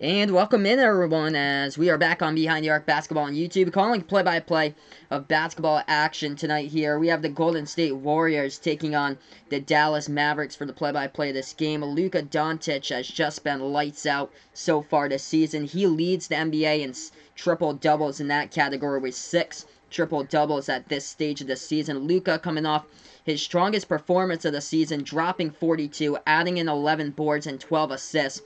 And welcome in, everyone, as we are back on Behind the Arc Basketball on YouTube, calling play-by-play of basketball action tonight here. We have the Golden State Warriors taking on the Dallas Mavericks for the play-by-play of this game. Luka Doncic has just been lights out so far this season. He leads the NBA in triple-doubles in that category with 6 triple-doubles at this stage of the season. Luka coming off his strongest performance of the season, dropping 42, adding in 11 boards and 12 assists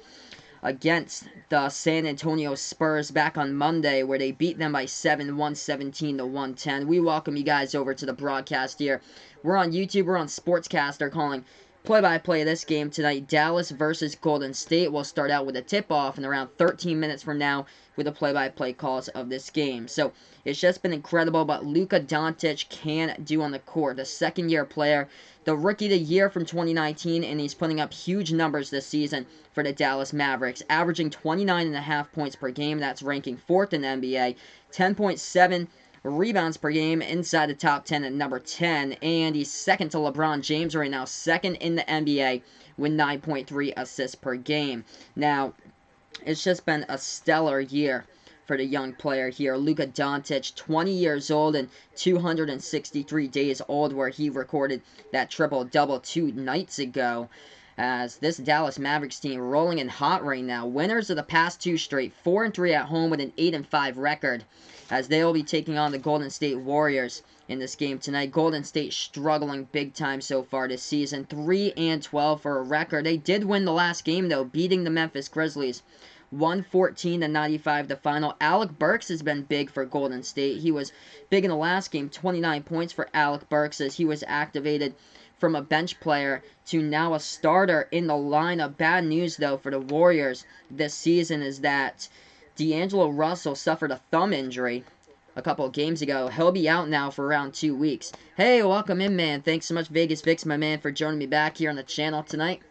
against the San Antonio Spurs back on Monday, where they beat them by 7, 117 to 110. We welcome you guys over to the broadcast here. We're on YouTube, we're on Sportscaster calling play-by-play of this game tonight. Dallas versus Golden State. We'll start out with a tip-off in around 13 minutes from now with the play-by-play calls of this game. So it's just been incredible what Luka Doncic can do on the court. The second-year player, the Rookie of the Year from 2019, and he's putting up huge numbers this season for the Dallas Mavericks, averaging 29.5 points per game. That's ranking 4th in the NBA. 10.7 rebounds per game, inside the top 10 at number 10, and he's second to LeBron James right now, second in the NBA with 9.3 assists per game. Now, it's just been a stellar year for the young player here. Luka Doncic, 20 years old and 263 days old, where he recorded that triple-double 2 nights ago. As this Dallas Mavericks team rolling in hot right now. Winners of the past 2 straight, 4-3 at home with an 8-5 record, as they will be taking on the Golden State Warriors in this game tonight. Golden State struggling big time so far this season, 3-12 for a record. They did win the last game though, beating the Memphis Grizzlies 114-95 the final. Alec Burks has been big for Golden State. He was big in the last game, 29 points for Alec Burks as he was activated from a bench player to now a starter in the lineup. Bad news, though, for the Warriors this season is that D'Angelo Russell suffered a thumb injury a couple of games ago. He'll be out now for around 2 weeks. Hey, welcome in, man. Thanks so much, Vegas Vix, my man, for joining me back here on the channel tonight,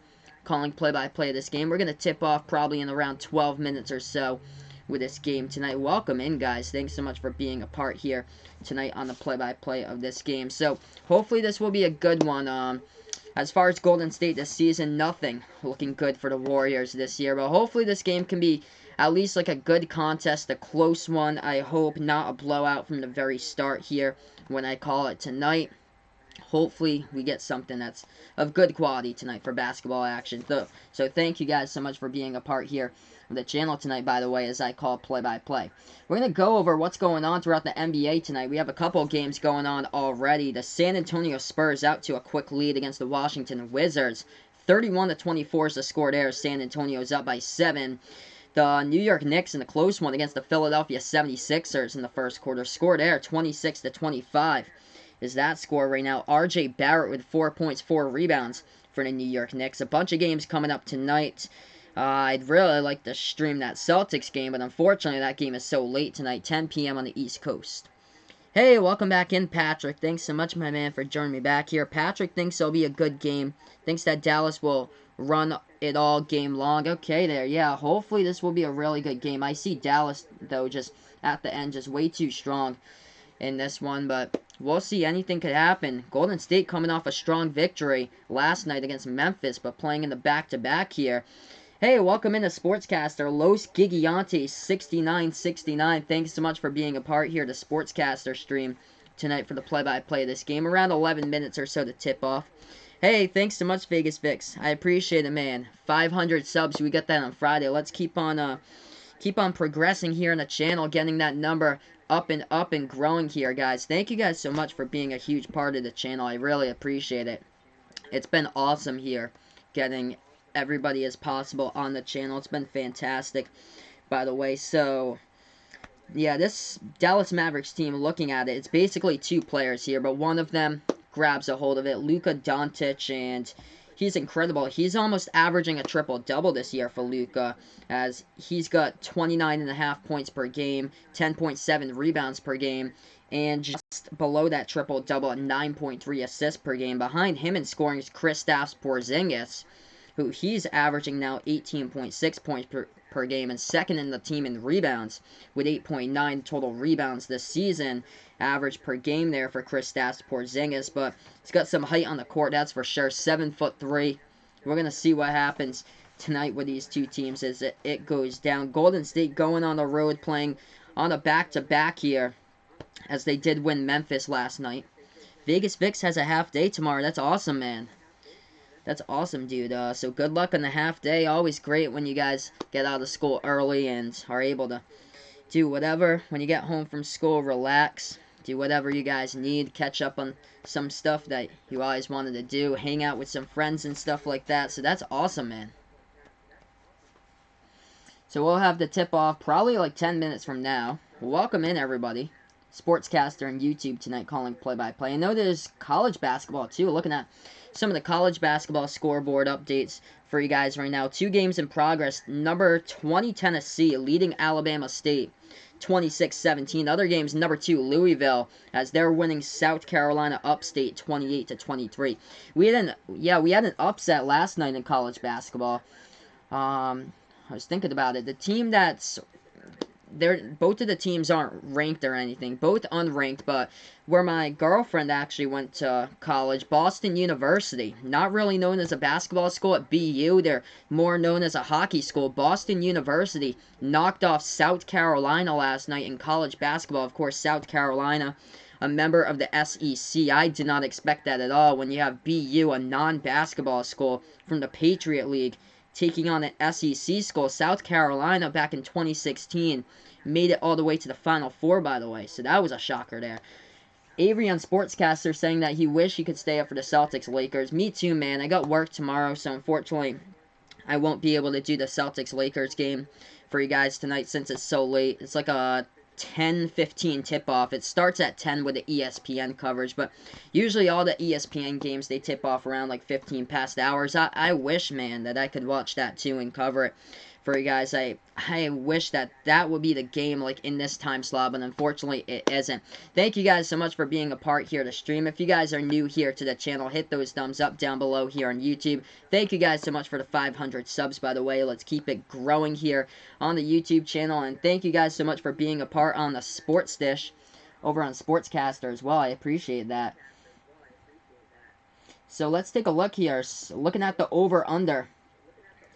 calling play-by-play of this game. We're going to tip off probably in around 12 minutes or so with this game tonight. Welcome in, guys. Thanks so much for being a part here tonight on the play-by-play of this game. So hopefully this will be a good one. As far as Golden State this season, nothing looking good for the Warriors this year, but hopefully this game can be at least like a good contest, a close one. I hope not a blowout from the very start here when I call it tonight. Hopefully we get something that's of good quality tonight for basketball action. So thank you guys so much for being a part here of the channel tonight, by the way, as I call play-by-play. We're going to go over what's going on throughout the NBA tonight. We have a couple games going on already. The San Antonio Spurs out to a quick lead against the Washington Wizards. 31-24 is the score there. San Antonio's up by 7. The New York Knicks in a close one against the Philadelphia 76ers in the first quarter. Score there, 26-25. Is that score right now. R.J. Barrett with 4 points, 4 rebounds for the New York Knicks. A bunch of games coming up tonight. I'd really like to stream that Celtics game, but unfortunately that game is so late tonight, 10 p.m. on the East Coast. Hey, welcome back in, Patrick. Thanks so much, my man, for joining me back here. Patrick thinks it'll be a good game. Thinks that Dallas will run it all game long. Okay, there. Yeah, hopefully this will be a really good game. I see Dallas, though, just at the end, just way too strong in this one, but we'll see. Anything could happen. Golden State coming off a strong victory last night against Memphis, but playing in the back-to-back here. Hey, welcome into Sportscaster, Los Gigantes 6969. Thanks so much for being a part here to Sportscaster stream tonight for the play-by-play of this game. Around 11 minutes or so to tip off. Hey, thanks so much, Vegas Vix. I appreciate it, man. 500 subs. We got that on Friday. Let's keep on progressing here on the channel, getting that number up and growing here, guys. Thank you guys so much for being a huge part of the channel. I really appreciate it. It's been awesome here getting everybody as possible on the channel. It's been fantastic, by the way. So yeah, this Dallas Mavericks team, looking at it, it's basically 2 players here, but one of them grabs a hold of it. Luka Doncic, and he's incredible. He's almost averaging a triple-double this year for Luka, as he's got 29.5 points per game, 10.7 rebounds per game, and just below that triple-double at 9.3 assists per game. Behind him in scoring is Kristaps Porzingis, who he's averaging now 18.6 points per game and second in the team in rebounds with 8.9 total rebounds this season. Average per game there for Kristaps Porzingis, but he's got some height on the court, that's for sure. 7'3". We're going to see what happens tonight with these two teams as it goes down. Golden State going on the road, playing on a back-to-back here, as they did win Memphis last night. Vegas Vix has a half day tomorrow. That's awesome, man. That's awesome, dude. So good luck on the half day. Always great when you guys get out of school early and are able to do whatever. When you get home from school, relax. Do whatever you guys need. Catch up on some stuff that you always wanted to do. Hang out with some friends and stuff like that. So that's awesome, man. So we'll have the tip-off probably like 10 minutes from now. Welcome in, everybody. Sportscaster and YouTube tonight calling play-by-play. I know there's college basketball, too. Looking at some of the college basketball scoreboard updates for you guys right now. 2 games in progress. Number 20, Tennessee, leading Alabama State 26-17. Other games, number 2, Louisville, as they're winning South Carolina Upstate 28-23. We had an upset last night in college basketball. I was thinking about it. The team that's both of the teams aren't ranked or anything, both unranked, but where my girlfriend actually went to college, Boston University, not really known as a basketball school at BU, they're more known as a hockey school. Boston University knocked off South Carolina last night in college basketball. Of course, South Carolina, a member of the SEC. I did not expect that at all when you have BU, a non-basketball school from the Patriot League, taking on an SEC school. South Carolina back in 2016 made it all the way to the Final Four, by the way. So that was a shocker there. Avery on Sportscaster saying that he wished he could stay up for the Celtics-Lakers. Me too, man. I got work tomorrow, so unfortunately I won't be able to do the Celtics-Lakers game for you guys tonight since it's so late. It's like a 10:15 tip-off. It starts at 10 with the ESPN coverage, but usually all the ESPN games, they tip off around like 15 past hours. I wish, man, that I could watch that too and cover it for you guys. I wish that would be the game like in this time slot, but unfortunately it isn't. Thank you guys so much for being a part here to stream. If you guys are new here to the channel, hit those thumbs up down below here on YouTube. Thank you guys so much for the 500 subs, by the way. Let's keep it growing here on the YouTube channel, and thank you guys so much for being a part on the Sports Dish over on Sportscaster as well. I appreciate that. So let's take a look here. Looking at the over-under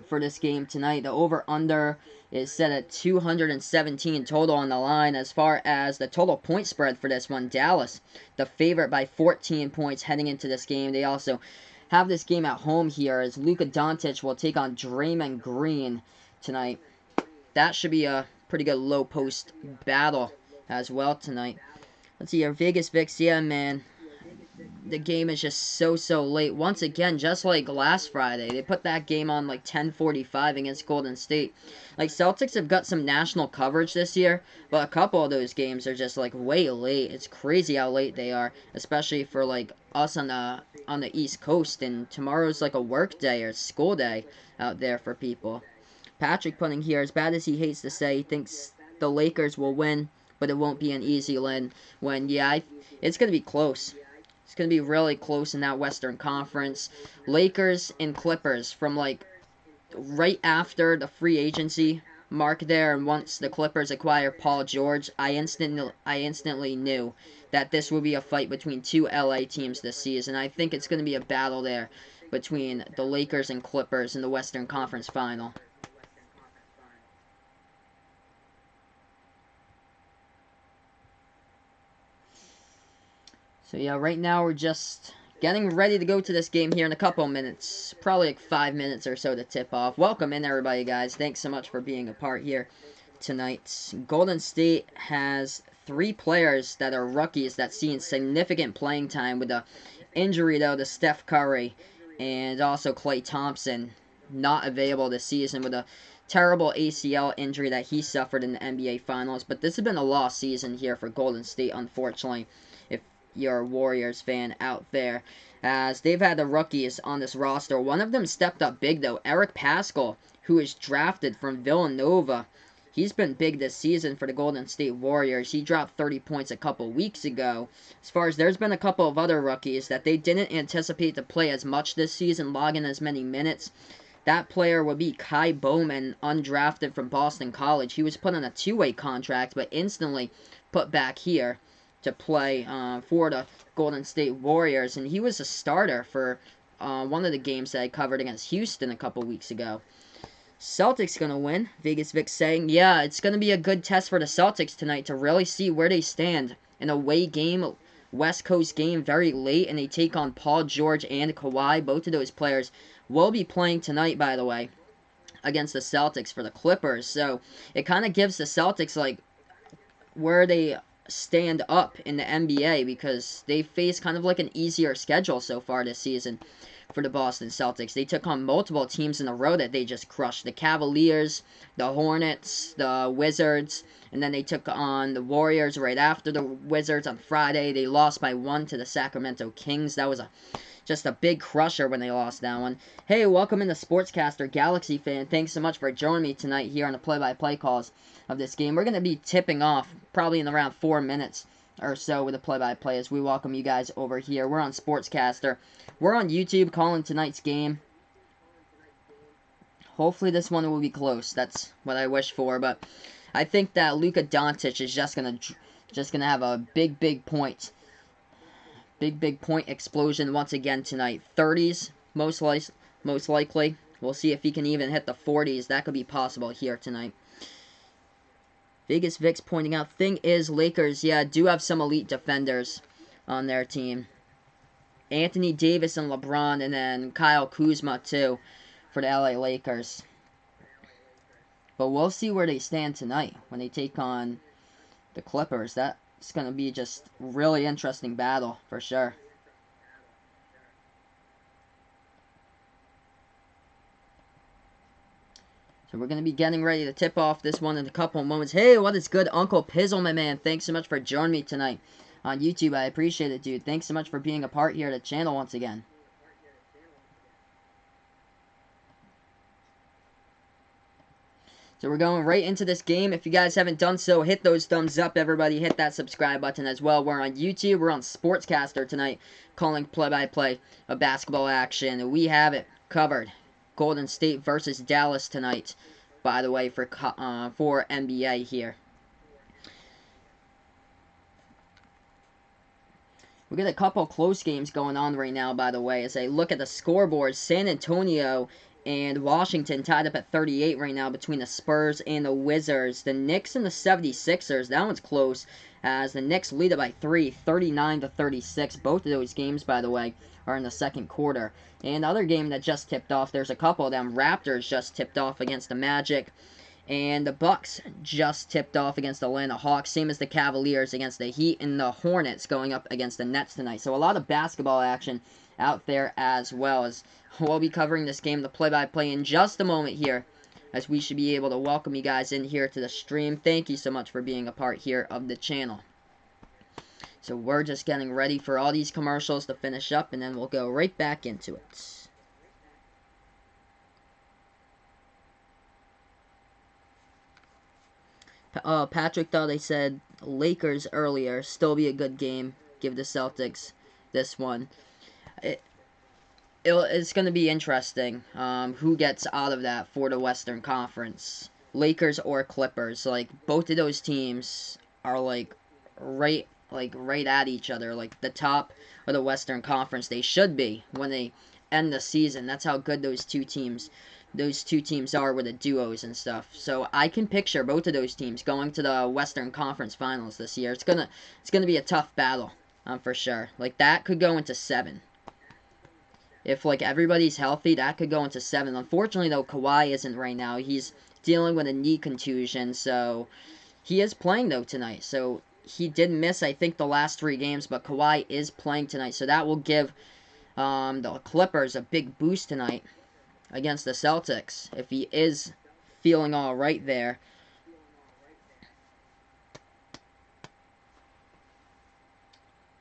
for this game tonight. The over-under is set at 217 total on the line. As far as the total point spread for this one, Dallas, the favorite by 14 points heading into this game. They also have this game at home here as Luka Doncic will take on Draymond Green tonight. That should be a pretty good low post battle as well tonight. Let's see here. Vegas Vix, yeah, man. The game is just so late. Once again, just like last Friday, they put that game on like 10:45 against Golden State. Like, Celtics have got some national coverage this year, but a couple of those games are just like way late. It's crazy how late they are, especially for like us on the East Coast. And tomorrow's like a work day or school day out there for people. Patrick putting here, as bad as he hates to say, he thinks the Lakers will win, but it won't be an easy win. It's going to be close. It's going to be really close in that Western Conference. Lakers and Clippers from like right after the free agency mark there, and once the Clippers acquire Paul George, I instantly knew that this would be a fight between two LA teams this season. I think it's going to be a battle there between the Lakers and Clippers in the Western Conference Final. So yeah, right now we're just getting ready to go to this game here in a couple minutes. Probably like 5 minutes or so to tip off. Welcome in, everybody, guys. Thanks so much for being a part here tonight. Golden State has 3 players that are rookies that see significant playing time, with the injury, though, to Steph Curry and also Klay Thompson not available this season with a terrible ACL injury that he suffered in the NBA Finals. But this has been a lost season here for Golden State, unfortunately, if you're a Warriors fan out there, as they've had the rookies on this roster. One of them stepped up big, though. Eric Paschall, who was drafted from Villanova. He's been big this season for the Golden State Warriors. He dropped 30 points a couple weeks ago. As far as there's been a couple of other rookies that they didn't anticipate to play as much this season, logging as many minutes. That player would be Kai Bowman, undrafted from Boston College. He was put on a 2-way contract, but instantly put back here to play for the Golden State Warriors. And he was a starter for one of the games that I covered against Houston a couple weeks ago. Celtics gonna win. Vegas Vic saying, yeah, it's gonna be a good test for the Celtics tonight to really see where they stand. An away game, West Coast game, very late, and they take on Paul George and Kawhi. Both of those players will be playing tonight, by the way, against the Celtics for the Clippers. So it kind of gives the Celtics like where they stand up in the NBA, because they face kind of like an easier schedule so far this season for the Boston Celtics. They took on multiple teams in a row that they just crushed. The Cavaliers, the Hornets, the Wizards, and then they took on the Warriors right after the Wizards on Friday. They lost by 1 to the Sacramento Kings. That was just a big crusher when they lost that one. Hey, welcome in the Sportscaster Galaxy fan. Thanks so much for joining me tonight here on the play-by-play calls of this game. We're going to be tipping off probably in around 4 minutes or so with the play-by-play as we welcome you guys over here. We're on Sportscaster. We're on YouTube calling tonight's game. Hopefully this one will be close. That's what I wish for, but I think that Luka Doncic is just gonna have a big point. Big point explosion once again tonight. 30s most likely. We'll see if he can even hit the 40s. That could be possible here tonight. Vegas Vic's pointing out, thing is, Lakers, yeah, do have some elite defenders on their team. Anthony Davis and LeBron, and then Kyle Kuzma, too, for the LA Lakers. But we'll see where they stand tonight when they take on the Clippers. That's going to be just really interesting battle, for sure. So we're going to be getting ready to tip off this one in a couple of moments. Hey, what is good, Uncle Pizzle, my man? Thanks so much for joining me tonight on YouTube. I appreciate it, dude. Thanks so much for being a part here of the channel once again. So we're going right into this game. If you guys haven't done so, hit those thumbs up, everybody. Hit that subscribe button as well. We're on YouTube. We're on Sportscaster tonight, calling play-by-play of basketball action. We have it covered. Golden State versus Dallas tonight, by the way, for NBA here. We got a couple close games going on right now, by the way. As I look at the scoreboard, San Antonio and Washington tied up at 38 right now between the Spurs and the Wizards. The Knicks and the 76ers, that one's close, as the Knicks lead it by 3, 39-36. Both of those games, by the way, are in the second quarter. And the other game that just tipped off, there's a couple of them. Raptors just tipped off against the Magic. And the Bucks just tipped off against the Atlanta Hawks. Same as the Cavaliers against the Heat, and the Hornets going up against the Nets tonight. So a lot of basketball action out there as well. As we'll be covering this game, the play-by-play, in just a moment here, as we should be able to welcome you guys in here to the stream. Thank you so much for being a part here of the channel. So we're just getting ready for all these commercials to finish up, and then we'll go right back into it. Patrick thought I said Lakers earlier. Still be a good game. Give the Celtics this one. It's going to be interesting who gets out of that for the Western Conference. Lakers or Clippers. Like, both of those teams are right at each other. Like, the top of the Western Conference. They should be when they end the season. That's how good those two teams are with the duos and stuff. So I can picture both of those teams going to the Western Conference Finals this year. It's gonna be a tough battle, for sure. Like, that could go into 7. If, like, everybody's healthy, that could go into 7. Unfortunately, though, Kawhi isn't right now. He's dealing with a knee contusion, so he is playing, though, tonight. So he did miss, I think, the last 3 games, but Kawhi is playing tonight. So that will give the Clippers a big boost tonight against the Celtics, if he is feeling all right there.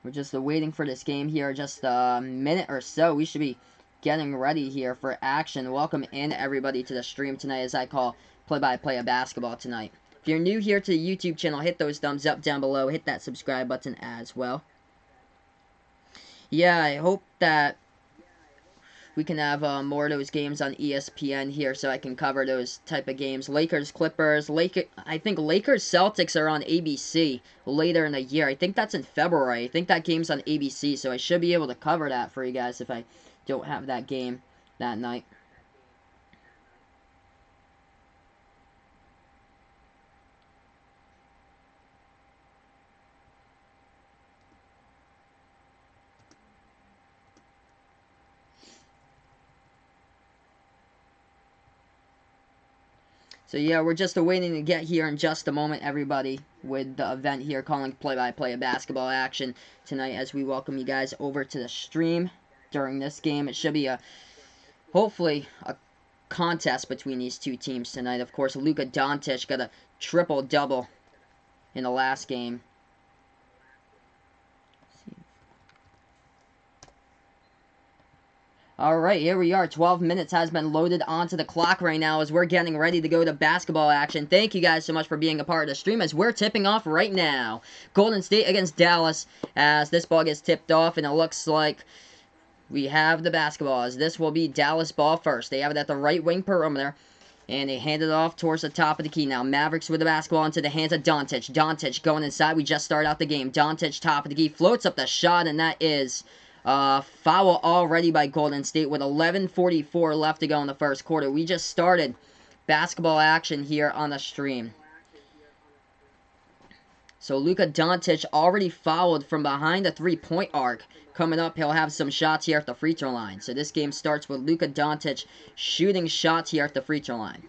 We're just waiting for this game here, just a minute or so. We should be getting ready here for action. Welcome in, everybody, to the stream tonight, as I call play-by-play of basketball tonight. If you're new here to the YouTube channel, hit those thumbs up down below. Hit that subscribe button as well. Yeah, I hope that we can have more of those games on ESPN here, so I can cover those type of games. Lakers, Clippers, I think Lakers, Celtics are on ABC later in the year. I think that's in February. I think that game's on ABC, so I should be able to cover that for you guys if I don't have that game that night. So yeah, we're just waiting to get here in just a moment, everybody, with the event here, calling play-by-play of basketball action tonight as we welcome you guys over to the stream during this game. It should be hopefully a contest between these two teams tonight. Of course, Luka Doncic got a triple-double in the last game. Alright, here we are. 12 minutes has been loaded onto the clock right now as we're getting ready to go to basketball action. Thank you guys so much for being a part of the stream as we're tipping off right now. Golden State against Dallas as this ball gets tipped off, and it looks like we have the basketball as this will be Dallas ball first. They have it at the right wing perimeter, and they hand it off towards the top of the key. Now Mavericks with the basketball into the hands of Doncic. Doncic going inside. We just started out the game. Doncic top of the key. Floats up the shot, and that is foul already by Golden State with 11:44 left to go in the first quarter. We just started basketball action here on the stream. So Luka Doncic already fouled from behind the three-point arc. Coming up, he'll have some shots here at the free throw line. So this game starts with Luka Doncic shooting shots here at the free throw line.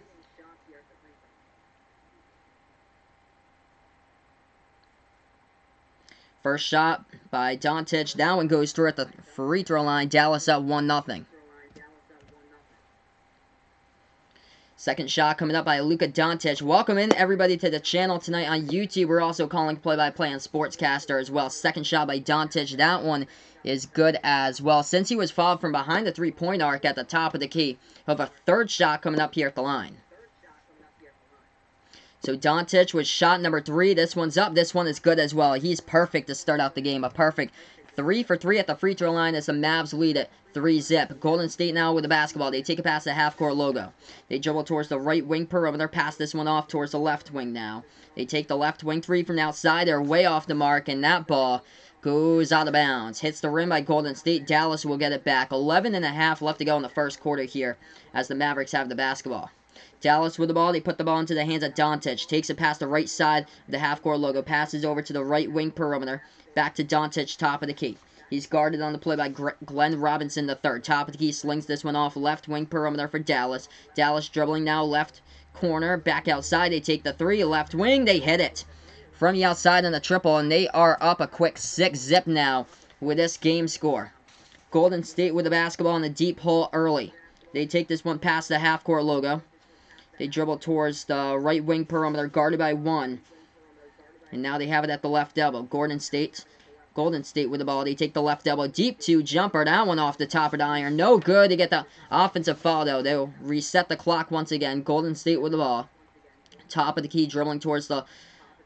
First shot by Doncic. That one goes through at the free throw line. Dallas up 1-0. Second shot coming up by Luka Doncic. Welcome in everybody to the channel tonight on YouTube. We're also calling play-by-play on Sportscaster as well. Second shot by Doncic. That one is good as well. Since he was fouled from behind the three-point arc at the top of the key, we'll have a third shot coming up here at the line. So Doncic with shot number 3. This one's up. This one is good as well. He's perfect to start out the game. A perfect 3 for 3 at the free throw line as the Mavs lead it 3-zip. Golden State now with the basketball. They take it past the half-court logo. They dribble towards the right wing perimeter. Pass this one off towards the left wing now. They take the left wing 3 from the outside. They're way off the mark, and that ball goes out of bounds. Hits the rim by Golden State. Dallas will get it back. 11.5 left to go in the first quarter here as the Mavericks have the basketball. Dallas with the ball. They put the ball into the hands of Doncic. Takes it past the right side of the half-court logo. Passes over to the right wing perimeter. Back to Doncic, top of the key. He's guarded on the play by Glenn Robinson III. Top of the key, slings this one off left wing perimeter for Dallas. Dallas dribbling now left corner. Back outside. They take the 3. Left wing. They hit it from the outside on the triple, and they are up a quick 6-zip now with this game score. Golden State with the basketball in the deep hole early. They take this one past the half-court logo. They dribble towards the right wing perimeter, guarded by 1. And now they have it at the left elbow. Golden State with the ball. They take the left elbow. Deep 2 jumper. That one off the top of the iron. No good to get the offensive foul, though. They'll reset the clock once again. Golden State with the ball. Top of the key, dribbling towards the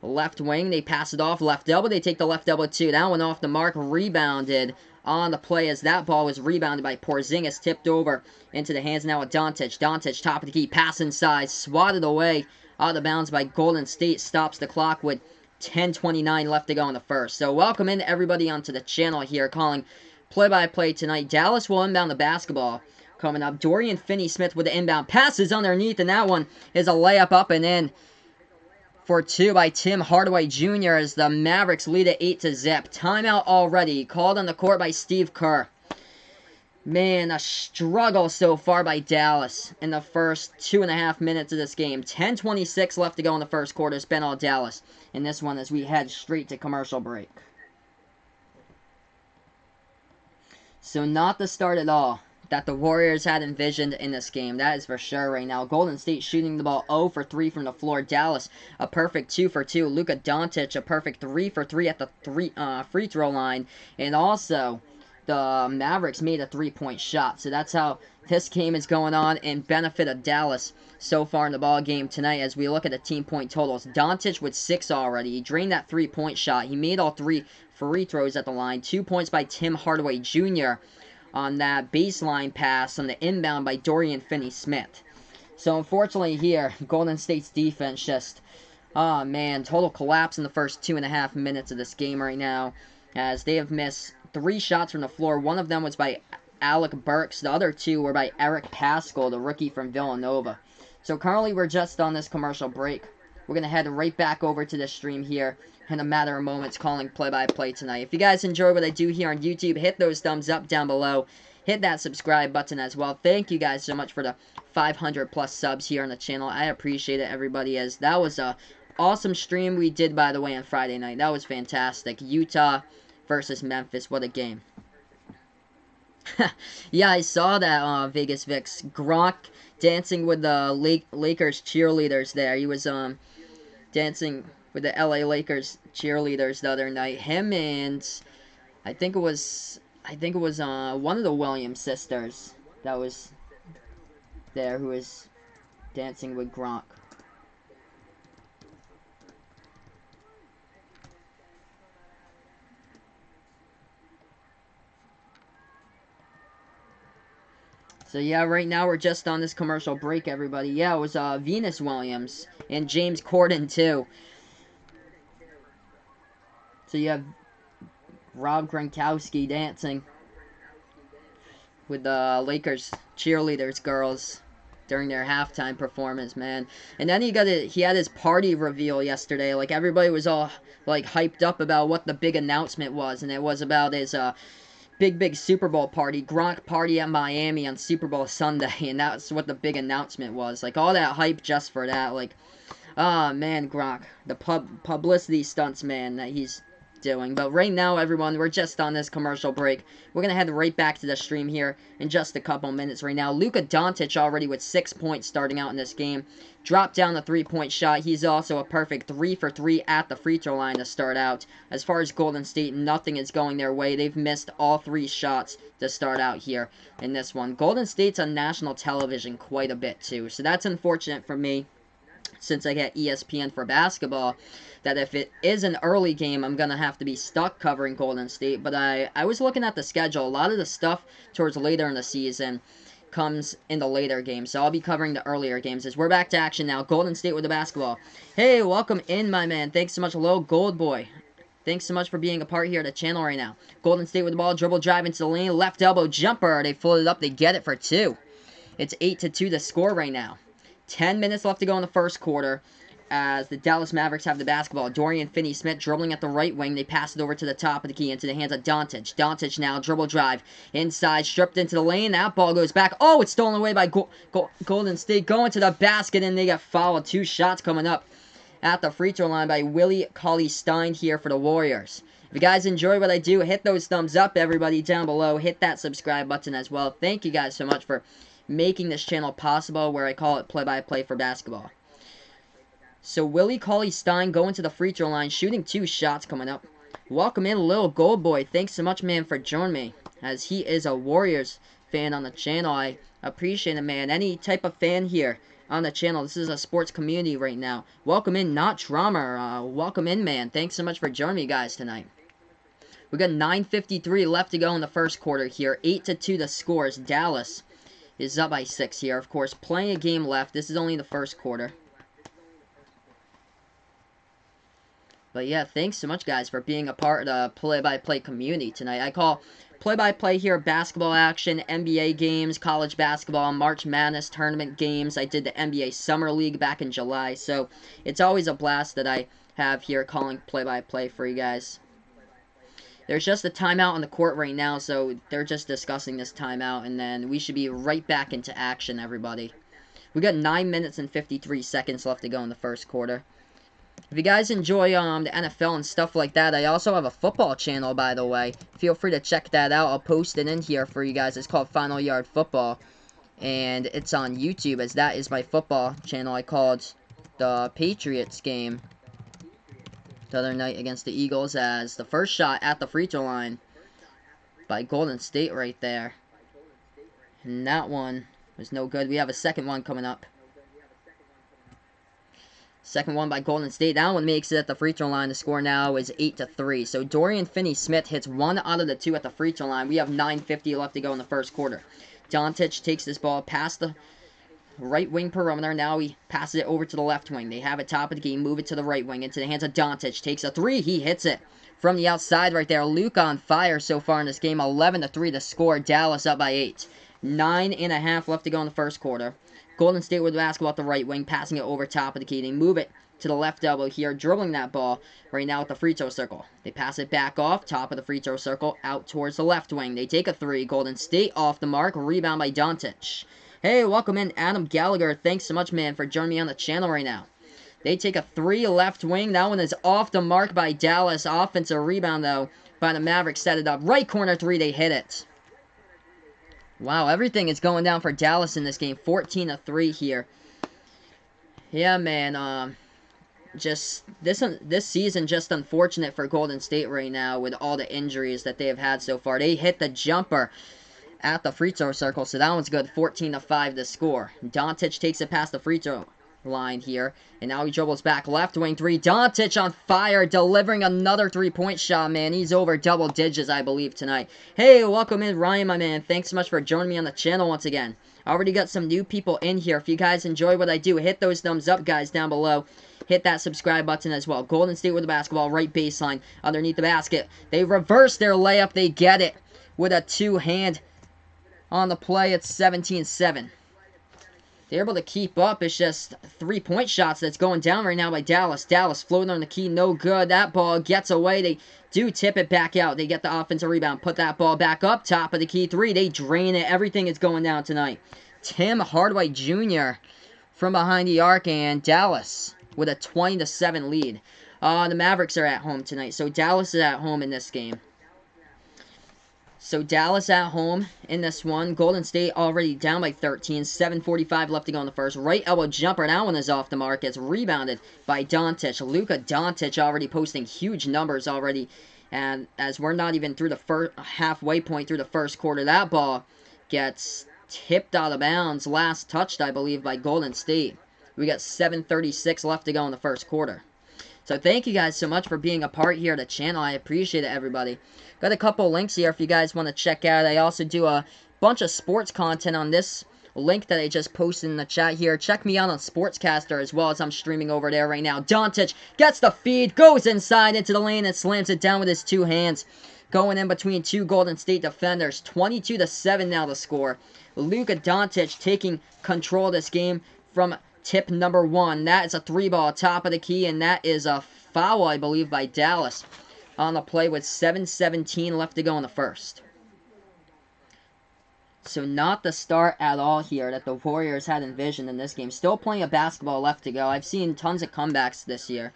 left wing. They pass it off. Left elbow. They take the left elbow, too. That one off the mark. Rebounded on the play as that ball was rebounded by Porzingis. Tipped over into the hands now of Doncic. Doncic, top of the key. Pass inside. Swatted away out of bounds by Golden State. Stops the clock with 10:29 left to go in the first. So welcome in everybody onto the channel here, calling play-by-play tonight. Dallas will inbound the basketball. Coming up, Dorian Finney-Smith with the inbound. Passes underneath, and that one is a layup up and in for 2 by Tim Hardaway Jr. as the Mavericks lead it 8-zip. Timeout already called on the court by Steve Kerr. Man, a struggle so far by Dallas in the first 2.5 minutes of this game. 10:26 left to go in the first quarter. It's been all Dallas in this one as we head straight to commercial break. So not the start at all that the Warriors had envisioned in this game. That is for sure right now. Golden State shooting the ball 0 for 3 from the floor. Dallas, a perfect 2 for 2. Luka Doncic, a perfect 3 for 3 at the free throw line. And also, the Mavericks made a 3-point shot. So that's how this game is going on in benefit of Dallas so far in the ball game tonight as we look at the team point totals. Doncic with 6 already. He drained that 3-point shot. He made all 3 free throws at the line. 2 points by Tim Hardaway Jr. on that baseline pass on the inbound by Dorian Finney-Smith. So unfortunately here, Golden State's defense just, oh man, total collapse in the first 2.5 minutes of this game right now as they have missed 3 shots from the floor. One of them was by Alec Burks. The other 2 were by Eric Paschal, the rookie from Villanova. So currently we're just on this commercial break. We're going to head right back over to the stream here in a matter of moments, calling play-by-play tonight. If you guys enjoy what I do here on YouTube, hit those thumbs up down below. Hit that subscribe button as well. Thank you guys so much for the 500 plus subs here on the channel. I appreciate it, everybody, as that was a awesome stream we did, by the way, on Friday night. That was fantastic. Utah versus Memphis. What a game. Yeah, I saw that, Vegas Vix. Gronk dancing with the Lakers cheerleaders there. He was dancing with the LA Lakers cheerleaders the other night. Him and I think it was one of the Williams sisters that was there who was dancing with Gronk. So yeah, right now we're just on this commercial break, everybody. Yeah, it was Venus Williams and James Corden too. So you have Rob Gronkowski dancing with the Lakers cheerleaders girls during their halftime performance, man. And then he had his party reveal yesterday. Like, everybody was all like hyped up about what the big announcement was, and it was about his big Super Bowl party, Gronk party at Miami on Super Bowl Sunday, and that's what the big announcement was. Like, all that hype just for that. Like, ah, man, Gronk, the publicity stunts, man, that he's doing. But right now, everyone, we're just on this commercial break. We're gonna head right back to the stream here in just a couple minutes. Right now, Luka Doncic already with 6 points starting out in this game. Dropped down the 3-point shot. He's also a perfect 3 for 3 at the free throw line to start out. As far as Golden State, nothing is going their way. They've missed all 3 shots to start out here in this one. Golden State's on national television quite a bit too, so that's unfortunate for me, since I get ESPN for basketball, that if it is an early game, I'm going to have to be stuck covering Golden State. But I was looking at the schedule. A lot of the stuff towards later in the season comes in the later games, so I'll be covering the earlier games. As we're back to action now, Golden State with the basketball. Hey, welcome in, my man. Thanks so much, Hello Gold Boy. Thanks so much for being a part here of the channel right now. Golden State with the ball, dribble drive into the lane, left elbow jumper. They floated up, they get it for 2. It's 8-2 the score right now. 10 minutes left to go in the first quarter as the Dallas Mavericks have the basketball. Dorian Finney-Smith dribbling at the right wing. They pass it over to the top of the key into the hands of Doncic. Doncic now, dribble drive. Inside, stripped into the lane. That ball goes back. Oh, it's stolen away by Golden State. Going to the basket, and they get fouled. 2 shots coming up at the free throw line by Willie Cauley-Stein here for the Warriors. If you guys enjoy what I do, hit those thumbs up, everybody down below. Hit that subscribe button as well. Thank you guys so much for making this channel possible, where I call it play-by-play for basketball. So Willie Cauley-Stein going to the free throw line, shooting 2 shots coming up. Welcome in, Lil Gold Boy. Thanks so much, man, for joining me, as he is a Warriors fan on the channel. I appreciate it, man. Any type of fan here on the channel. This is a sports community right now. Welcome in, Not Drummer. Welcome in, man. Thanks so much for joining me, guys, tonight. We got 9:53 left to go in the first quarter here. 8-2 the scores. Dallas is up by 6 here. Of course, plenty of game left. This is only the first quarter. But yeah, thanks so much, guys, for being a part of the play-by-play community tonight. I call play-by-play here basketball action, NBA games, college basketball, March Madness tournament games. I did the NBA Summer League back in July, so it's always a blast that I have here calling play-by-play for you guys. There's just a timeout on the court right now, so they're just discussing this timeout, and then we should be right back into action, everybody. We got 9 minutes and 53 seconds left to go in the first quarter. If you guys enjoy the NFL and stuff like that, I also have a football channel, by the way. Feel free to check that out. I'll post it in here for you guys. It's called Final Yard Football, and it's on YouTube, as that is my football channel. I called the Patriots game the other night against the Eagles as the first shot at the free throw line by Golden State right there. And that one was no good. We have a second one coming up. Second one by Golden State. That one makes it at the free throw line. The score now is 8-3. So Dorian Finney-Smith hits 1 out of the 2 at the free throw line. We have 9:50 left to go in the first quarter. Doncic takes this ball past the right wing perimeter. Now he passes it over to the left wing. They have it top of the key. Move it to the right wing. Into the hands of Doncic. Takes a three. He hits it from the outside right there. Luka on fire so far in this game. 11-3 to score. Dallas up by 8. 9.5 left to go in the first quarter. Golden State with the basketball at the right wing. Passing it over top of the key. They move it to the left elbow here, dribbling that ball right now at the free throw circle. They pass it back off, top of the free throw circle, out towards the left wing. They take a three. Golden State off the mark. Rebound by Doncic. Hey, welcome in, Adam Gallagher. Thanks so much, man, for joining me on the channel right now. They take a three left wing. That one is off the mark by Dallas. Offensive rebound, though, by the Mavericks. Set it up. Right corner three. They hit it. Wow, everything is going down for Dallas in this game. 14-3 here. Yeah, man, just this season just unfortunate for Golden State right now with all the injuries that they have had so far. They hit the jumper at the free throw circle, so that one's good. 14-5 to score. Doncic takes it past the free throw line here, and now he dribbles back left wing three. Doncic on fire, delivering another three-point shot, man. He's over double digits, I believe, tonight. Hey, welcome in, Ryan, my man. Thanks so much for joining me on the channel once again. Already got some new people in here. If you guys enjoy what I do, hit those thumbs up, guys, down below. Hit that subscribe button as well. Golden State with the basketball, right baseline, underneath the basket. They reverse their layup. They get it with a two-hand on the play. It's 17-7. They're able to keep up. It's just three-point shots that's going down right now by Dallas. Dallas floating on the key, no good. That ball gets away. They do tip it back out. They get the offensive rebound. Put that ball back up. Top of the key three. They drain it. Everything is going down tonight. Tim Hardaway Jr. from behind the arc, and Dallas with a 20-7 lead. The Mavericks are at home tonight, so Dallas is at home in this game. So Dallas at home in this one. Golden State already down by 13. 7:45 left to go in the first. Right elbow jumper. That one is off the mark. It's rebounded by Doncic. Luka Doncic already posting huge numbers already. And as we're not even through the halfway point through the first quarter, that ball gets tipped out of bounds. Last touched, I believe, by Golden State. We got 7:36 left to go in the first quarter. So thank you guys so much for being a part here of the channel. I appreciate it, everybody. Got a couple links here if you guys want to check out. I also do a bunch of sports content on this link that I just posted in the chat here. Check me out on Sportscaster as well, as I'm streaming over there right now. Doncic gets the feed, goes inside into the lane, and slams it down with his two hands. Going in between two Golden State defenders. 22-7 now to score. Luka Doncic taking control of this game from tip number one. That is a three ball top of the key, and that is a foul, I believe, by Dallas on the play with 7:17 left to go in the first. So not the start at all here that the Warriors had envisioned in this game. Still plenty of basketball left to go. I've seen tons of comebacks this year.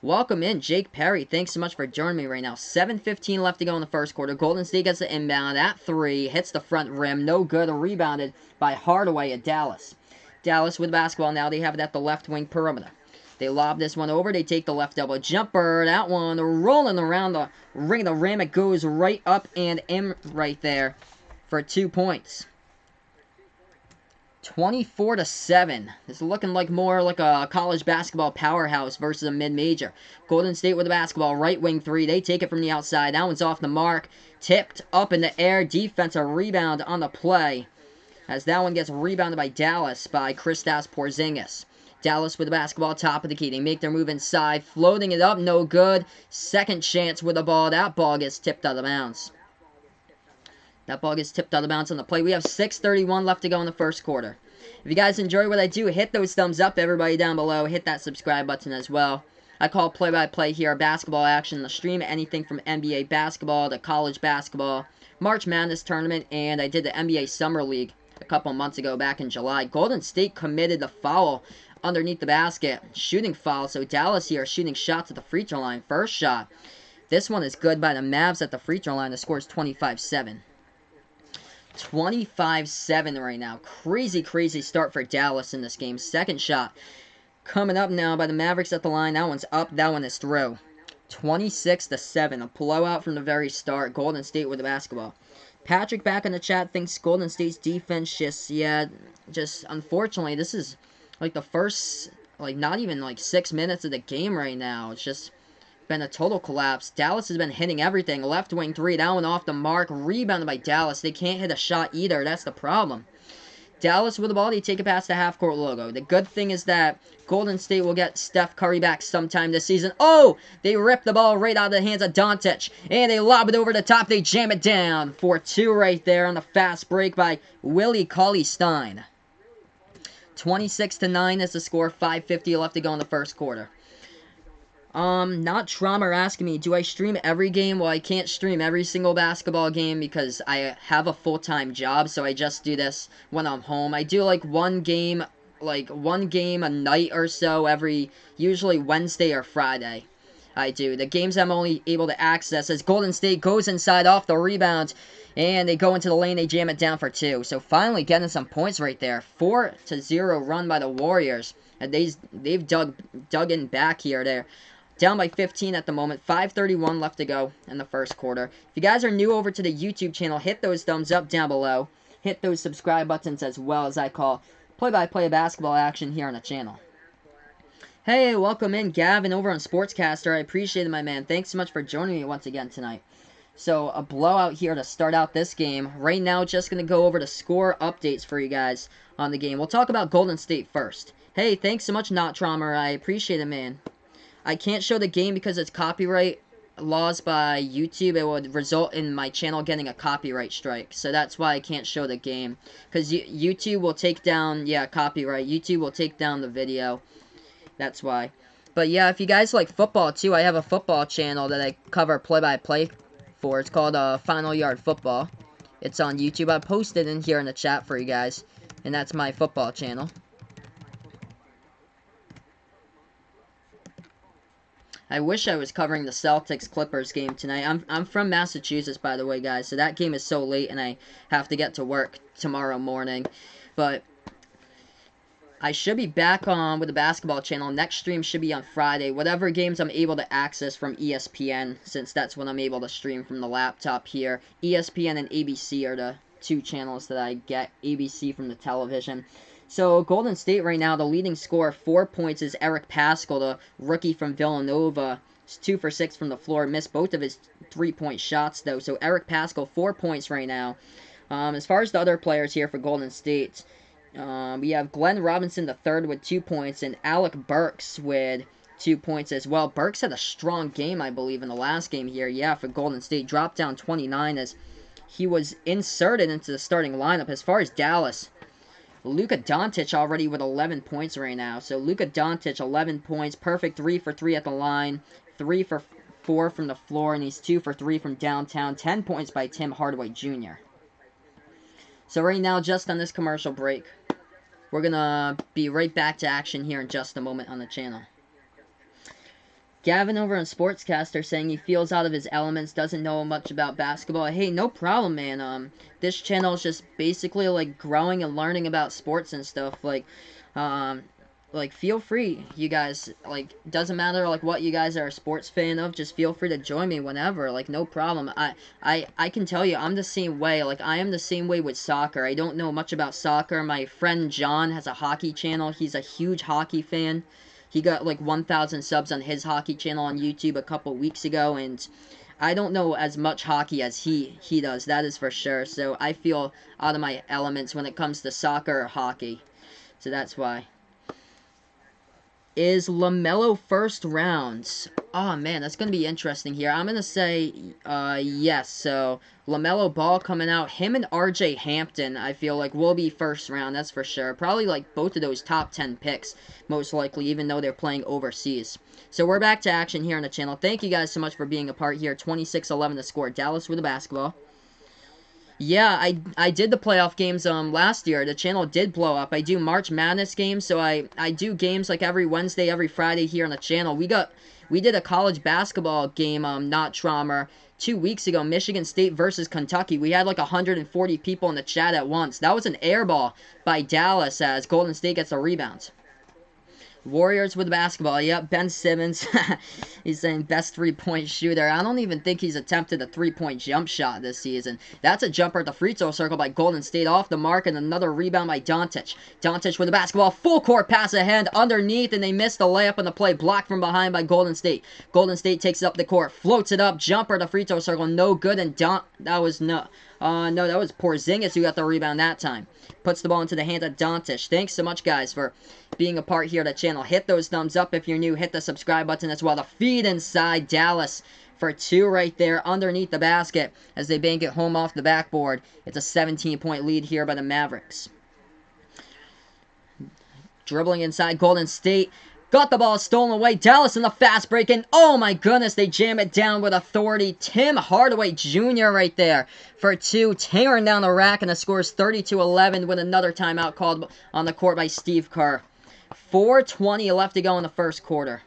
Welcome in, Jake Perry. Thanks so much for joining me right now. 7:15 left to go in the first quarter. Golden State gets the inbound at three. Hits the front rim. No good. Rebounded by Hardaway at Dallas. Dallas with the basketball now. They have it at the left wing perimeter. They lob this one over. They take the left elbow jumper. That one rolling around the ring of the rim. It goes right up and in right there for 2 points. 24-7. This is looking like more like a college basketball powerhouse versus a mid-major. Golden State with the basketball. Right wing three. They take it from the outside. That one's off the mark. Tipped up in the air. Defensive rebound on the play, as that one gets rebounded by Dallas by Kristaps Porzingis. Dallas with the basketball, top of the key. They make their move inside, floating it up, no good. Second chance with the ball. That ball gets tipped out of bounds. That ball gets tipped out of bounds on the play. We have 6:31 left to go in the first quarter. If you guys enjoy what I do, hit those thumbs up, everybody down below. Hit that subscribe button as well. I call play-by-play here basketball action. The stream anything from NBA basketball to college basketball, March Madness tournament, and I did the NBA Summer League a couple months ago back in July. Golden State committed the foul underneath the basket. Shooting foul, so Dallas here shooting shots at the free throw line. First shot. This one is good by the Mavs at the free throw line. The score is 25-7. 25-7 right now. Crazy, crazy start for Dallas in this game. Second shot coming up now by the Mavericks at the line. That one's up. That one is through. 26-7. A blowout from the very start. Golden State with the basketball. Patrick back in the chat thinks Golden State's defense just unfortunately, this is like the first, not even 6 minutes of the game right now. It's just been a total collapse. Dallas has been hitting everything. Left wing three, that one off the mark. Rebounded by Dallas. They can't hit a shot either. That's the problem. Dallas with the ball, they take it past the half-court logo. The good thing is that Golden State will get Steph Curry back sometime this season. Oh! They rip the ball right out of the hands of Doncic. And they lob it over the top. They jam it down for 2 right there on the fast break by Willie Cauley-Stein. 26-9 is the score. 5:50 left to go in the first quarter. Not Trauma asking me, do I stream every game? Well, I can't stream every single basketball game because I have a full-time job, so I just do this when I'm home. I do like one game a night or so every, usually Wednesday or Friday. I do. The games I'm only able to access as Golden State goes inside off the rebound, and they go into the lane, they jam it down for 2. So finally getting some points right there. 4-0 run by the Warriors. And they've dug in back here. They're down by 15 at the moment. 5:31 left to go in the first quarter. If you guys are new over to the YouTube channel, hit those thumbs up down below. Hit those subscribe buttons as well, as I call play-by-play basketball action here on the channel. Hey, welcome in, Gavin, over on Sportscaster. I appreciate it, my man. Thanks so much for joining me once again tonight. So, a blowout here to start out this game. Right now, just going to go over the score updates for you guys on the game. We'll talk about Golden State first. Hey, thanks so much, Not Trauma. I appreciate it, man. I can't show the game because it's copyright laws by YouTube. It would result in my channel getting a copyright strike. So that's why I can't show the game. Because YouTube will take down, yeah, copyright. YouTube will take down the video. That's why. But yeah, if you guys like football too, I have a football channel that I cover play-by-play for. It's called Final Yard Football. It's on YouTube. I posted in here in the chat for you guys. And that's my football channel. I wish I was covering the Celtics-Clippers game tonight. I'm from Massachusetts, by the way, guys. So that game is so late, and I have to get to work tomorrow morning. But I should be back on with the basketball channel. Next stream should be on Friday. Whatever games I'm able to access from ESPN, since that's when I'm able to stream from the laptop here. ESPN and ABC are the 2 channels that I get. ABC from the television. So, Golden State right now, the leading scorer, 4 points, is Eric Paschall, the rookie from Villanova. He's 2 for 6 from the floor. Missed both of his 3-point shots, though. So, Eric Paschall, 4 points right now. As far as the other players here for Golden State, we have Glenn Robinson III with 2 points, and Alec Burks with 2 points as well. Burks had a strong game, I believe, in the last game here. Yeah, for Golden State. Dropped down 29 as he was inserted into the starting lineup. As far as Dallas, Luka Doncic already with 11 points right now. So Luka Doncic, 11 points. Perfect 3 for 3 at the line. 3 for 4 from the floor. And he's 2 for 3 from downtown. 10 points by Tim Hardaway Jr. So right now, just on this commercial break, we're going to be right back to action here in just a moment on the channel. Gavin over on Sportscaster saying he feels out of his elements, doesn't know much about basketball. Hey, no problem, man. This channel is just basically, like, growing and learning about sports and stuff. Like, feel free, you guys. Like, doesn't matter, like, what you guys are a sports fan of. Just feel free to join me whenever. Like, no problem. I can tell you, I'm the same way. Like, I am the same way with soccer. I don't know much about soccer. My friend John has a hockey channel. He's a huge hockey fan. He got like 1,000 subs on his hockey channel on YouTube a couple weeks ago, and I don't know as much hockey as he does, that is for sure. So I feel out of my elements when it comes to soccer or hockey. So that's why. Is LaMelo first round? Oh, man, that's going to be interesting here. I'm going to say yes. So, LaMelo Ball coming out. Him and RJ Hampton, I feel like, will be first round. That's for sure. Probably, like, both of those top 10 picks, most likely, even though they're playing overseas. So, we're back to action here on the channel. Thank you guys so much for being a part here. 26-11 to score. Dallas with the basketball. Yeah, I did the playoff games last year. The channel did blow up. I do March Madness games, so I do games like every Wednesday, every Friday here on the channel. We did a college basketball game, Not Trauma, 2 weeks ago, Michigan State versus Kentucky. We had like 140 people in the chat at once. That was an air ball by Dallas as Golden State gets a rebound. Warriors with the basketball. Yep, Ben Simmons. He's saying best three-point shooter. I don't even think he's attempted a three-point jump shot this season. That's a jumper at the free throw circle by Golden State off the mark, and another rebound by Doncic. Doncic with the basketball. Full court pass ahead underneath, and they missed the layup on the play. Blocked from behind by Golden State. Golden State takes it up the court. Floats it up. Jumper at the free throw circle. No good, and that was no. No, that was Porzingis who got the rebound that time. Puts the ball into the hand of Doncic. Thanks so much, guys, for being a part here of the channel. Hit those thumbs up if you're new. Hit the subscribe button as well. The feed inside Dallas for 2 right there underneath the basket as they bank it home off the backboard. It's a 17-point lead here by the Mavericks. Dribbling inside Golden State. Got the ball stolen away. Dallas in the fast break. And oh my goodness, they jam it down with authority. Tim Hardaway Jr. right there for 2. Tearing down the rack, and the score is 32-11 with another timeout called on the court by Steve Kerr. 4:20 left to go in the first quarter.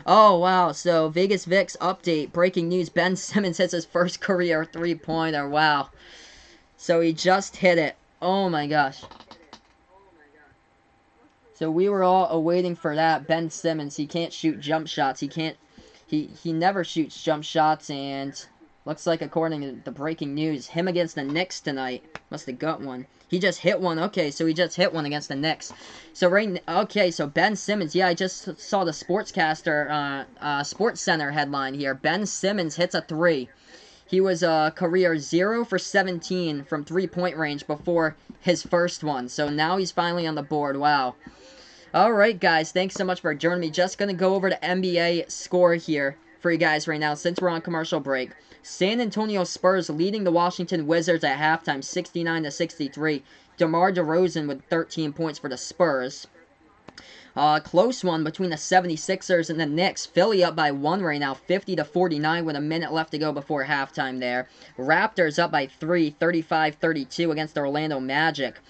Oh, wow. So, Vegas Vicks update. Breaking news. Ben Simmons hits his first career three-pointer. Wow. So, he just hit it. Oh, my gosh. So, we were all awaiting for that. Ben Simmons, he can't shoot jump shots. He never shoots jump shots, and looks like, according to the breaking news, him against the Knicks tonight. Must have got one. He just hit one. Okay, so he just hit one against the Knicks. So okay, so Ben Simmons. Yeah, I just saw the Sportscaster, Sports Center headline here. Ben Simmons hits a 3. He was a career 0 for 17 from 3-point range before his first one. So now he's finally on the board. Wow. All right, guys. Thanks so much for joining me. Just gonna go over the NBA score here for you guys right now since we're on commercial break. San Antonio Spurs leading the Washington Wizards at halftime, 69-63. DeMar DeRozan with 13 points for the Spurs. Close one between the 76ers and the Knicks. Philly up by 1 right now, 50-49 with a minute left to go before halftime there. Raptors up by 3, 35-32 against the Orlando Magic.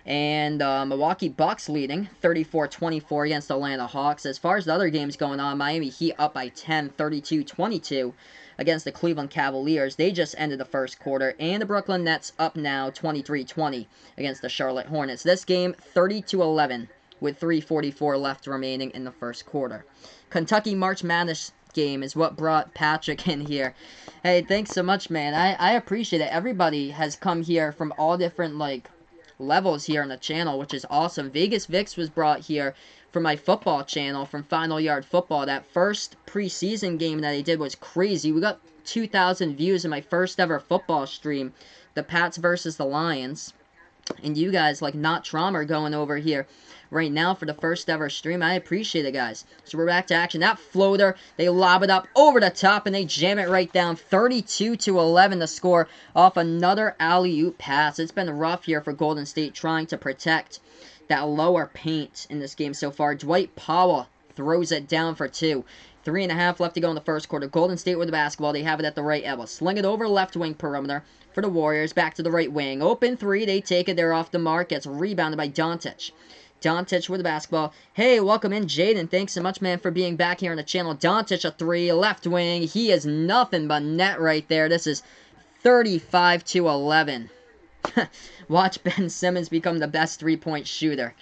And Milwaukee Bucks leading 34-24 against the Atlanta Hawks. As far as the other games going on, Miami Heat up by 10, 32-22 against the Cleveland Cavaliers. They just ended the first quarter. And the Brooklyn Nets up now 23-20 against the Charlotte Hornets. This game 30-11 with 3:44 left remaining in the first quarter. Kentucky March Madness game is what brought Patrick in here. Hey, thanks so much, man. I appreciate it. Everybody has come here from all different, levels here on the channel, which is awesome. Vegas Vicks was brought here from my football channel, from Final Yard Football. That first preseason game that I did was crazy. We got 2,000 views in my first ever football stream, the Pats versus the Lions. And you guys, like Not Trauma, are going over here right now for the first ever stream. I appreciate it, guys. So we're back to action. That floater, they lob it up over the top, and they jam it right down. 32-11 the score off another alley-oop pass. It's been rough here for Golden State trying to protect that lower paint in this game so far. Dwight Powell throws it down for 2. 3.5 left to go in the first quarter. Golden State with the basketball. They have it at the right elbow. Sling it over left wing perimeter for the Warriors. Back to the right wing. Open 3. They take it. They're off the mark. Gets rebounded by Doncic. Doncic with the basketball. Hey, welcome in, Jaden. Thanks so much, man, for being back here on the channel. Doncic a 3. Left wing. He is nothing but net right there. This is 35-11. Watch Ben Simmons become the best three-point shooter.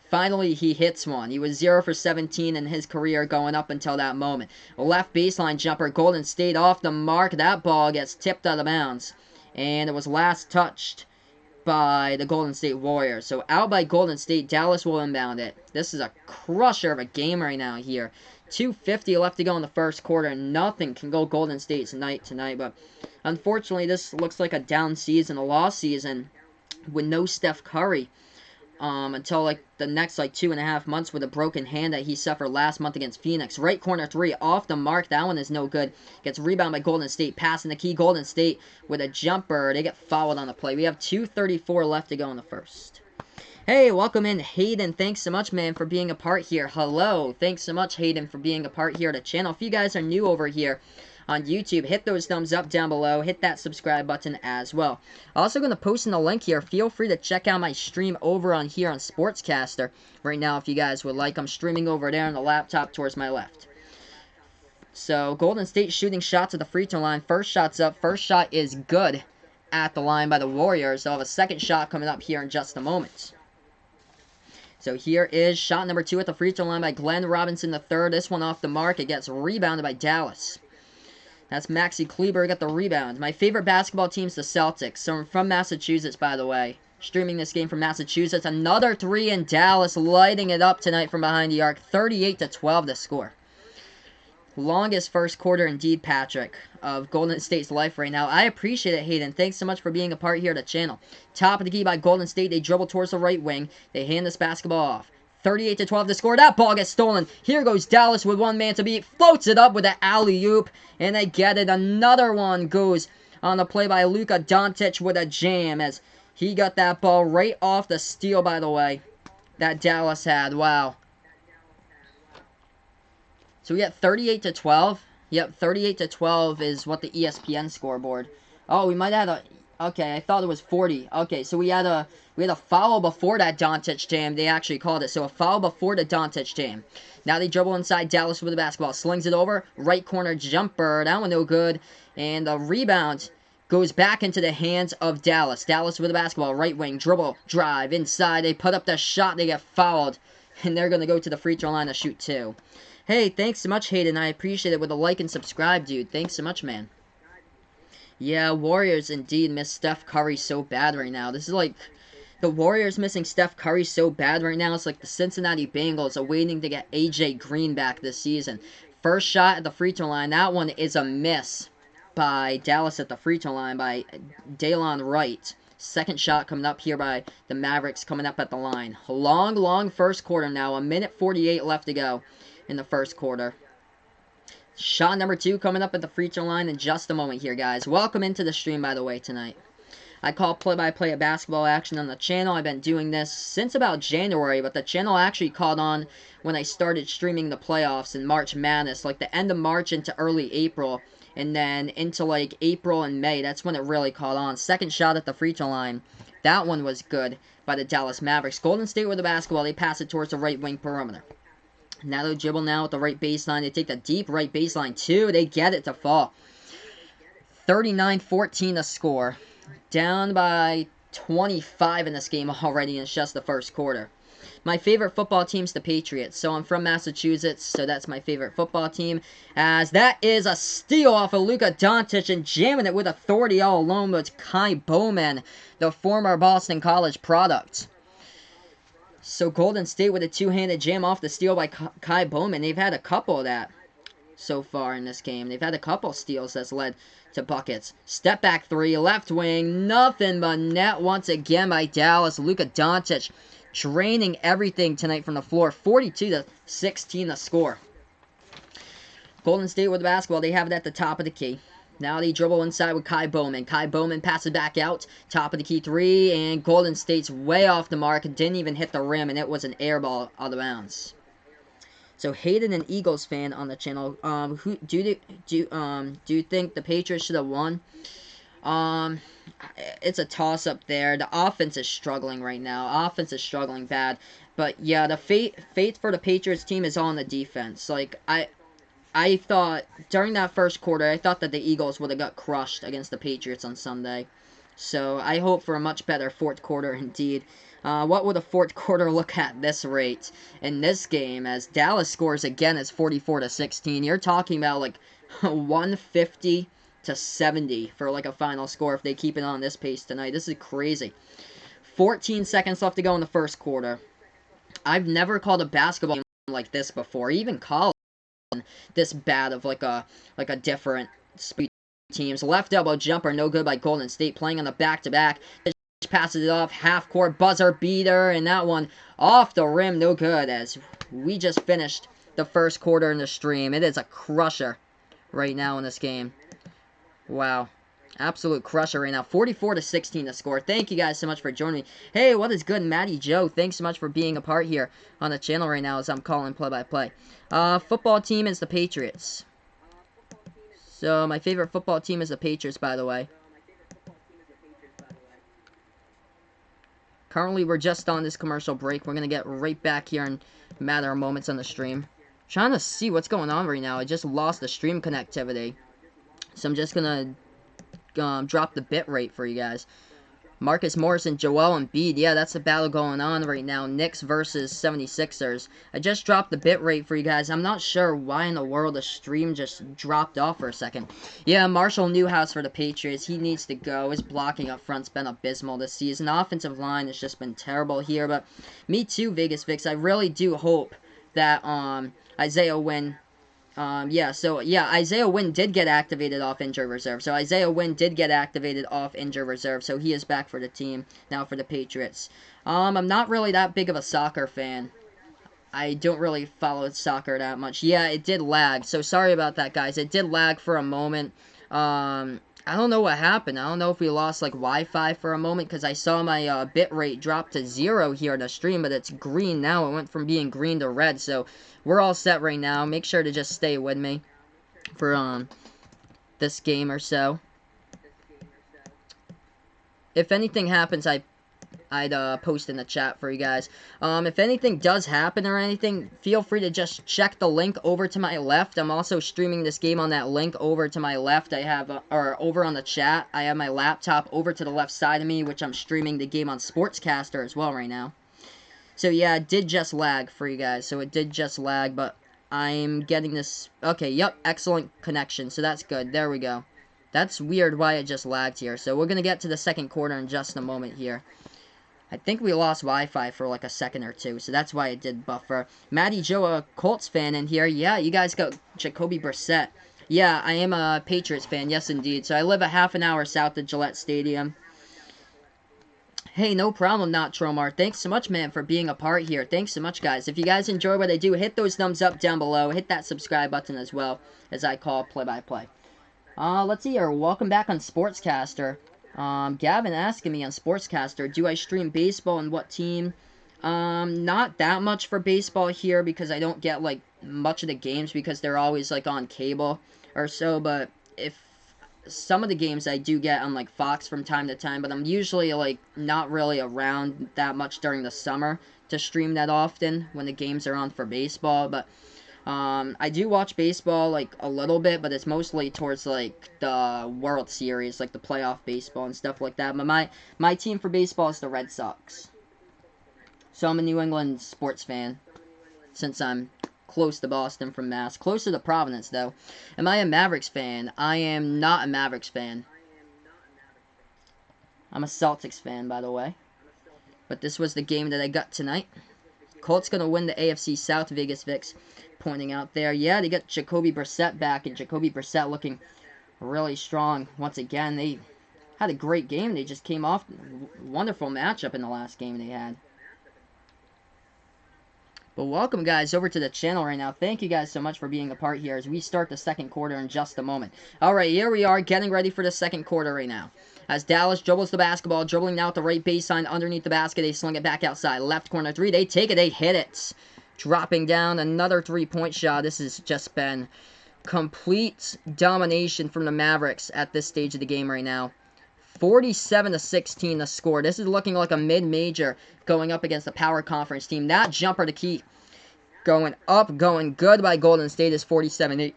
Finally, he hits one. He was 0 for 17 in his career going up until that moment. Left baseline jumper. Golden State off the mark. That ball gets tipped out of bounds. And it was last touched by the Golden State Warriors. So out by Golden State. Dallas will inbound it. This is a crusher of a game right now here. 2:50 left to go in the first quarter. Nothing can go Golden State tonight. But unfortunately, this looks like a down season, a lost season with no Steph Curry. Until the next 2.5 months with a broken hand that he suffered last month against Phoenix. Right corner 3 off the mark. That one is no good. Gets rebounded by Golden State. Passing the key. Golden State with a jumper. They get fouled on the play. We have 2:34 left to go in the first. Hey, welcome in, Hayden. Thanks so much, man, for being a part here. Hello. Thanks so much, Hayden, for being a part here of the channel. If you guys are new over here on YouTube, hit those thumbs up down below. Hit that subscribe button as well. Also going to post in the link here. Feel free to check out my stream over on here on Sportscaster right now if you guys would like. I'm streaming over there on the laptop towards my left. So Golden State shooting shots at the free throw line. First shot's up. First shot is good at the line by the Warriors. They'll have a second shot coming up here in just a moment. So here is shot number 2 at the free throw line by Glenn Robinson III. This one off the mark. It gets rebounded by Dallas. That's Maxi Kleber got the rebound. My favorite basketball team's the Celtics. So I'm from Massachusetts, by the way. Streaming this game from Massachusetts. Another 3 in Dallas, lighting it up tonight from behind the arc. 38-12 the score. Longest first quarter indeed, Patrick, of Golden State's life right now. I appreciate it, Hayden. Thanks so much for being a part here of the channel. Top of the key by Golden State. They dribble towards the right wing. They hand this basketball off. 38-12 to score. That ball gets stolen. Here goes Dallas with one man to beat. Floats it up with an alley-oop. And they get it. Another one goes on the play by Luka Doncic with a jam as he got that ball right off the steal, by the way, that Dallas had. Wow. So we got 38-12. Yep, 38-12 is what the ESPN scoreboard. Oh, we might have a... Okay, I thought it was 40. Okay, so we had a foul before that Doncic jam. They actually called it. So a foul before the Doncic jam. Now they dribble inside Dallas with the basketball. Slings it over. Right corner jumper. That one no good. And the rebound goes back into the hands of Dallas. Dallas with the basketball. Right wing. Dribble. Drive. Inside. They put up the shot. They get fouled. And they're going to go to the free throw line to shoot two. Hey, thanks so much, Hayden. I appreciate it with a like and subscribe, dude. Thanks so much, man. Yeah, Warriors indeed miss Steph Curry so bad right now. This is like... The Warriors missing Steph Curry so bad right now. It's like the Cincinnati Bengals are waiting to get AJ Green back this season. First shot at the free throw line. That one is a miss by Dallas at the free throw line by Daylon Wright. Second shot coming up here by the Mavericks coming up at the line. Long first quarter now. 1:48 left to go in the first quarter. Shot number 2 coming up at the free throw line in just a moment here, guys. Welcome into the stream, by the way, tonight. I call play-by-play of basketball action on the channel. I've been doing this since about January, but the channel actually caught on when I started streaming the playoffs in March Madness, like the end of March into early April, and then into like April and May. That's when it really caught on. Second shot at the free throw line. That one was good by the Dallas Mavericks. Golden State with the basketball. They pass it towards the right wing perimeter. Now they dribble now with the right baseline. They take the deep right baseline too. They get it to fall. 39-14 to score. Down by 25 in this game already, and it's just the first quarter. My favorite football team's the Patriots. So I'm from Massachusetts, so that's my favorite football team. As that is a steal off of Luka Doncic and jamming it with authority all alone with Kai Bowman, the former Boston College product. So Golden State with a two-handed jam off the steal by Kai Bowman. They've had a couple of that so far in this game. They've had a couple steals that's led to buckets. Step back three, left wing, nothing but net once again by Dallas. Luka Doncic draining everything tonight from the floor. 42-16 the score. Golden State with the basketball. They have it at the top of the key. Now they dribble inside with Kai Bowman. Kai Bowman passes back out. Top of the key three. And Golden State's way off the mark. Didn't even hit the rim. And it was an air ball out of bounds. So Hayden, an Eagles fan on the channel. Who do you think the Patriots should have won? It's a toss-up there. The offense is struggling right now. Offense is struggling bad. But yeah, the fate for the Patriots team is on the defense. Like I thought, during that first quarter, I thought that the Eagles would have got crushed against the Patriots on Sunday. So, I hope for a much better fourth quarter indeed. What would a fourth quarter look at this rate in this game as Dallas scores again? It's 44-16. You're talking about like 150-70 for like a final score if they keep it on this pace tonight. This is crazy. 14 seconds left to go in the first quarter. I've never called a basketball game like this before, even college. This bad of like a different speed teams. Left elbow jumper, no good by Golden State, playing on the back-to-back. Passes it off, half-court buzzer beater, and that one off the rim, no good, as we just finished the first quarter in the stream. It is a crusher right now in this game. Wow. Absolute crusher right now. 44-16 to score. Thank you guys so much for joining me. Hey, what is good, Matty Joe? Thanks so much for being a part here on the channel right now as I'm calling play-by-play. Football team is the Patriots. So, my favorite football team is the Patriots, by the way. Currently, we're just on this commercial break. We're going to get right back here in a matter of moments on the stream. Trying to see what's going on right now. I just lost the stream connectivity. So, I'm just going to drop the bit rate for you guys. Marcus Morris and Joel Embiid. Yeah, that's the battle going on right now. Knicks versus 76ers. I just dropped the bit rate for you guys. I'm not sure why in the world the stream just dropped off for a second. Yeah, Marshall Newhouse for the Patriots. He needs to go. His blocking up front's been abysmal this season. The offensive line has just been terrible here. But me too, Vegas Vix. I really do hope that Isaiah Wynn Yeah, so, yeah, Isaiah Wynn did get activated off injured reserve. So, Isaiah Wynn did get activated off injured reserve. So, he is back for the team now for the Patriots. I'm not really that big of a soccer fan. I don't really follow soccer that much. Yeah, it did lag. So, sorry about that, guys. It did lag for a moment. I don't know what happened. I don't know if we lost, like, Wi-Fi for a moment, because I saw my bit rate drop to 0 here in the stream, but it's green now. It went from being green to red, so we're all set right now. Make sure to just stay with me for, this game or so. If anything happens, I'd post in the chat for you guys. If anything does happen or anything, feel free to just check the link over to my left. I'm also streaming this game on that link over to my left. I have, or over on the chat, I have my laptop over to the left side of me, which I'm streaming the game on Sportscaster as well right now. So yeah, it did just lag for you guys. So it did just lag, but I'm getting this. Okay, yep, excellent connection. So that's good. There we go. That's weird why it just lagged here. So we're going to get to the second quarter in just a moment here. I think we lost Wi-Fi for like a second or two, so that's why it did buffer. Matty Joe, a Colts fan in here. Yeah, you guys got Jacoby Brissett. Yeah, I am a Patriots fan, yes indeed. So I live a half an hour south of Gillette Stadium. Hey, no problem, Not Tromar. Thanks so much, man, for being a part here. Thanks so much, guys. If you guys enjoy what I do, hit those thumbs up down below. Hit that subscribe button as well, as I call play-by-play. Let's see here. Welcome back on Sportscaster. Gavin asking me on Sportscaster, do I stream baseball and what team? Not that much for baseball here because I don't get, like, much of the games because they're always, like, on cable or so, but if some of the games I do get on, like, Fox from time to time, but I'm usually, like, not really around that much during the summer to stream that often when the games are on for baseball, but I do watch baseball, like, a little bit, but it's mostly towards, like, the World Series, like, the playoff baseball and stuff like that. But my team for baseball is the Red Sox. So I'm a New England sports fan, since I'm close to Boston from Mass. Closer to Providence, though. Am I a Mavericks fan? I am not a Mavericks fan. I'm a Celtics fan, by the way. But this was the game that I got tonight. Colts going to win the AFC South, Vegas Vix pointing out there. Yeah, they got Jacoby Brissett back, and Jacoby Brissett looking really strong once again. They had a great game. They just came off a wonderful matchup in the last game they had. But welcome, guys, over to the channel right now. Thank you guys so much for being a part here as we start the second quarter in just a moment. Alright, here we are getting ready for the second quarter right now. As Dallas dribbles the basketball, dribbling now at the right baseline underneath the basket. They sling it back outside. Left corner three. They take it. They hit it. Dropping down another three-point shot. This has just been complete domination from the Mavericks at this stage of the game right now. 47-16 the score. This is looking like a mid-major going up against a power conference team. That jumper to keep going up, going good by Golden State is 47-18.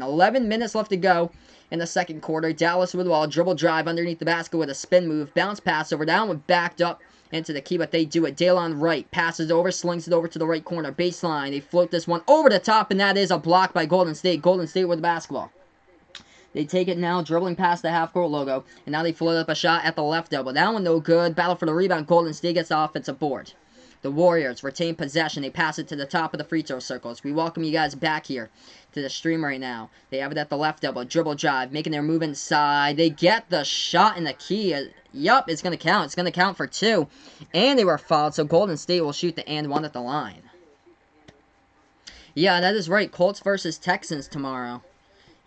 11 minutes left to go in the second quarter. Dallas with the ball, dribble drive underneath the basket with a spin move. Bounce pass over down with backed up into the key, but they do it. Daylon Wright passes over, slings it over to the right corner. Baseline, they float this one over the top, and that is a block by Golden State. Golden State with the basketball. They take it now, dribbling past the half-court logo, and now they float up a shot at the left elbow. That one no good. Battle for the rebound. Golden State gets the offensive board. The Warriors retain possession. They pass it to the top of the free throw circles. We welcome you guys back here to the stream right now. They have it at the left elbow. Dribble drive, making their move inside. They get the shot in the key. Yup, it's going to count. It's going to count for two. And they were fouled, so Golden State will shoot the and one at the line. Yeah, that is right. Colts versus Texans tomorrow.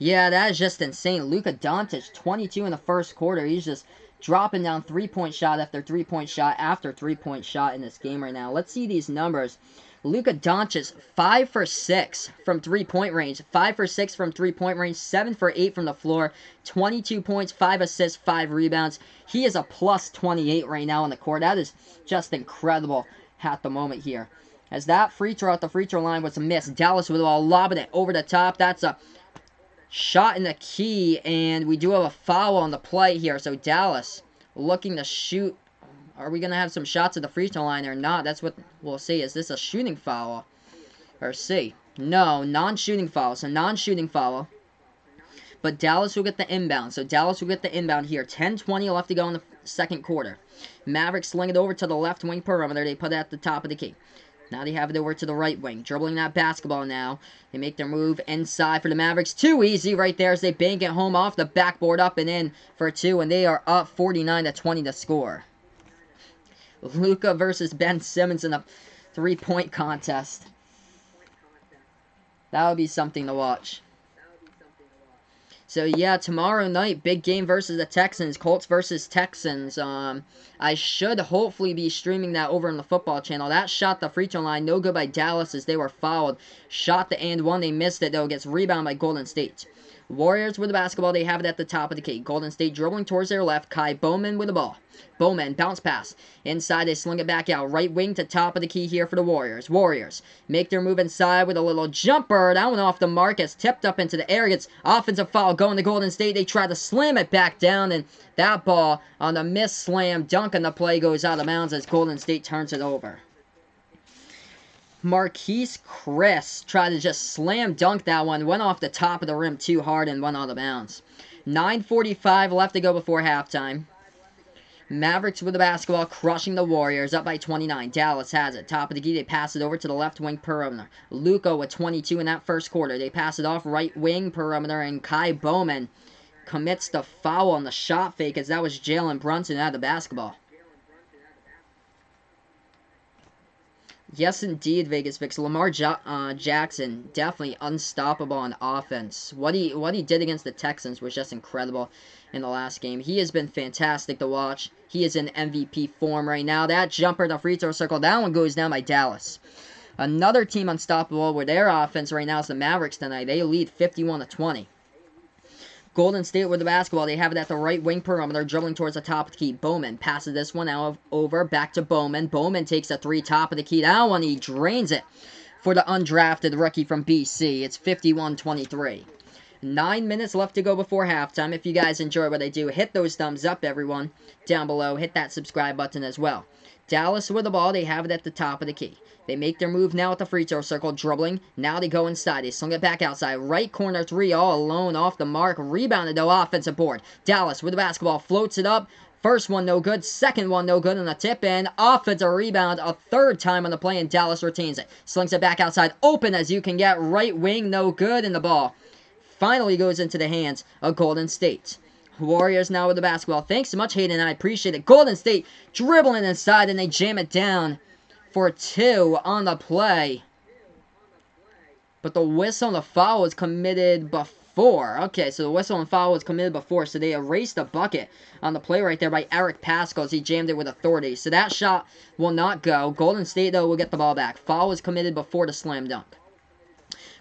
Yeah, that is just insane. Luka Doncic, 22 in the first quarter. He's just dropping down three-point shot after three-point shot after three-point shot in this game right now. Let's see these numbers. Luka Doncic, 5 for 6 from three-point range. 5 for 6 from three-point range. 7 for 8 from the floor. 22 points, 5 assists, 5 rebounds. He is a plus 28 right now on the court. That is just incredible at the moment here. As that free throw at the free throw line was a miss. Dallas with the ball, lobbing it over the top. That's a shot in the key, and we do have a foul on the play here. So Dallas looking to shoot. Are we going to have some shots at the free throw line or not? That's what we'll see. Is this a shooting foul? Or C? No, non-shooting foul. So non-shooting foul. But Dallas will get the inbound. So Dallas will get the inbound here. 10:20 left to go in the second quarter. Mavericks sling it over to the left wing perimeter. They put it at the top of the key. Now they have it over to the right wing. Dribbling that basketball now. They make their move inside for the Mavericks. Too easy right there as they bank it home off the backboard up and in for 2. And they are up 49-20 to score. Luka versus Ben Simmons in a 3-point contest. That would be something to watch. So, yeah, tomorrow night, big game versus the Texans. Colts versus Texans. I should hopefully be streaming that over on the football channel. That shot the free throw line. No good by Dallas as they were fouled. Shot the and one. They missed it, though. Gets rebounded by Golden State. Warriors with the basketball. They have it at the top of the key. Golden State dribbling towards their left. Kai Bowman with the ball. Bowman, bounce pass. Inside, they sling it back out. Right wing to top of the key here for the Warriors. Warriors make their move inside with a little jumper. That one off the mark. It's tipped up into the air. It's offensive foul going to Golden State. They try to slam it back down, and that ball on the miss slam dunk on the play goes out of bounds as Golden State turns it over. Marquise Chris tried to just slam dunk that one. Went off the top of the rim too hard and went out of bounds. 9:45 left to go before halftime. Mavericks with the basketball, crushing the Warriors, up by 29. Dallas has it. Top of the key, they pass it over to the left wing perimeter. Luka with 22 in that first quarter. They pass it off right wing perimeter, and Kai Bowman commits the foul on the shot fake as that was Jalen Brunson out of the basketball. Yes, indeed, Vegas Vix. Lamar Jackson, definitely unstoppable on offense. What he did against the Texans was just incredible in the last game. He has been fantastic to watch. He is in MVP form right now. That jumper, the free throw circle, that one goes down by Dallas. Another team unstoppable with their offense right now is the Mavericks tonight. They lead 51-20. Golden State with the basketball. They have it at the right wing perimeter, dribbling towards the top of the key. Bowman passes this one out over, back to Bowman. Bowman takes a three, top of the key. That one, he drains it for the undrafted rookie from BC. It's 51-23. 9 minutes left to go before halftime. If you guys enjoy what I do, hit those thumbs up, everyone, down below. Hit that subscribe button as well. Dallas with the ball. They have it at the top of the key. They make their move now at the free throw circle, dribbling. Now they go inside. They sling it back outside. Right corner three, all alone off the mark. Rebounded, though, offensive board. Dallas with the basketball, floats it up. First one, no good. Second one, no good on the tip in. Offensive rebound a third time on the play, and Dallas retains it. Slings it back outside. Open as you can get. Right wing, no good. And the ball finally goes into the hands of Golden State. Warriors now with the basketball. Thanks so much, Hayden. I appreciate it. Golden State dribbling inside, and they jam it down for 2 on the play. But the whistle and the foul was committed before. Okay, so the whistle and foul was committed before, so they erased the bucket on the play right there by Eric Pascal as he jammed it with authority. So that shot will not go. Golden State, though, will get the ball back. Foul was committed before the slam dunk.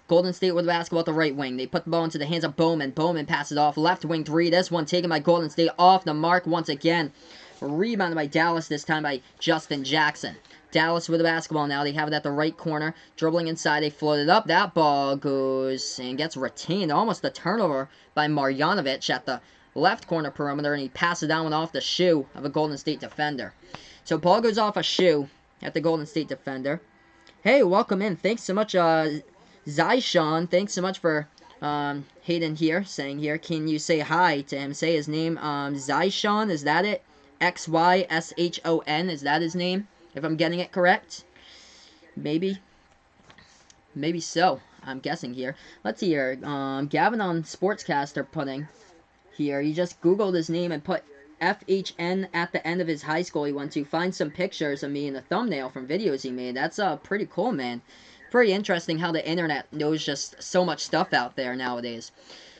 Golden State with the basketball at the right wing. They put the ball into the hands of Bowman. Bowman passes off. Left wing three. This one taken by Golden State off the mark once again. Rebounded by Dallas, this time by Justin Jackson. Dallas with the basketball now. They have it at the right corner. Dribbling inside. They float it up. That ball goes and gets retained. Almost a turnover by Marjanovic at the left corner perimeter. And he passes that one off the shoe of a Golden State defender. So ball goes off a shoe at the Golden State defender. Hey, welcome in. Thanks so much, Zyshawn, thanks so much for Hayden here, saying here, can you say hi to him? Say his name, Zyshawn, is that it? Xyshon, is that his name? If I'm getting it correct? Maybe. Maybe so, I'm guessing here. Let's see here, Gavin on Sportscaster putting here, you just Googled his name and put FHN at the end of his high school he went to. Find some pictures of me in the thumbnail from videos he made. That's pretty cool, man. Pretty interesting how the internet knows just so much stuff out there nowadays.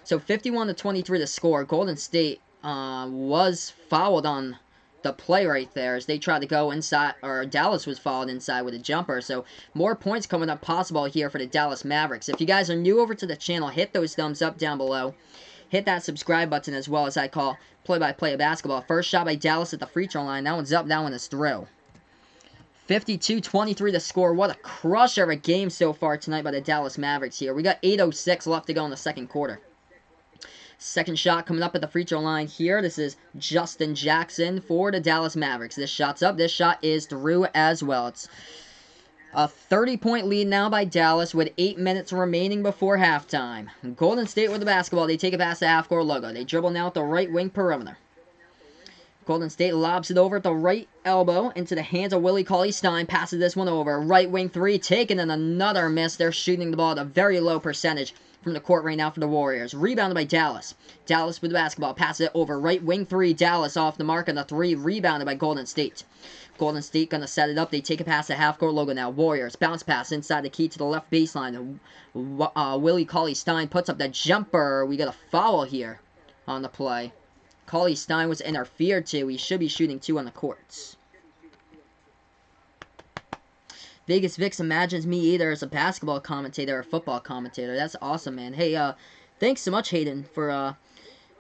So 51-23 the score. Golden State was fouled on the play right there as they tried to go inside, or Dallas was fouled inside with a jumper. So more points coming up possible here for the Dallas Mavericks. If you guys are new over to the channel, hit those thumbs up down below. Hit that subscribe button as well, as I call play-by-play of basketball. First shot by Dallas at the free throw line. That one's up, that one is through. 52-23 the score. What a crusher of a game so far tonight by the Dallas Mavericks here. We got 8:06 left to go in the second quarter. Second shot coming up at the free throw line here. This is Justin Jackson for the Dallas Mavericks. This shot's up. This shot is through as well. It's a 30-point lead now by Dallas with 8 minutes remaining before halftime. Golden State with the basketball. They take it past the half-court logo. They dribble now at the right wing perimeter. Golden State lobs it over at the right elbow into the hands of Willie Cauley-Stein. Passes this one over. Right wing three taken and another miss. They're shooting the ball at a very low percentage from the court right now for the Warriors. Rebounded by Dallas. Dallas with the basketball. Passes it over. Right wing three. Dallas off the mark on the three. Rebounded by Golden State. Golden State going to set it up. They take it past the half-court logo now. Warriors bounce pass inside the key to the left baseline. Willie Cauley-Stein puts up the jumper. We got a foul here on the play. Cauley-Stein was interfered to. He should be shooting 2 on the courts. Vegas Vix imagines me either as a basketball commentator or a football commentator. That's awesome, man. Hey, thanks so much, Hayden, for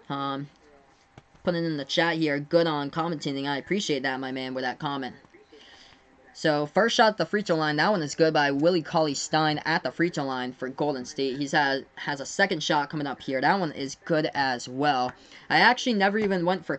putting in the chat here. Good on commentating. I appreciate that, my man, with that comment. So, first shot at the free throw line. That one is good by Willie Cauley-Stein at the free throw line for Golden State. He has a second shot coming up here. That one is good as well. I actually never even went to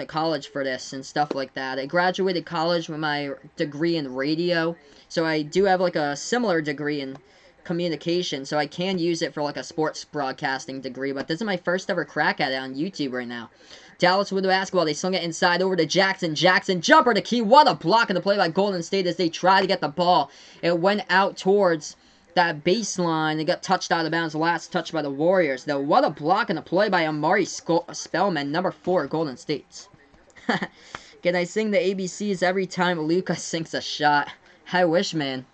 college for this and stuff like that. I graduated college with my degree in radio. So, I do have like a similar degree in communication. So, I can use it for like a sports broadcasting degree. But this is my first ever crack at it on YouTube right now. Dallas with the basketball. They slung it inside over to Jackson. Jackson, jumper to key. What a block in the play by Golden State as they try to get the ball. It went out towards that baseline. It got touched out of bounds. Last touch by the Warriors, though. What a block in the play by Amari Spellman, number 4, Golden State. Can I sing the ABCs every time Luka sinks a shot? I wish, man.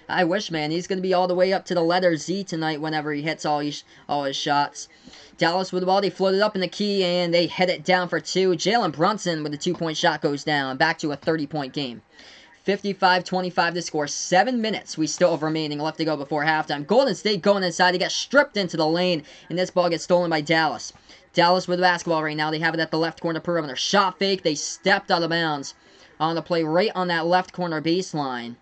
I wish, man. He's going to be all the way up to the letter Z tonight whenever he hits all his shots. Dallas with the ball. They floated up in the key, and they hit it down for 2. Jalen Brunson with a 2-point shot goes down. Back to a 30-point game. 55-25 to score. 7 minutes we still have remaining left to go before halftime. Golden State going inside. They get stripped into the lane, and this ball gets stolen by Dallas. Dallas with the basketball right now. They have it at the left corner perimeter. Shot fake. They stepped out of bounds on the play right on that left corner baseline.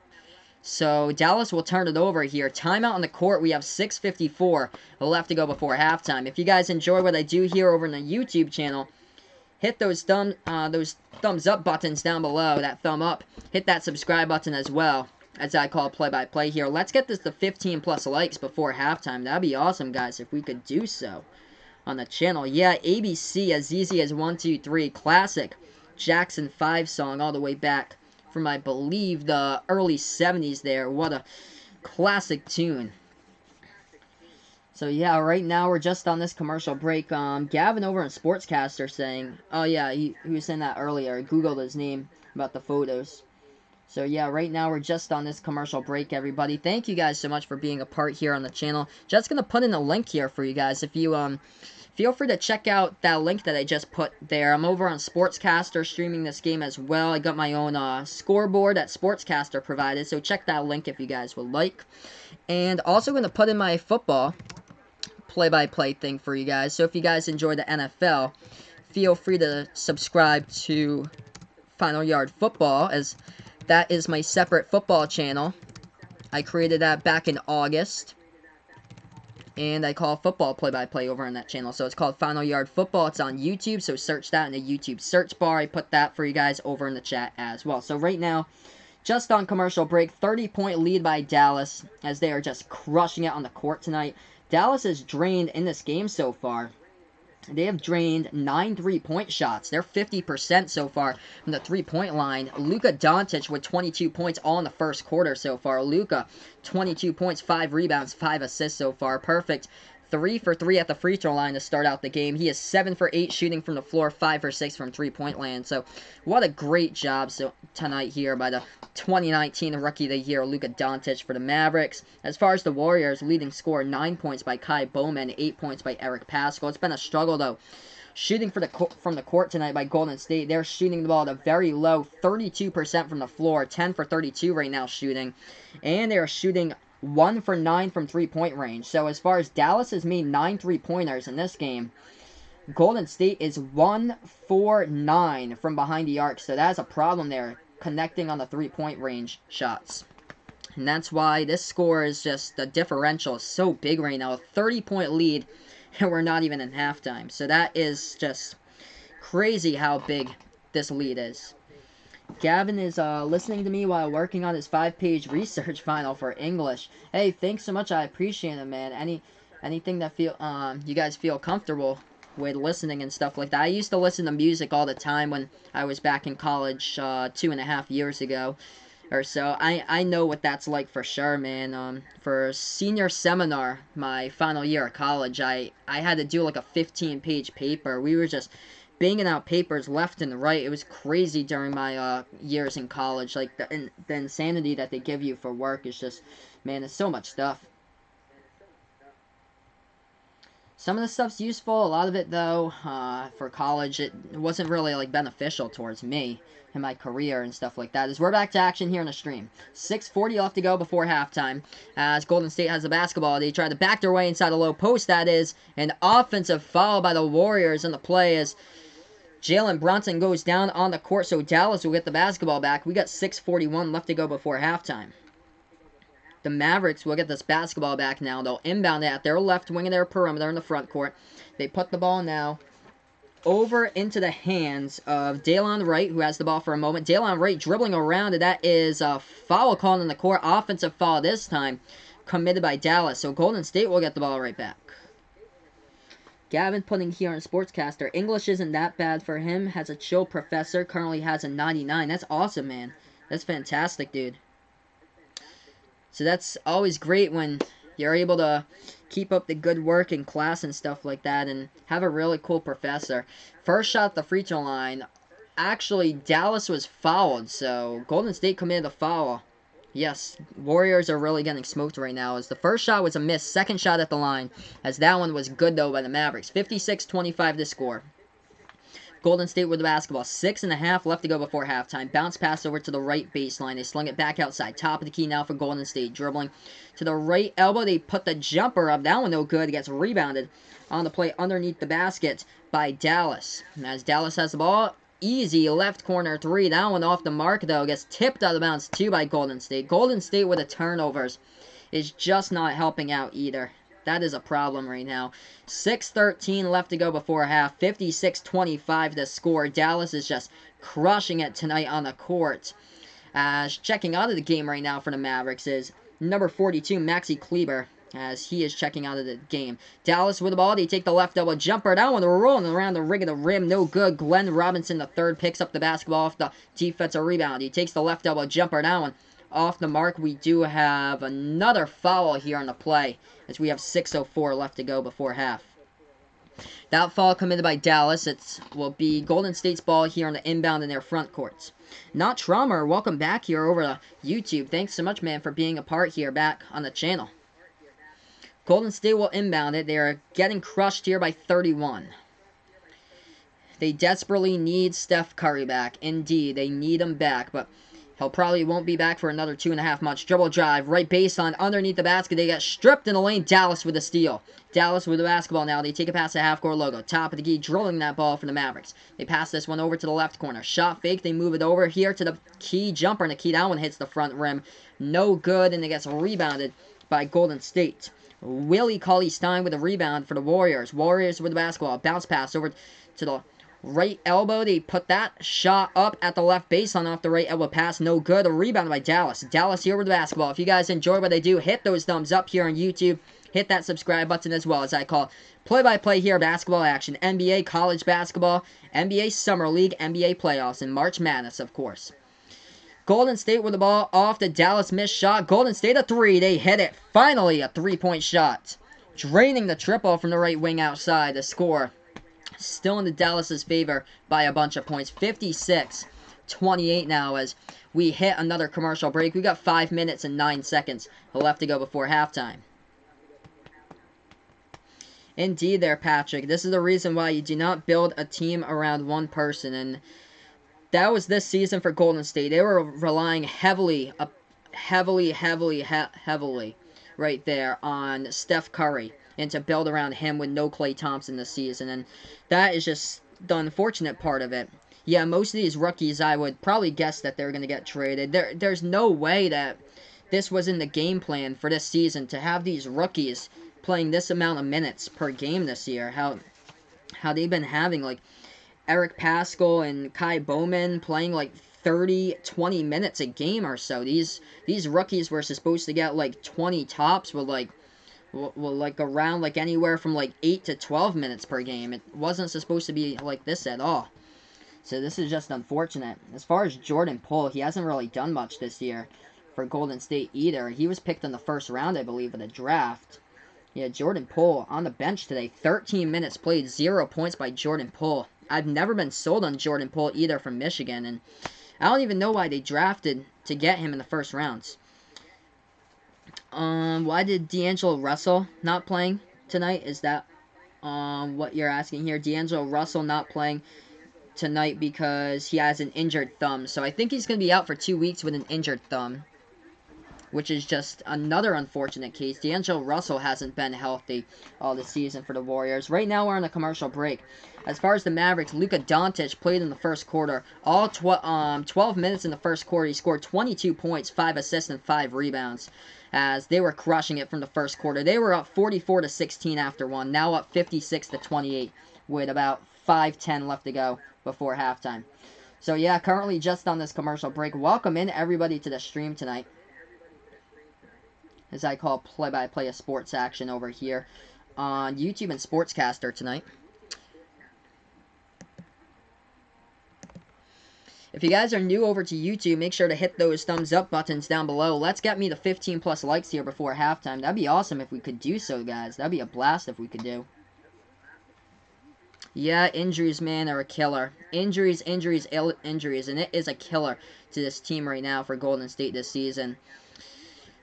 So, Dallas will turn it over here. Timeout on the court. We have 6:54 left to go before halftime. If you guys enjoy what I do here over on the YouTube channel, hit those thumbs up buttons down below. That thumb up. Hit that subscribe button as well, as I call play-by-play here. Let's get this to 15+ likes before halftime. That'd be awesome, guys, if we could do so on the channel. Yeah, ABC, as easy as 1, 2, 3. Classic Jackson 5 song all the way back from, I believe, the early 70s there. What a classic tune. So, yeah, right now we're just on this commercial break. Gavin over on Sportscaster saying, oh, yeah, he was saying that earlier. I Googled his name about the photos. So, yeah, right now we're just on this commercial break, everybody. Thank you guys so much for being a part here on the channel. Just going to put in a link here for you guys. If you, feel free to check out that link that I just put there. I'm over on Sportscaster streaming this game as well. I got my own scoreboard that Sportscaster provided, so check that link if you guys would like. And also going to put in my football play-by-play thing for you guys. So if you guys enjoy the NFL, feel free to subscribe to Final Yard Football, as that is my separate football channel. I created that back in August. And I call football play-by-play over on that channel. So it's called Final Yard Football. It's on YouTube, so search that in the YouTube search bar. I put that for you guys over in the chat as well. So right now, just on commercial break, 30-point lead by Dallas, as they are just crushing it on the court tonight. Dallas is drained in this game so far. They have drained 9 3-point shots. They're 50% so far from the 3-point line. Luka Doncic with 22 points all in the first quarter so far. Luka, 22 points, 5 rebounds, 5 assists so far. Perfect. 3 for 3 at the free throw line to start out the game. He is 7 for 8 shooting from the floor, 5 for 6 from 3-point land. So, what a great job tonight here by the 2019 Rookie of the Year, Luka Doncic for the Mavericks. As far as the Warriors, leading scorer, 9 points by Kai Bowman, 8 points by Eric Paschall. It's been a struggle, though. Shooting from the court tonight by Golden State. They're shooting the ball at a very low 32% from the floor, 10 for 32 right now shooting. And they are shooting 1 for 9 from 3-point range. So as far as Dallas has made 9 3-pointers in this game, Golden State is 1 for 9 from behind the arc. So that's a problem there, connecting on the 3-point range shots. And that's why this score is just, the differential is so big right now. A 30-point lead, and we're not even in halftime. So that is just crazy how big this lead is. Gavin is listening to me while working on his 5-page research final for English. Hey, thanks so much. I appreciate it, man. Anything that you guys feel comfortable with listening and stuff like that. I used to listen to music all the time when I was back in college 2.5 years ago or so. I know what that's like for sure, man. For senior seminar, my final year of college, I had to do like a 15-page paper. We were just banging out papers left and right. It was crazy during my years in college. Like the insanity that they give you for work is just, man, it's so much stuff. Some of the stuff's useful. A lot of it, though, for college, it wasn't really, like, beneficial towards me and my career and stuff like that. As we're back to action here in the stream. 6:40 left to go before halftime. As Golden State has the basketball, they try to back their way inside the low post. That is an offensive foul by the Warriors in the play as Jalen Brunson goes down on the court, so Dallas will get the basketball back. We got 6:41 left to go before halftime. The Mavericks will get this basketball back now. They'll inbound it at their left wing of their perimeter in the front court. They put the ball now over into the hands of Dalon Wright, who has the ball for a moment. Dalon Wright dribbling around, and that is a foul called in the court. Offensive foul this time, committed by Dallas. So Golden State will get the ball right back. Gavin putting here on Sportscaster, English isn't that bad for him. Has a chill professor. Currently has a 99. That's awesome, man. That's fantastic, dude. So that's always great when you're able to keep up the good work in class and stuff like that and have a really cool professor. First shot at the free throw line. Actually, Dallas was fouled, so Golden State committed a foul. Yes, Warriors are really getting smoked right now as the first shot was a miss. Second shot at the line as that one was good, though, by the Mavericks. 56-25 to score. Golden State with the basketball. 6.5 left to go before halftime. Bounce pass over to the right baseline. They slung it back outside. Top of the key now for Golden State. Dribbling to the right elbow. They put the jumper up. That one no good. It gets rebounded on the play underneath the basket by Dallas. And as Dallas has the ball, easy left corner three. That one off the mark, though. Gets tipped out of bounds, too, by Golden State. Golden State with the turnovers is just not helping out either. That is a problem right now. 6:13 left to go before half. 56-25 to score. Dallas is just crushing it tonight on the court. As checking out of the game right now for the Mavericks is number 42, Maxi Kleber, as he is checking out of the game. Dallas with the ball. They take the left elbow jumper. That one rolling around the ring of the rim. No good. Glenn Robinson, the third, picks up the basketball off the defensive rebound. He takes the left elbow jumper. That one off the mark. We do have another foul here on the play as we have 6:04 left to go before half. That foul committed by Dallas. It will be Golden State's ball here on the inbound in their front courts. Not Trummer, welcome back here over to YouTube. Thanks so much, man, for being a part here back on the channel. Golden State will inbound it. They are getting crushed here by 31. They desperately need Steph Curry back. Indeed, they need him back, but he'll probably won't be back for another 2.5 months. Dribble drive, right baseline, underneath the basket. They get stripped in the lane. Dallas with a steal. Dallas with the basketball now. They take it past the half-court logo. Top of the key, drilling that ball for the Mavericks. They pass this one over to the left corner. Shot fake. They move it over here to the key jumper. And the key, that one hits the front rim. No good, and it gets rebounded by Golden State. Willie Cauley-Stein with a rebound for the Warriors. Warriors with the basketball. Bounce pass over to the right elbow. They put that shot up at the left baseline off the right elbow pass. No good. A rebound by Dallas. Dallas here with the basketball. If you guys enjoy what I do, hit those thumbs up here on YouTube. Hit that subscribe button as well, as I call play-by-play here basketball action. NBA, college basketball, NBA Summer League, NBA playoffs, and March Madness, of course. Golden State with the ball off the Dallas missed shot. Golden State a three. They hit it. Finally, a three-point shot. Draining the triple from the right wing outside. The score still in the Dallas' favor by a bunch of points. 56-28 now as we hit another commercial break. We got 5 minutes and 9 seconds left to go before halftime. Indeed there, Patrick. This is the reason why you do not build a team around one person. And that was this season for Golden State. They were relying heavily right there on Steph Curry and to build around him with no Klay Thompson this season. And that is just the unfortunate part of it. Yeah, most of these rookies, I would probably guess that they're going to get traded. There's no way that this was in the game plan for this season to have these rookies playing this amount of minutes per game this year. How they've been having, like, Eric Paschall and Kai Bowman playing, like, 30-20 minutes a game or so. These rookies were supposed to get, like, 20 tops with, like, well, like around like anywhere from like 8 to 12 minutes per game. It wasn't supposed to be like this at all. So this is just unfortunate. As far as Jordan Poole, he hasn't really done much this year for Golden State either. He was picked in the first round, I believe, of the draft. Yeah, Jordan Poole on the bench today. 13 minutes played, 0 points by Jordan Poole. I've never been sold on Jordan Poole either from Michigan, and I don't even know why they drafted to get him in the first rounds. Why did D'Angelo Russell not playing tonight? Is that what you're asking here? D'Angelo Russell not playing tonight because he has an injured thumb. So I think he's going to be out for 2 weeks with an injured thumb, which is just another unfortunate case. D'Angelo Russell hasn't been healthy all the season for the Warriors. Right now we're on a commercial break. As far as the Mavericks, Luka Doncic played in the first quarter. All 12 minutes in the first quarter, he scored 22 points, 5 assists, and 5 rebounds. As they were crushing it from the first quarter. They were up 44-16 after one. Now up 56-28 with about 5:10 left to go before halftime. So yeah, currently just on this commercial break. Welcome in everybody to the stream tonight, as I call play-by-play of sports action over here on YouTube and Sportscaster tonight. If you guys are new over to YouTube, make sure to hit those thumbs up buttons down below. Let's get me to 15 plus likes here before halftime. That'd be awesome if we could do so, guys. That'd be a blast if we could do. Yeah, injuries, man, are a killer. Injuries, and it is a killer to this team right now for Golden State this season.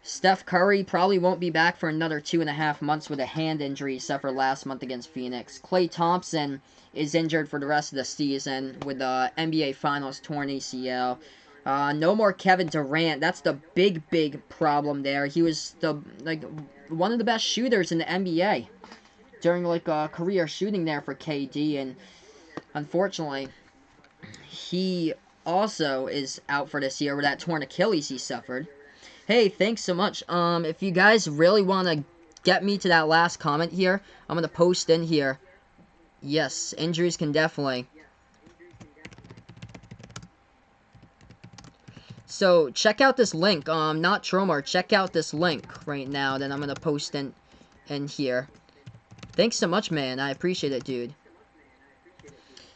Steph Curry probably won't be back for another 2.5 months with a hand injury he suffered last month against Phoenix. Klay Thompson is injured for the rest of the season with the NBA Finals torn ACL. No more Kevin Durant. That's the big problem there. He was one of the best shooters in the NBA during a career shooting there for KD, and unfortunately, he also is out for this year with that torn Achilles he suffered. Hey, thanks so much. If you guys really want to get me to that last comment here, I'm going to post in here. Yes, injuries can definitely. So, check out this link. Not Tromar. Check out this link right now that I'm going to post in here. Thanks so much, man. I appreciate it, dude.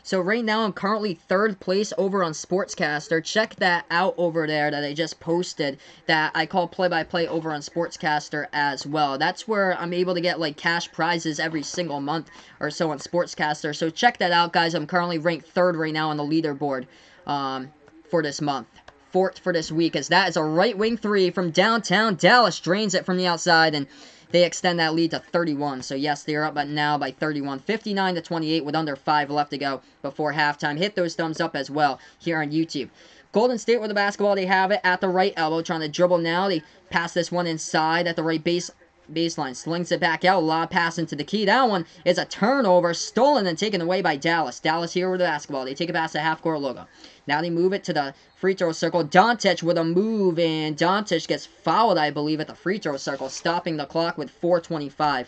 So right now I'm currently 3rd place over on Sportscaster. Check that out over there that I just posted that I call play-by-play over on Sportscaster as well. That's where I'm able to get like cash prizes every single month or so on Sportscaster. So check that out, guys. I'm currently ranked 3rd right now on the leaderboard for this month. 4th for this week, as that is a right wing 3 from downtown Dallas. Drains it from the outside, and they extend that lead to 31. So, yes, they are up now by 31. 59-28 with under 5 left to go before halftime. Hit those thumbs up as well here on YouTube. Golden State with the basketball. They have it at the right elbow. Trying to dribble now. They pass this one inside at the right baseline. Slings it back out. Lob pass into the key. That one is a turnover. Stolen and taken away by Dallas. Dallas here with the basketball. They take it past the half-court logo. Now they move it to the free throw circle. Doncic with a move, and Doncic gets fouled, I believe, at the free throw circle, stopping the clock with 4:25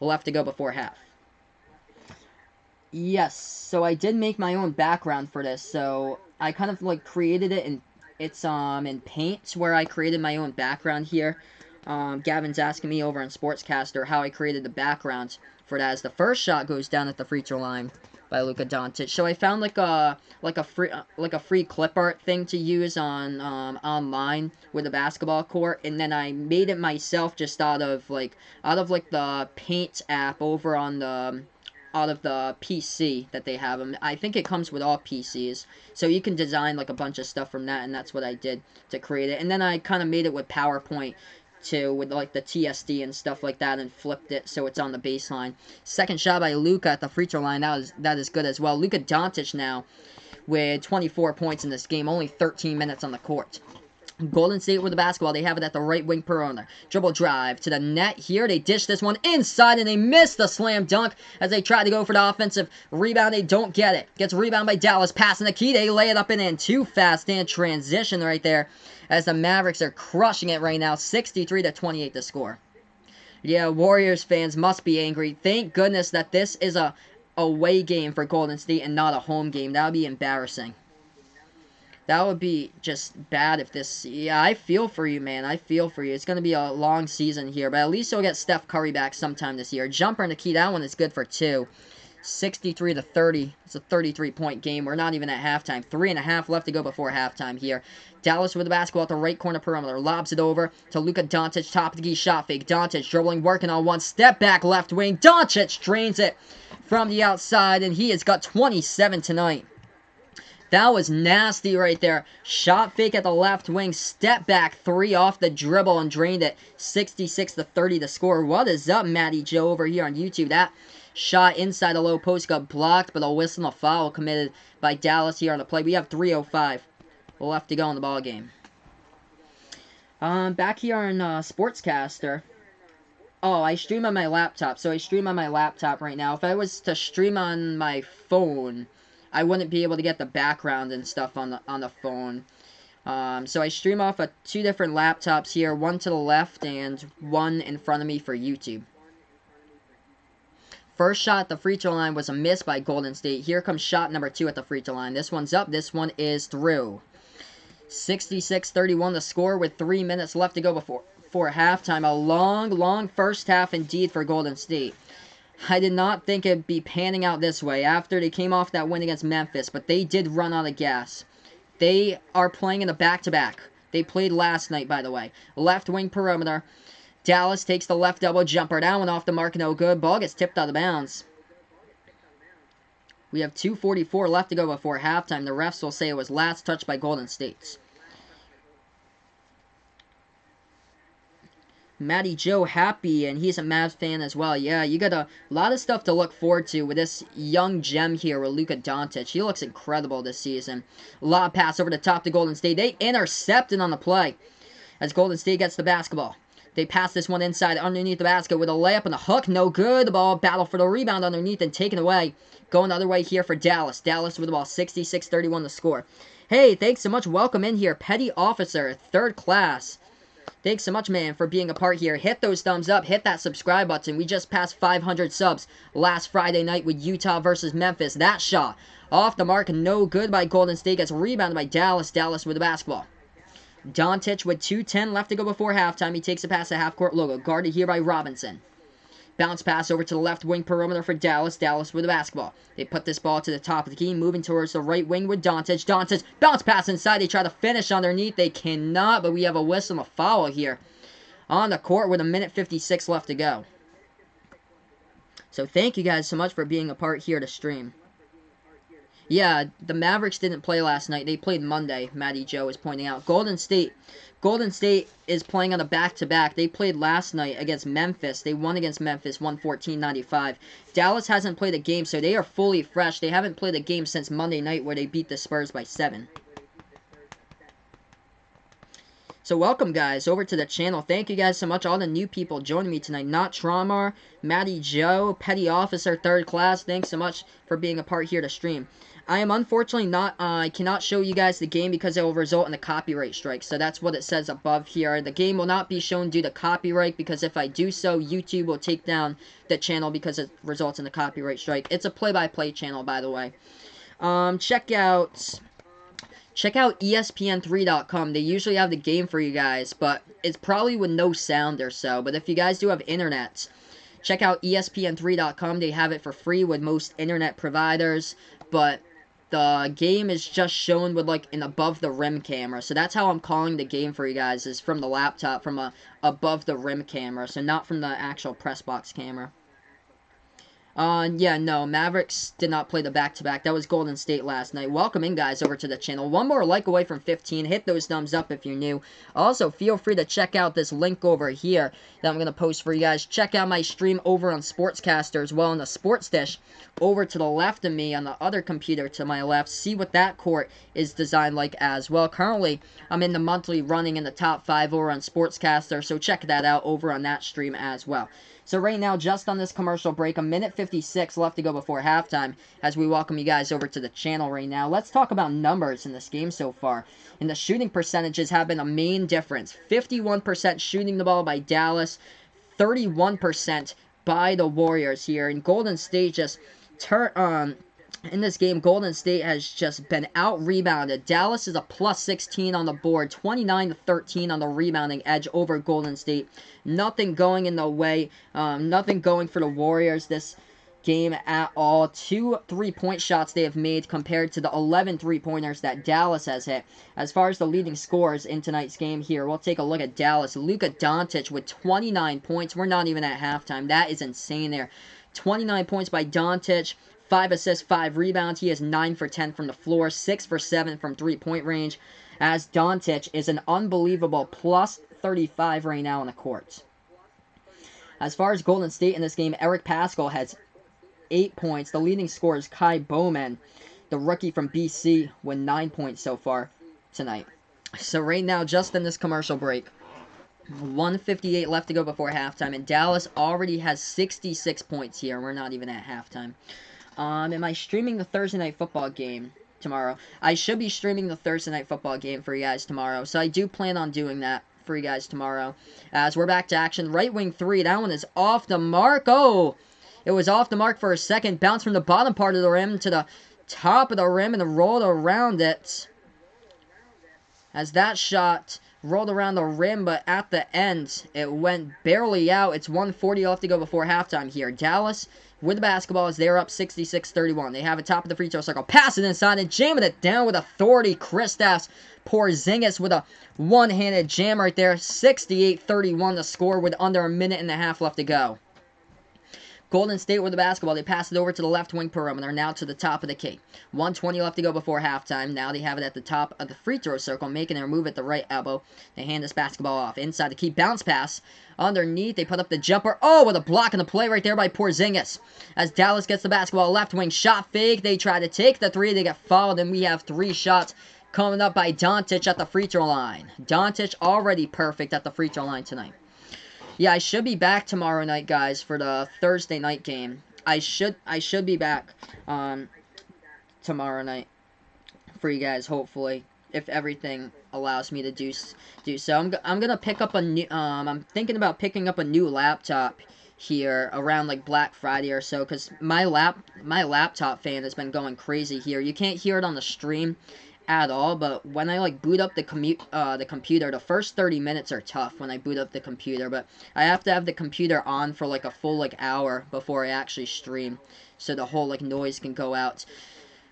left to go before half. Yes, so I did make my own background for this. So I kind of like created it, and it's in Paint where I created my own background here. Gavin's asking me over on Sportscaster how I created the background for that. As the first shot goes down at the free throw line by Luka Doncic. So I found like a free clip art thing to use on online with a basketball court, and then I made it myself just out of the Paint app over on the out of the PC that they have. I think it comes with all PCs, so you can design like a bunch of stuff from that, and that's what I did to create it. And then I kind of made it with PowerPoint too, with like the TSD and stuff like that, and flipped it so it's on the baseline. Second shot by Luka at the free throw line. That is good as well. Luka Doncic now with 24 points in this game, only 13 minutes on the court. Golden State with the basketball. They have it at the right wing perimeter. Dribble drive to the net here. They dish this one inside, and they miss the slam dunk as they try to go for the offensive rebound. They don't get it. Gets rebound by Dallas. Passing the key. They lay it up and in. Too fast and transition right there as the Mavericks are crushing it right now. 63-28 to score. Yeah, Warriors fans must be angry. Thank goodness that this is a away game for Golden State and not a home game. That would be embarrassing. That would be just bad if this... Yeah, I feel for you, man. I feel for you. It's going to be a long season here, but at least you'll get Steph Curry back sometime this year. Jumper in the key. That one is good for 2. 63-30. It's a 33-point game. We're not even at halftime. 3.5 left to go before halftime here. Dallas with the basketball at the right corner perimeter. Lobs it over to Luka Doncic. Top of the key shot fake. Doncic dribbling, working on one. Step back left wing. Doncic drains it from the outside, and he has got 27 tonight. That was nasty right there. Shot fake at the left wing. Step back 3 off the dribble and drained it. 66-30 to score. What is up, Matty Joe over here on YouTube? That shot inside the low post got blocked, but a whistle and a foul committed by Dallas here on the play. We have 3:05 left to go in the ball game. Back here on Sportscaster. Oh, I stream on my laptop. So I stream on my laptop right now. If I was to stream on my phone, I wouldn't be able to get the background and stuff on the phone. So I stream off of 2 different laptops here, one to the left and one in front of me for YouTube. First shot at the free throw line was a miss by Golden State. Here comes shot number 2 at the free throw line. This one's up. This one is through. 66-31 the score with 3 minutes left to go before halftime. A long first half indeed for Golden State. I did not think it'd be panning out this way after they came off that win against Memphis, but they did run out of gas. They are playing in a back-to-back. They played last night, by the way. Left wing perimeter. Dallas takes the left double jumper. That one off the mark, no good. Ball gets tipped out of bounds. We have 2:44 left to go before halftime. The refs will say it was last touch by Golden State. Matty Joe happy, and he's a Mavs fan as well. Yeah, you got a lot of stuff to look forward to with this young gem here with Luka Doncic. He looks incredible this season. Lob pass over the top to Golden State. They intercepted on the play as Golden State gets the basketball. They pass this one inside underneath the basket with a layup and a hook. No good. The ball battle for the rebound underneath and taken away. Going the other way here for Dallas. Dallas with the ball. 66-31 the score. Hey, thanks so much. Welcome in here. Petty Officer, 3rd class. Thanks so much, man, for being a part here. Hit those thumbs up. Hit that subscribe button. We just passed 500 subs last Friday night with Utah versus Memphis. That shot off the mark. No good by Golden State. Gets rebounded by Dallas. Dallas with the basketball. Doncic with 2:10 left to go before halftime. He takes a pass at half-court logo. Guarded here by Robinson. Bounce pass over to the left wing perimeter for Dallas. Dallas with the basketball. They put this ball to the top of the key. Moving towards the right wing with Doncic. Doncic, bounce pass inside. They try to finish underneath. They cannot, but we have a whistle and a foul here on the court with 1:56 left to go. So thank you guys so much for being a part here to stream. Yeah, the Mavericks didn't play last night. They played Monday, Matty Joe is pointing out. Golden State is playing on a back-to-back. They played last night against Memphis. They won against Memphis, 114-95. Dallas hasn't played a game, so they are fully fresh. They haven't played a game since Monday night where they beat the Spurs by 7. So welcome, guys, over to the channel. Thank you guys so much. All the new people joining me tonight. Not Traumar, Matty Joe, Petty Officer, 3rd class. Thanks so much for being a part here to stream. I am unfortunately not, I cannot show you guys the game because it will result in a copyright strike. So that's what it says above here. The game will not be shown due to copyright because if I do so, YouTube will take down the channel because it results in a copyright strike. It's a play-by-play channel, by the way. Check out ESPN3.com. They usually have the game for you guys, but it's probably with no sound or so. But if you guys do have internet, check out ESPN3.com. They have it for free with most internet providers, but the game is just shown with like an above the rim camera. So that's how I'm calling the game for you guys, is from the laptop, from a above the rim camera, so not from the actual press box camera. Yeah, no, Mavericks did not play the back-to-back. That was Golden State last night. Welcome in, guys, over to the channel. One more like away from 15. Hit those thumbs up if you're new. Also, feel free to check out this link over here that I'm going to post for you guys. Check out my stream over on Sportscaster as well on the Sports Dish over to the left of me on the other computer to my left. See what that court is designed like as well. Currently, I'm in the monthly running in the top 5 over on Sportscaster, so check that out over on that stream as well. So right now, just on this commercial break, 1:56 left to go before halftime as we welcome you guys over to the channel right now. Let's talk about numbers in this game so far. And the shooting percentages have been a main difference. 51% shooting the ball by Dallas, 31% by the Warriors here. And Golden State just in this game, Golden State has just been out-rebounded. Dallas is a plus 16 on the board, 29-13 on the rebounding edge over Golden State. Nothing going in the way, nothing going for the Warriors this game at all. 2 3-point shots they have made compared to the 11 3-pointers that Dallas has hit. As far as the leading scorers in tonight's game here, we'll take a look at Dallas. Luka Doncic with 29 points. We're not even at halftime. That is insane there. 29 points by Doncic. 5 assists, 5 rebounds. He is 9 for 10 from the floor, 6 for 7 from three-point range, as Doncic is an unbelievable plus 35 right now on the court. As far as Golden State in this game, Eric Paschall has 8 points. The leading scorer is Kai Bowman, the rookie from BC, with 9 points so far tonight. So right now, just in this commercial break, 1:58 left to go before halftime, and Dallas already has 66 points here. We're not even at halftime. Am I streaming the Thursday Night Football game tomorrow? I should be streaming the Thursday Night Football game for you guys tomorrow, so I do plan on doing that for you guys tomorrow. As we're back to action, right wing three, that one is off the mark. Oh, it was off the mark for a second. Bounce from the bottom part of the rim to the top of the rim and rolled around it. As that shot rolled around the rim, but at the end, it went barely out. It's 1:40 left to go before halftime here. Dallas with the basketball as they're up 66-31. They have it top of the free throw circle. Pass it inside and jamming it down with authority. Kristaps Porzingis with a one-handed jam right there. 68-31 the score with under a minute and a half left to go. Golden State with the basketball. They pass it over to the left wing perimeter. Now to the top of the key. 1:20 left to go before halftime. Now they have it at the top of the free throw circle, making their move at the right elbow. They hand this basketball off. Inside the key. Bounce pass. Underneath. They put up the jumper. Oh, with a block in the play right there by Porzingis. As Dallas gets the basketball. Left wing shot fake. They try to take the three. They get fouled, and we have 3 shots coming up by Doncic at the free throw line. Doncic already perfect at the free throw line tonight. Yeah, I should be back tomorrow night, guys, for the Thursday night game. I should be back tomorrow night for you guys, hopefully, if everything allows me to do so. I'm gonna pick up a new. I'm thinking about picking up a new laptop here around like Black Friday or so, because my laptop fan has been going crazy here. You can't hear it on the stream at all, but when I like boot up the computer, the first 30 minutes are tough when I boot up the computer, but I have to have the computer on for like a full like hour before I actually stream, so the whole like noise can go out.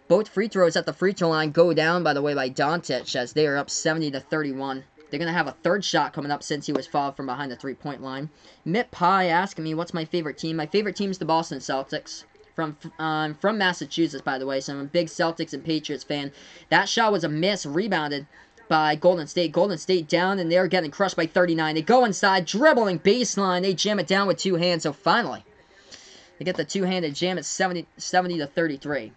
Both free throws at the free throw line go down, by the way, by Doncic, as they are up 70-31. They're going to have a third shot coming up since he was fouled from behind the three-point line. Mitt Pye asking me what's my favorite team. My favorite team is the Boston Celtics. From Massachusetts, by the way, so I'm a big Celtics and Patriots fan. That shot was a miss, rebounded by Golden State. Golden State down, and they're getting crushed by 39. They go inside, dribbling baseline. They jam it down with 2 hands, so finally, they get the two-handed jam at 70-33.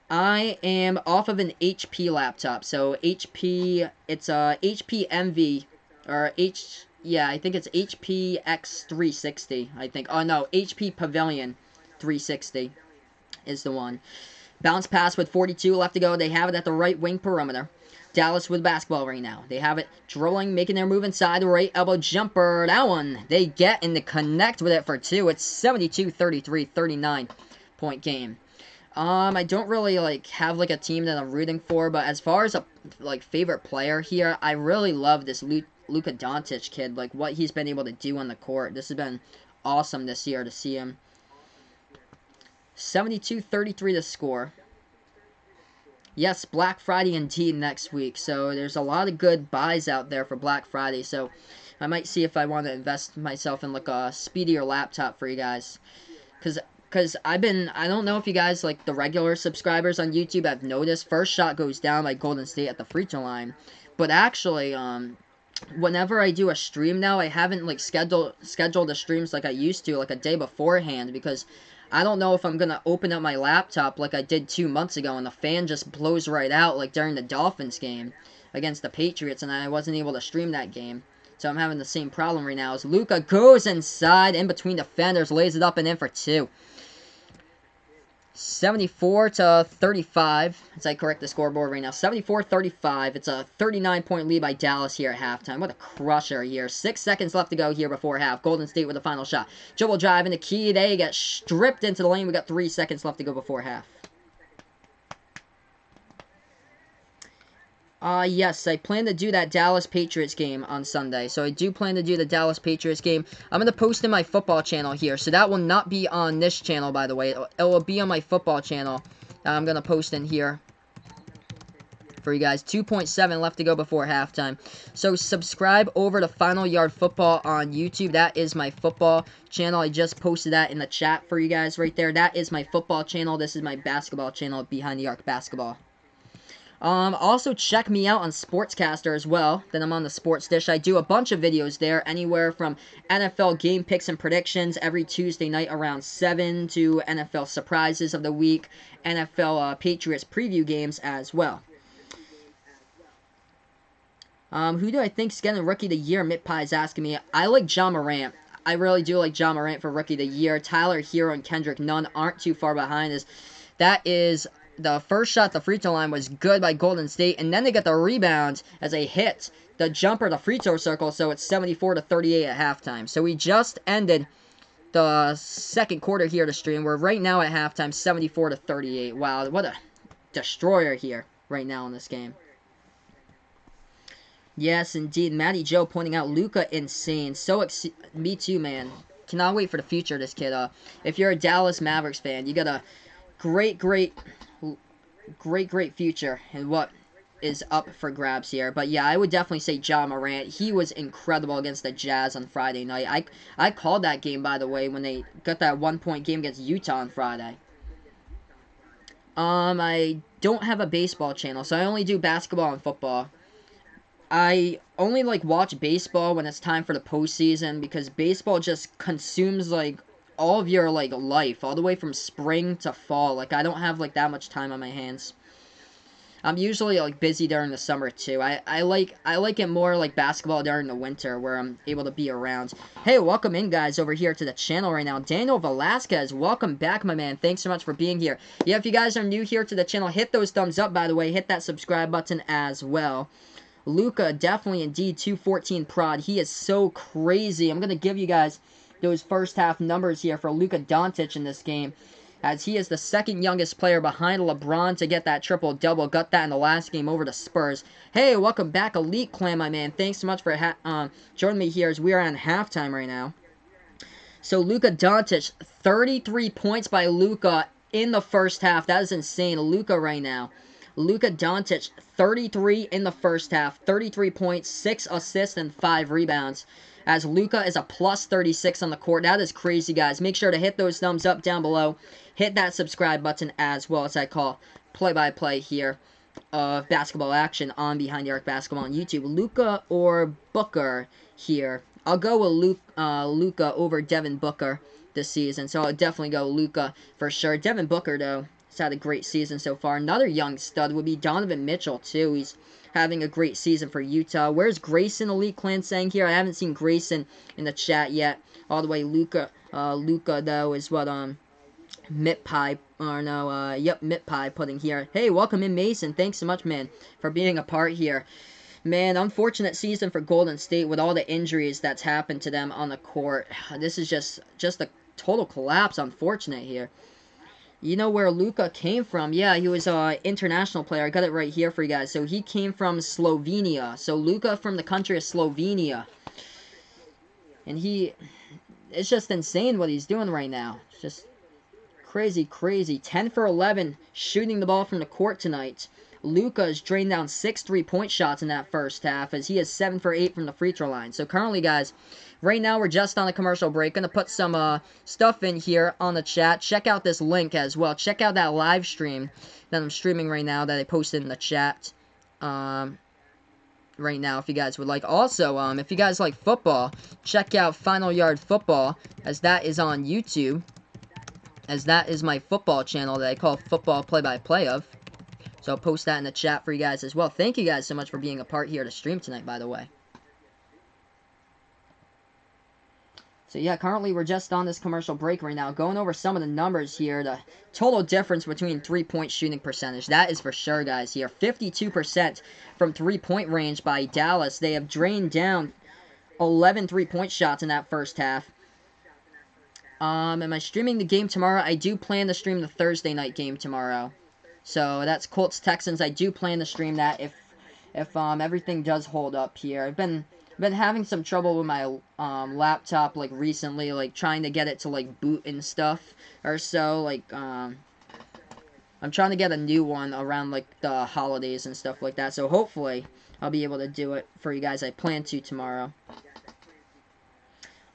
I am off of an HP laptop, so HP, it's a HP Envy, or I think it's HP X360, I think. Oh, no, HP Pavilion 360 is the one. Bounce pass with 42 left to go. They have it at the right wing perimeter. Dallas with basketball right now. They have it dribbling, making their move inside the right elbow jumper. That one, they get and they connect with it for 2. It's 72-33, 39-point game. I don't really like have like a team that I'm rooting for, but as far as a like favorite player here, I really love this Luka Doncic kid. Like what he's been able to do on the court. This has been awesome this year to see him. 72-33 the score. Yes, Black Friday indeed next week. So there's a lot of good buys out there for Black Friday. So I might see if I want to invest myself in like a speedier laptop for you guys. Because I don't know if you guys, like the regular subscribers on YouTube have noticed, first shot goes down by Golden State at the free throw line. But actually, whenever I do a stream now, I haven't like scheduled the streams like I used to, like a day beforehand, because I don't know if I'm going to open up my laptop like I did 2 months ago and the fan just blows right out like during the Dolphins game against the Patriots, and I wasn't able to stream that game. So I'm having the same problem right now as Luka goes inside in between defenders, lays it up and in for 2. 74-35, as I correct the scoreboard right now. 74-35. It's a 39-point lead by Dallas here at halftime. What a crusher here. 6 seconds left to go here before half. Golden State with the final shot. Dribble drive in the key. They get stripped into the lane. We got 3 seconds left to go before half. Yes, I plan to do that Dallas Patriots game on Sunday. So I do plan to do the Dallas Patriots game. I'm going to post in my football channel here. So that will not be on this channel, by the way. It will be on my football channel. I'm going to post in here for you guys. 2.7 left to go before halftime. So subscribe over to Final Yard Football on YouTube. That is my football channel. I just posted that in the chat for you guys right there. That is my football channel. This is my basketball channel, Behind the Arc Basketball. Also check me out on Sportscaster as well. Then I'm on the Sports Dish. I do a bunch of videos there, anywhere from NFL game picks and predictions every Tuesday night around 7 to NFL surprises of the week, NFL Patriots preview games as well. Who do I think's getting Rookie of the Year? Mitt Pie is asking me. I like John Morant. I really do like John Morant for Rookie of the Year. Tyler Hero and Kendrick Nunn aren't too far behind. That is the first shot, the free throw line was good by Golden State, and then they get the rebound as they hit the jumper, the free throw circle, so it's 74-38 at halftime. So we just ended the second quarter here to stream. We're right now at halftime, 74-38. Wow, what a destroyer here right now in this game. Yes, indeed. Matty Joe pointing out Luka insane. Me too, man. Cannot wait for the future of this kid. If you're a Dallas Mavericks fan, you got a great future and what is up for grabs here. But yeah, I would definitely say John Morant. He was incredible against the Jazz on Friday night. I called that game, by the way, when they got that 1-point game against Utah on Friday. I don't have a baseball channel, so I only do basketball and football. I only watch baseball when it's time for the postseason, because baseball just consumes all of your life, all the way from spring to fall. I don't have that much time on my hands. I'm usually busy during the summer too. I like it more like basketball during the winter, where I'm able to be around. Hey, welcome in guys over here to the channel right now. Daniel Velasquez, welcome back, my man. Thanks so much for being here. Yeah, if you guys are new here to the channel, hit those thumbs up, by the way. Hit that subscribe button as well. Luka, definitely indeed 214 prod. He is so crazy. I'm going to give you guys those first half numbers here for Luka Doncic in this game, as he is the second youngest player behind LeBron to get that triple-double. Got that in the last game over the Spurs. Hey, welcome back, Elite Clan, my man. Thanks so much for joining me here as we are on halftime right now. So Luka Doncic, 33 points by Luka in the first half. That is insane. Luka right now. Luka Doncic, 33 in the first half, 33 points, 6 assists, and 5 rebounds. As Luka is a plus 36 on the court. That is crazy, guys. Make sure to hit those thumbs up down below. Hit that subscribe button as well, as I call play-by-play here of basketball action on Behind the Arc Basketball on YouTube. Luka or Booker here. I'll go with Luka over Devin Booker this season, so I'll definitely go Luka for sure. Devin Booker, though, has had a great season so far. Another young stud would be Donovan Mitchell, too. He's having a great season for Utah. Where's Grayson, Elite Clan, saying here? I haven't seen Grayson in the chat yet. All the way, Luka, though, is what, Mitt Pie putting here. Hey, welcome in, Mason. Thanks so much, man, for being a part here. Man, unfortunate season for Golden State with all the injuries that's happened to them on the court. This is just a total collapse. Unfortunate here. You know where Luka came from? Yeah, he was an international player. I got it right here for you guys. So he came from Slovenia. So Luka from the country of Slovenia. And it's just insane what he's doing right now. It's just crazy. 10 for 11 shooting the ball from the court tonight. Luka has drained down 6 3-point shots in that first half, as he is 7 for 8 from the free throw line. So currently, guys, right now we're just on a commercial break. Going to put some stuff in here on the chat. Check out this link as well. Check out that live stream that I'm streaming right now that I posted in the chat right now, if you guys would like. Also, if you guys like football, check out Final Yard Football, as that is on YouTube, as that is my football channel that I call Football Play-by-Play of. So I'll post that in the chat for you guys as well. Thank you guys so much for being a part here to stream tonight, by the way. So yeah, currently we're just on this commercial break right now, going over some of the numbers here. The total difference between 3-point shooting percentage, that is for sure, guys, here. 52% from 3-point range by Dallas. They have drained down 11 3-point shots in that first half. Am I streaming the game tomorrow? I do plan to stream the Thursday night game tomorrow. So that's Colts-Texans. I do plan to stream that. if everything does hold up here. I've been having some trouble with my laptop like recently, like trying to get it to like boot and stuff or so. Like I'm trying to get a new one around like the holidays and stuff like that. So hopefully I'll be able to do it for you guys. I plan to tomorrow.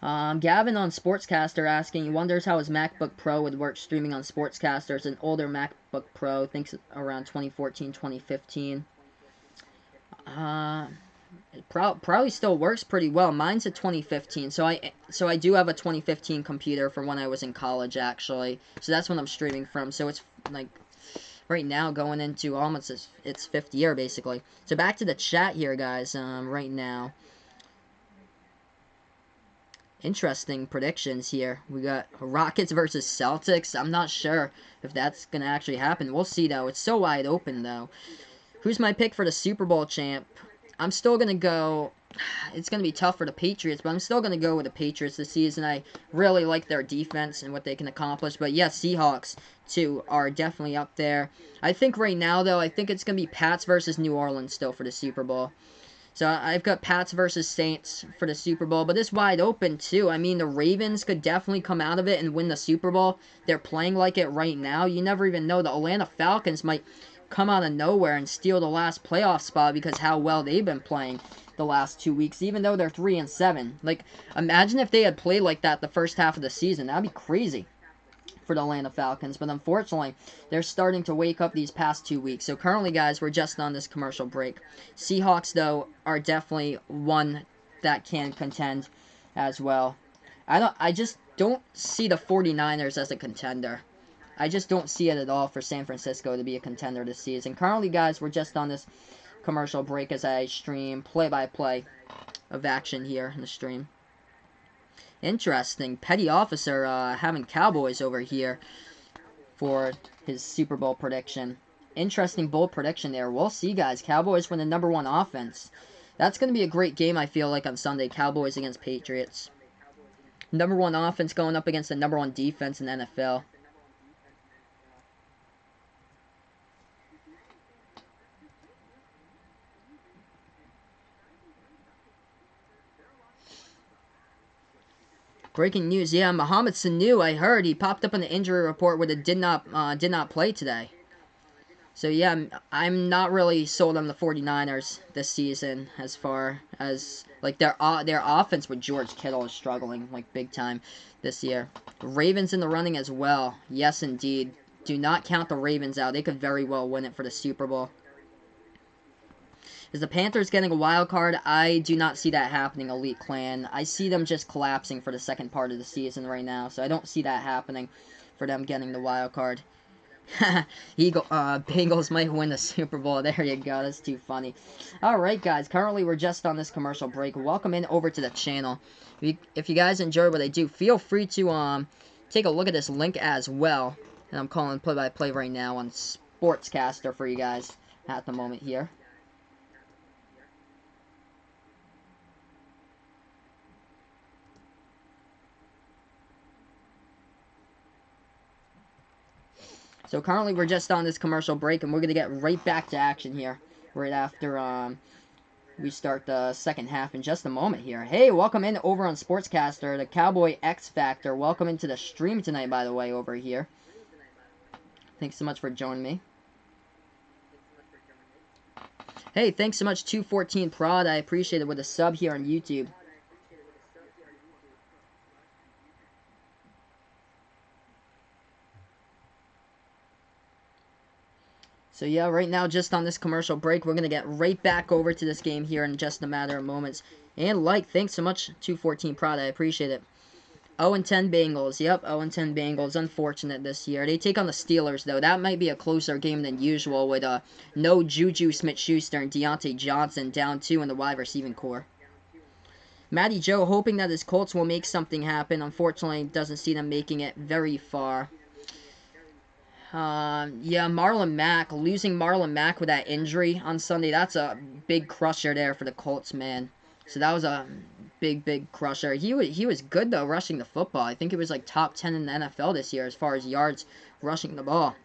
Gavin on Sportscaster asking, he wonders how his MacBook Pro would work streaming on Sportscaster. It's an older MacBook Pro, thinks around 2014, 2015. It probably still works pretty well. Mine's a 2015, so I do have a 2015 computer from when I was in college, actually. So that's when I'm streaming from. So it's like right now going into almost its fifth year, basically. So back to the chat here, guys. Right now. Interesting predictions here. We got Rockets versus Celtics. I'm not sure if that's going to actually happen. We'll see, though. It's so wide open, though. Who's my pick for the Super Bowl champ? I'm still going to go... It's going to be tough for the Patriots, but I'm still going to go with the Patriots this season. I really like their defense and what they can accomplish. But, yes, Seahawks, too, are definitely up there. I think right now, though, I think it's going to be Pats versus New Orleans still for the Super Bowl. So I've got Pats versus Saints for the Super Bowl, but it's wide open too. I mean, the Ravens could definitely come out of it and win the Super Bowl. They're playing like it right now. You never even know. The Atlanta Falcons might come out of nowhere and steal the last playoff spot because how well they've been playing the last 2 weeks, even though they're 3-7. Like, imagine if they had played like that the first half of the season. That'd be crazy for the Atlanta Falcons, but unfortunately, they're starting to wake up these past 2 weeks. So currently, guys, we're just on this commercial break. Seahawks, though, are definitely one that can contend as well. I just don't see the 49ers as a contender. I just don't see it at all for San Francisco to be a contender this season. Currently, guys, we're just on this commercial break as I stream play-by-play of action here in the stream. Interesting. Petty Officer having Cowboys over here for his Super Bowl prediction. Interesting bold prediction there. We'll see, guys. Cowboys win the #1 offense. That's going to be a great game, I feel like, on Sunday. Cowboys against Patriots. #1 offense going up against the #1 defense in the NFL. Breaking news, yeah, Mohamed Sanu, I heard, he popped up on the injury report where it did not play today. So, yeah, I'm not really sold on the 49ers this season as far as, like, their offense with George Kittle is struggling, like, big time this year. Ravens in the running as well. Yes, indeed. Do not count the Ravens out. They could very well win it for the Super Bowl. Is the Panthers getting a wild card? I do not see that happening, Elite Clan. I see them just collapsing for the second part of the season right now, so I don't see that happening for them getting the wild card. Bengals might win the Super Bowl. There you go. That's too funny. Alright, guys. Currently, we're just on this commercial break. Welcome in over to the channel. If you guys enjoy what I do, feel free to take a look at this link as well. And I'm calling play-by-play right now on Sportscaster for you guys at the moment here. So currently we're just on this commercial break, and we're going to get right back to action here right after we start the second half in just a moment here. Hey, welcome in over on Sportscaster, the Cowboy X Factor. Welcome into the stream tonight, by the way, over here. Thanks so much for joining me. Hey, thanks so much, 214 Prod. I appreciate it with a sub here on YouTube. So yeah, right now, just on this commercial break, we're going to get right back over to this game here in just a matter of moments. And thanks so much, 214 Prod, I appreciate it. 0-10 Bengals, yep, 0-10 Bengals, unfortunate this year. They take on the Steelers, though. That might be a closer game than usual with no Juju Smith-Schuster and Deontay Johnson down 2 in the wide receiving core. Matty Joe hoping that his Colts will make something happen. Unfortunately, doesn't see them making it very far. Yeah, Marlon Mack, losing Marlon Mack with that injury on Sunday, that's a big crusher there for the Colts, man. So that was a big crusher. He was good, though, rushing the football. I think it was, like, top 10 in the NFL this year as far as yards rushing the ball.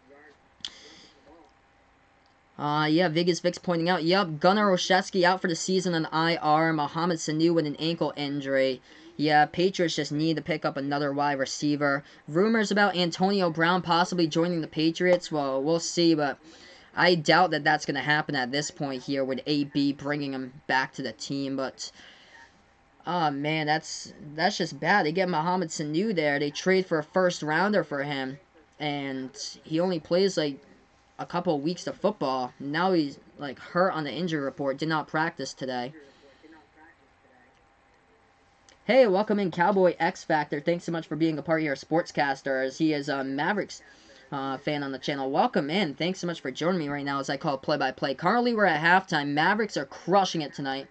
Yeah, Vegas Vix pointing out, yep, Gunnar Olszewski out for the season on IR. Mohamed Sanu with an ankle injury. Yeah, Patriots just need to pick up another wide receiver. Rumors about Antonio Brown possibly joining the Patriots. Well, we'll see, but I doubt that that's going to happen at this point here with AB bringing him back to the team. But, oh, man, that's just bad. They get Mohamed Sanu there. They trade for a first-rounder for him, and he only plays, like, a couple of weeks of football. Now he's like hurt on the injury report. Did not practice today. Hey, welcome in Cowboy X Factor. Thanks so much for being a part of your sportscaster, as he is a Mavericks fan on the channel. Welcome in. Thanks so much for joining me right now as I call play-by-play. Currently, we're at halftime. Mavericks are crushing it tonight.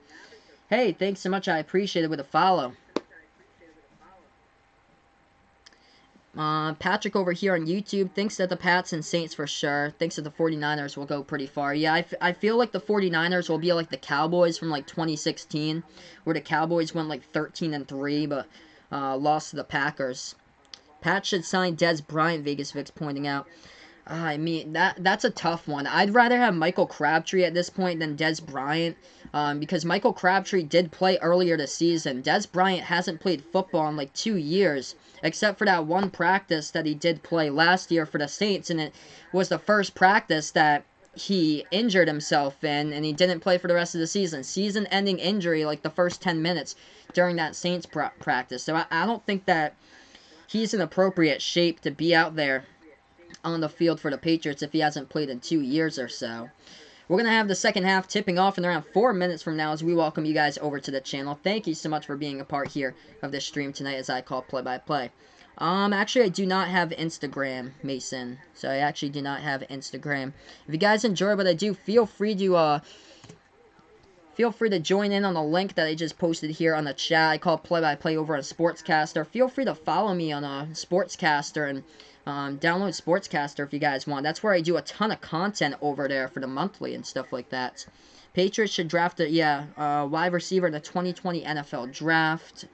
Hey, thanks so much. I appreciate it with a follow. Patrick over here on YouTube thinks that the Pats and Saints for sure. Thinks that the 49ers will go pretty far. Yeah, I feel like the 49ers will be like the Cowboys from like 2016, where the Cowboys went like 13-3, but lost to the Packers. Pat should sign Dez Bryant, Vegas Vix pointing out. I mean, that's a tough one. I'd rather have Michael Crabtree at this point than Dez Bryant, because Michael Crabtree did play earlier this season. Dez Bryant hasn't played football in like 2 years, except for that one practice that he did play last year for the Saints, and it was the first practice that he injured himself in, and he didn't play for the rest of the season. Season-ending injury like the first 10 minutes during that Saints practice. So I don't think that he's in appropriate shape to be out there on the field for the Patriots if he hasn't played in 2 years or so. We're going to have the second half tipping off in around 4 minutes from now as we welcome you guys over to the channel. Thank you so much for being a part here of this stream tonight as I call play-by-play. Actually, I do not have Instagram, Mason. So I actually do not have Instagram. If you guys enjoy what I do, feel free to join in on the link that I just posted here on the chat. I call play-by-play over on Sportscaster. Feel free to follow me on Sportscaster and download Sportscaster if you guys want. That's where I do a ton of content over there for the monthly and stuff like that. Patriots should draft a wide receiver in the 2020 NFL Draft.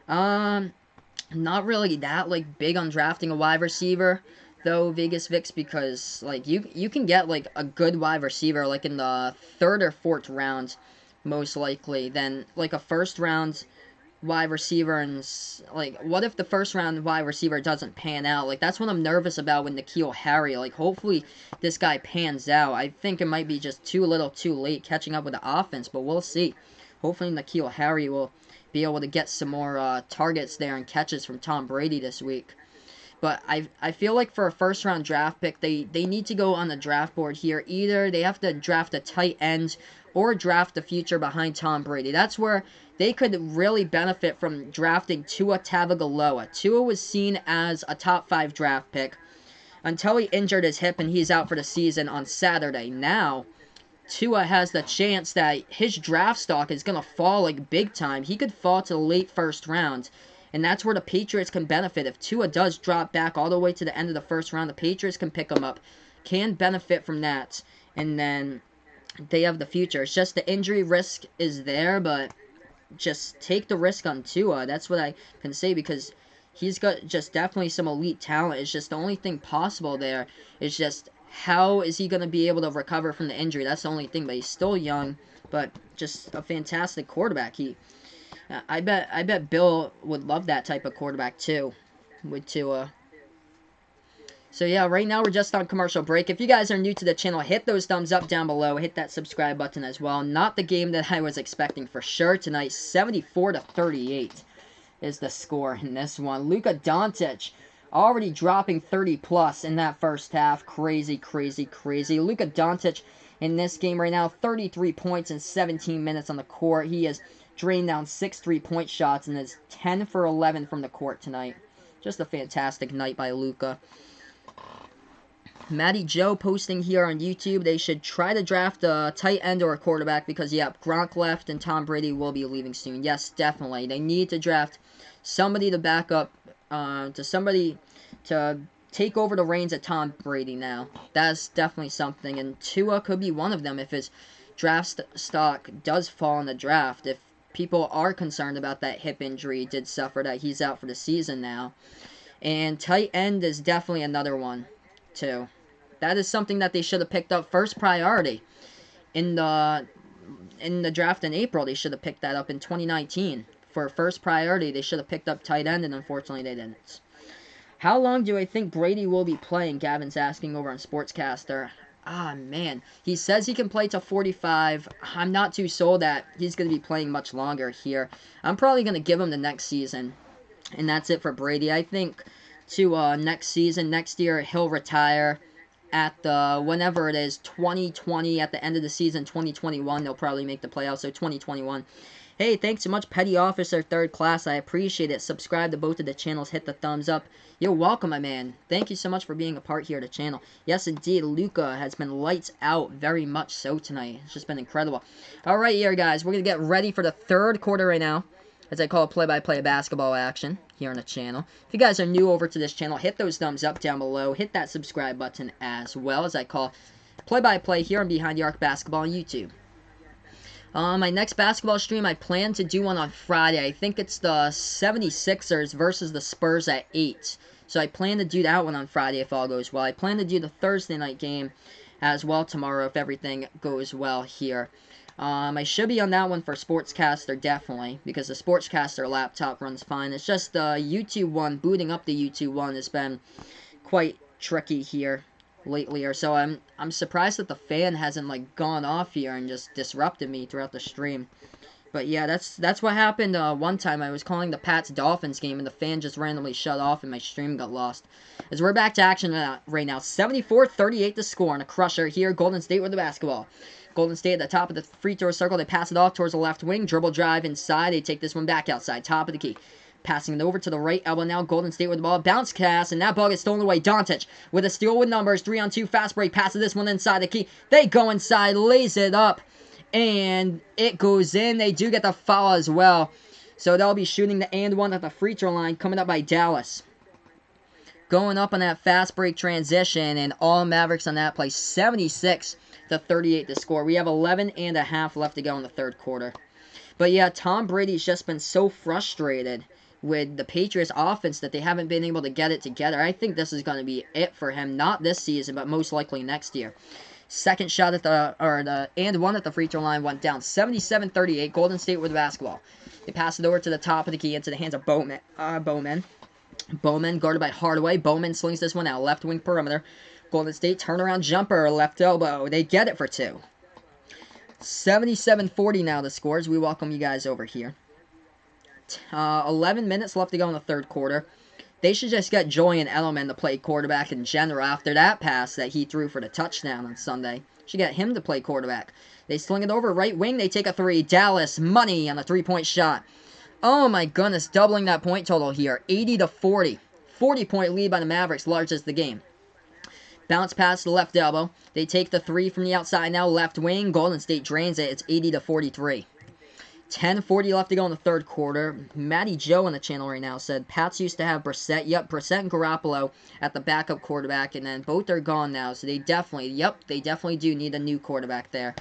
Not really that like big on drafting a wide receiver though, Vegas Vix, because like you can get like a good wide receiver like in the 3rd or 4th round most likely than like a first round wide receiver. And like, what if the first round wide receiver doesn't pan out? Like, that's what I'm nervous about with N'Keal Harry. Like, hopefully this guy pans out. I think it might be just too little too late catching up with the offense, but we'll see. Hopefully N'Keal Harry will be able to get some more targets there and catches from Tom Brady this week. But I feel like for a first-round draft pick, they need to go on the draft board here. Either they have to draft a tight end or draft the future behind Tom Brady. That's where they could really benefit from drafting Tua Tagovailoa. Tua was seen as a top 5 draft pick until he injured his hip and he's out for the season on Saturday. Now, Tua has the chance that his draft stock is going to fall like big time. He could fall to the late first round. And that's where the Patriots can benefit. If Tua does drop back all the way to the end of the first round, the Patriots can pick him up. Can benefit from that. And then they have the future. It's just the injury risk is there, but just take the risk on Tua. That's what I can say, because he's got just definitely some elite talent. It's just the only thing possible there is just how is he going to be able to recover from the injury. That's the only thing, but he's still young, but just a fantastic quarterback. I bet Bill would love that type of quarterback too, with Tua. So yeah, right now we're just on commercial break. If you guys are new to the channel, hit those thumbs up down below. Hit that subscribe button as well. Not the game that I was expecting for sure tonight. 74-38 is the score in this one. Luka Doncic already dropping 30+ in that first half. Crazy, crazy, crazy. Luka Doncic in this game right now, 33 points in 17 minutes on the court. He has drained down 6 3-point shots and is 10 for 11 from the court tonight. Just a fantastic night by Luka. Matty Joe posting here on YouTube, they should try to draft a tight end or a quarterback because, yep, Gronk left and Tom Brady will be leaving soon. Yes, definitely. They need to draft somebody to back up, to somebody to take over the reins of Tom Brady now. That's definitely something, and Tua could be one of them if his draft stock does fall in the draft. If people are concerned about that hip injury he did suffer, that he's out for the season now. And tight end is definitely another one, too. That is something that they should have picked up first priority in the draft in April. They should have picked that up in 2019 for first priority. They should have picked up tight end, and unfortunately they didn't. How long do I think Brady will be playing? Gavin's asking over on Sportscaster. Ah, man. He says he can play till 45. I'm not too sold that he's going to be playing much longer here. I'm probably going to give him the next season. And that's it for Brady. I think to next season, next year, he'll retire at the, whenever it is, 2020, at the end of the season, 2021, they'll probably make the playoffs, so 2021. Hey, thanks so much, Petty Officer 3rd Class. I appreciate it. Subscribe to both of the channels. Hit the thumbs up. You're welcome, my man. Thank you so much for being a part here of the channel. Yes, indeed, Luka has been lights out, very much so tonight. It's just been incredible. All right, here, guys. We're going to get ready for the 3rd quarter right now, as I call it play-by-play basketball action here on the channel. If you guys are new over to this channel, hit those thumbs up down below. Hit that subscribe button as well, as I call play-by-play here on Behind the Arc Basketball on YouTube. My next basketball stream, I plan to do one on Friday. I think it's the 76ers versus the Spurs at 8. So I plan to do that one on Friday if all goes well. I plan to do the Thursday night game as well tomorrow if everything goes well here. I should be on that one for Sportscaster, definitely, because the Sportscaster laptop runs fine. It's just the YouTube one, booting up the YouTube one has been quite tricky here lately or so. I'm surprised that the fan hasn't like gone off here and just disrupted me throughout the stream. But yeah, that's what happened one time. I was calling the Pats-Dolphins game and the fan just randomly shut off and my stream got lost. As we're back to action right now, 74-38 to score on a crusher here. Golden State with the basketball. Golden State at the top of the free throw circle. They pass it off towards the left wing. Dribble drive inside. They take this one back outside. Top of the key. Passing it over to the right elbow now. Golden State with the ball. Bounce pass, and that ball gets stolen away. Doncic with a steal with numbers. 3-on-2 fast break. Passes this one inside the key. They go inside. Lays it up. And it goes in. They do get the foul as well. So they'll be shooting the and one at the free throw line. Coming up by Dallas. Going up on that fast break transition. And all Mavericks on that play. 76-38 to score. We have 11 and a half left to go in the 3rd quarter. But yeah, Tom Brady's just been so frustrated with the Patriots offense that they haven't been able to get it together. I think this is going to be it for him. Not this season, but most likely next year. Second shot at the and one at the free throw line went down. 77-38. Golden State with the basketball. They pass it over to the top of the key into the hands of Bowman. Bowman guarded by Hardaway. Bowman slings this one out. Left wing perimeter. Golden State turnaround jumper. Left elbow. They get it for 2. 77-40 now the scores. We welcome you guys over here. 11 minutes left to go in the 3rd quarter. They should just get Julian Edelman to play quarterback in general after that pass that he threw for the touchdown on Sunday. Should get him to play quarterback. They sling it over right wing. They take a 3. Dallas, money on the 3-point shot. Oh my goodness, doubling that point total here. 80-40. 40-point lead by the Mavericks, largest the game. Bounce pass to the left elbow. They take the 3 from the outside now. Left wing. Golden State drains it. It's 80-43. 10:40 left to go in the 3rd quarter. Matty Joe on the channel right now said, Pats used to have Brissett. Yep, Brissett and Garoppolo at the backup quarterback, and then both are gone now. So they definitely do need a new quarterback there.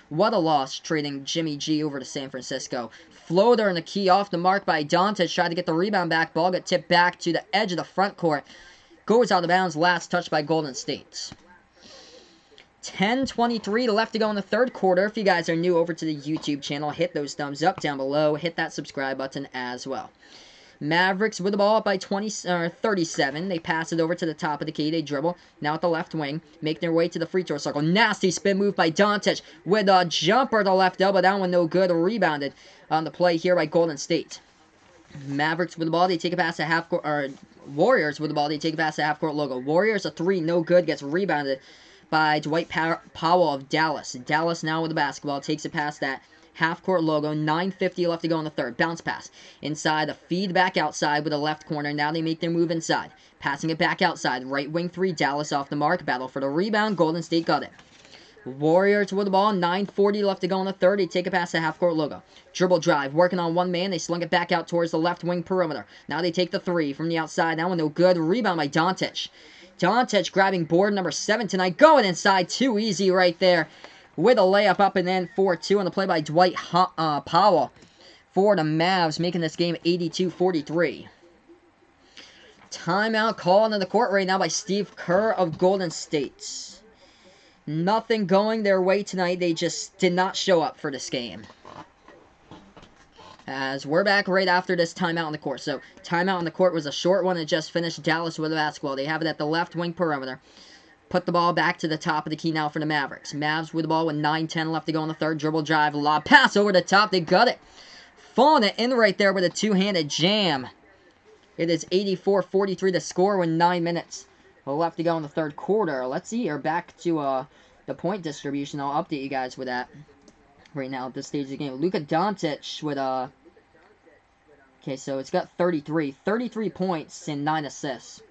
What a loss, trading Jimmy G over to San Francisco. Floater in the key off the mark by Doncic. Tried to get the rebound back. Ball got tipped back to the edge of the front court. Goes out of bounds. Last touch by Golden State. 10:23 left to go in the 3rd quarter. If you guys are new over to the YouTube channel, hit those thumbs up down below. Hit that subscribe button as well. Mavericks with the ball up by 37. They pass it over to the top of the key. They dribble. Now at the left wing. Make their way to the free throw circle. Nasty spin move by Doncic with a jumper to left elbow. That one no good. Rebounded on the play here by Golden State. Mavericks with the ball. They take a pass at half court. Or Warriors with the ball. They take a pass at half court logo. Warriors a 3. No good. Gets rebounded by Dwight Powell of Dallas. Dallas now with the basketball. Takes it past that half-court logo. 9:50 left to go in the 3rd. Bounce pass. Inside. A feed back outside with the left corner. Now they make their move inside. Passing it back outside. Right wing 3. Dallas off the mark. Battle for the rebound. Golden State got it. Warriors with the ball. 9:40 left to go in the 3rd. They take a pass to half-court logo. Dribble drive. Working on one man. They slung it back out towards the left wing perimeter. Now they take the 3 from the outside. That one no good. Rebound by Doncic. Doncic grabbing board number 7 tonight. Going inside. Too easy right there. With a layup up and then 4-2 on the play by Dwight Powell for the Mavs, making this game 82-43. Timeout call on the court right now by Steve Kerr of Golden State. Nothing going their way tonight. They just did not show up for this game. As we're back right after this timeout on the court. So, timeout on the court was a short one. It just finished. Dallas with the basketball. They have it at the left wing perimeter. Put the ball back to the top of the key now for the Mavericks. Mavs with the ball with 9-10 left to go in the third. Dribble drive. Lob pass over the top. They got it. Falling it in right there with a two-handed jam. It is 84-43 to score with 9 minutes left to go in the third quarter. Let's see here. Back to the point distribution. I'll update you guys with that right now at this stage of the game. Luka Doncic with okay, so it's got 33 points and 9 assists.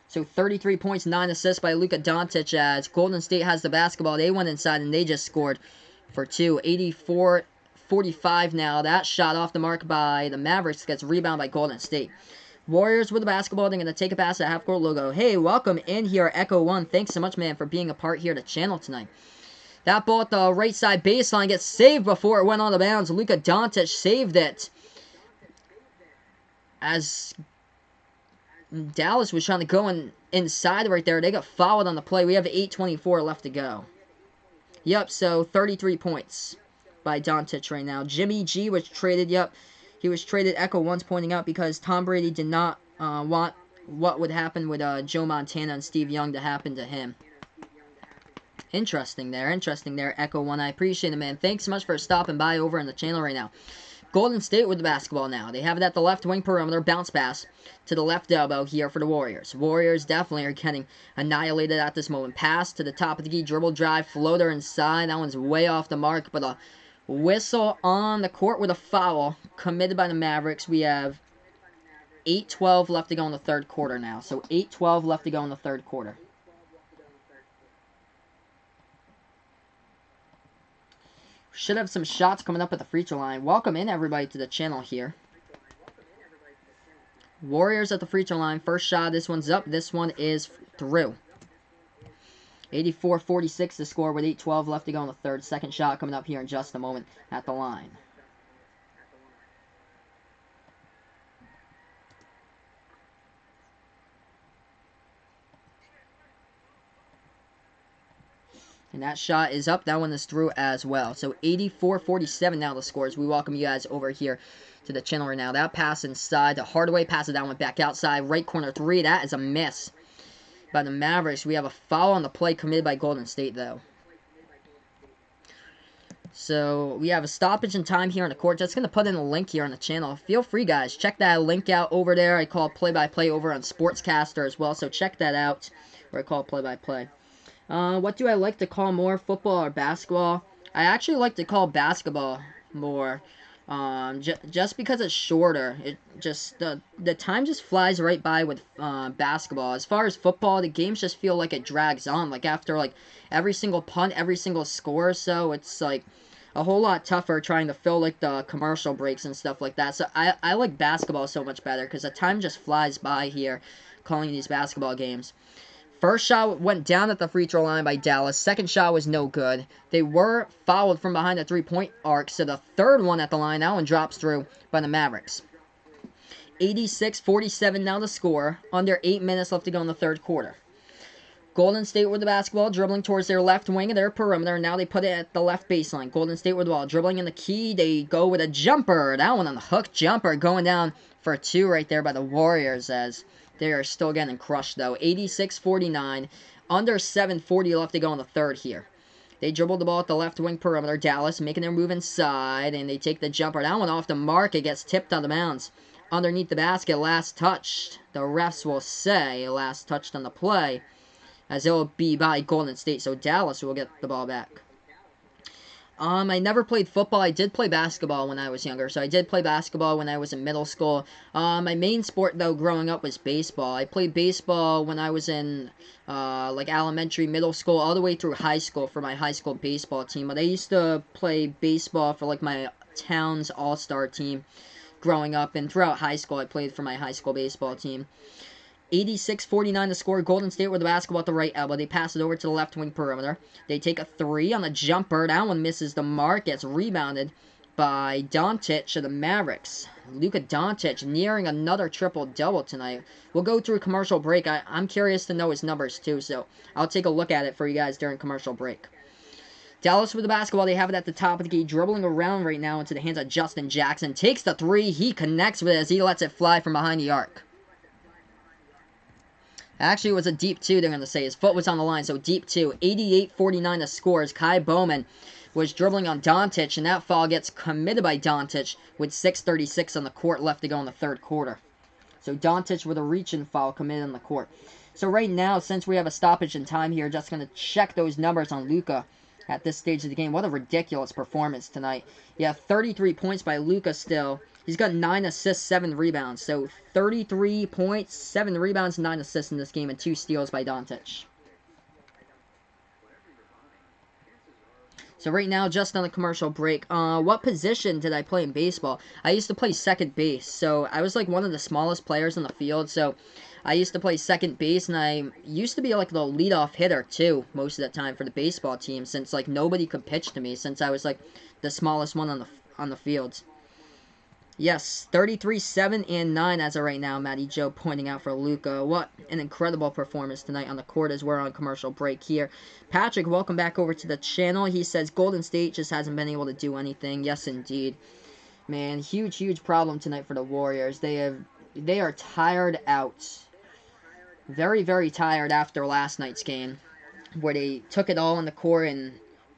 So 33 points, 9 assists by Luka Doncic as Golden State has the basketball. They went inside and they just scored for 2. 84-45 now. That shot off the mark by the Mavericks gets rebounded by Golden State. Warriors with the basketball. They're going to take a pass at half-court logo. Hey, welcome in here, Echo1. Thanks so much, man, for being a part here of the channel tonight. That ball at the right side baseline gets saved before it went on the bounds. Luka Doncic saved it. As Dallas was trying to go inside right there. They got fouled on the play. We have 8:24 left to go. Yep, so 33 points by Doncic right now. Jimmy G was traded. Yep, he was traded. Echo once pointing out because Tom Brady did not want what would happen with Joe Montana and Steve Young to happen to him. Interesting there, Echo 1. I appreciate it, man. Thanks so much for stopping by over on the channel right now. Golden State with the basketball now. They have it at the left wing perimeter. Bounce pass to the left elbow here for the Warriors. Warriors definitely are getting annihilated at this moment. Pass to the top of the key. Dribble drive. Floater inside. That one's way off the mark. But a whistle on the court with a foul committed by the Mavericks. We have 8:12 left to go in the third quarter now. So 8:12 left to go in the third quarter. Should have some shots coming up at the free throw line. Welcome in, everybody, to the channel here. Warriors at the free throw line. First shot. This one's up. This one is through. 84-46 to score with 8:12 left to go in the third. Second shot coming up here in just a moment at the line. And that shot is up. That one is through as well. So 84-47 now the scores. We welcome you guys over here to the channel right now. That pass inside. The Hardaway pass it down. Went back outside. Right corner 3. That is a miss by the Mavericks. We have a foul on the play committed by Golden State, though. So we have a stoppage in time here on the court. Just going to put in a link here on the channel. Feel free, guys. Check that link out over there. I call play-by-play over on Sportscaster as well. So check that out. Where I call play-by-play. What do I like to call more, football or basketball? I actually like to call basketball more, just because it's shorter. It just the time just flies right by with basketball. As far as football, the games just feel like it drags on. Like after like every single punt, every single score, so it's like a whole lot tougher trying to fill like the commercial breaks and stuff like that. So I like basketball so much better because the time just flies by here, calling these basketball games. First shot went down at the free throw line by Dallas. Second shot was no good. They were fouled from behind the three-point arc. So the third one at the line, that one drops through by the Mavericks. 86-47 now the score. Under 8 minutes left to go in the third quarter. Golden State with the basketball, dribbling towards their left wing of their perimeter. Now they put it at the left baseline. Golden State with the ball, dribbling in the key. They go with a jumper. That one on the hook jumper going down for 2 right there by the Warriors as they are still getting crushed, though. 86-49. Under 7:40 left to go in the third here. They dribble the ball at the left wing perimeter. Dallas making their move inside, and they take the jumper. That one off the mark. It gets tipped on the bounds. Underneath the basket, last touched. The refs will say last touched on the play, as it will be by Golden State. So Dallas will get the ball back. I never played football. I did play basketball when I was younger. So I did play basketball when I was in middle school. My main sport, though, growing up was baseball. I played baseball when I was in, like, elementary, middle school, all the way through high school for my high school baseball team. But I used to play baseball for, like, my town's all-star team growing up. And throughout high school, I played for my high school baseball team. 86-49 to score. Golden State with the basketball at the right elbow. They pass it over to the left wing perimeter. They take a 3 on the jumper. That one misses the mark. Gets rebounded by Doncic of the Mavericks. Luka Doncic nearing another triple-double tonight. We'll go through commercial break. I'm curious to know his numbers too, so I'll take a look at it for you guys during commercial break. Dallas with the basketball. They have it at the top of the key, dribbling around right now into the hands of Justin Jackson. Takes the three. He connects with it as he lets it fly from behind the arc. Actually, it was a deep two, they're going to say. His foot was on the line, so deep two. 88-49 the score as Kai Bowman was dribbling on Doncic, and that foul gets committed by Doncic with 6:36 on the court left to go in the third quarter. So Doncic with a reach-in foul committed on the court. So right now, since we have a stoppage in time here, just going to check those numbers on Luka at this stage of the game. What a ridiculous performance tonight. Yeah, 33 points by Luka still. He's got 9 assists, 7 rebounds. So 33 points, 7 rebounds, 9 assists in this game, and 2 steals by Doncic. So right now, just on a commercial break, what position did I play in baseball? I used to play second base, so I was like one of the smallest players on the field, so I used to play second base, and I used to be like the leadoff hitter too, most of the time for the baseball team, since like nobody could pitch to me, since I was like the smallest one on the field. Yes, 33, 7, and 9 as of right now, Matty Joe pointing out for Luka. What an incredible performance tonight on the court as we're on commercial break here. Patrick, welcome back over to the channel. He says Golden State just hasn't been able to do anything. Yes, indeed. Man, huge problem tonight for the Warriors. They are tired out. Very tired after last night's game, where they took it all on the court and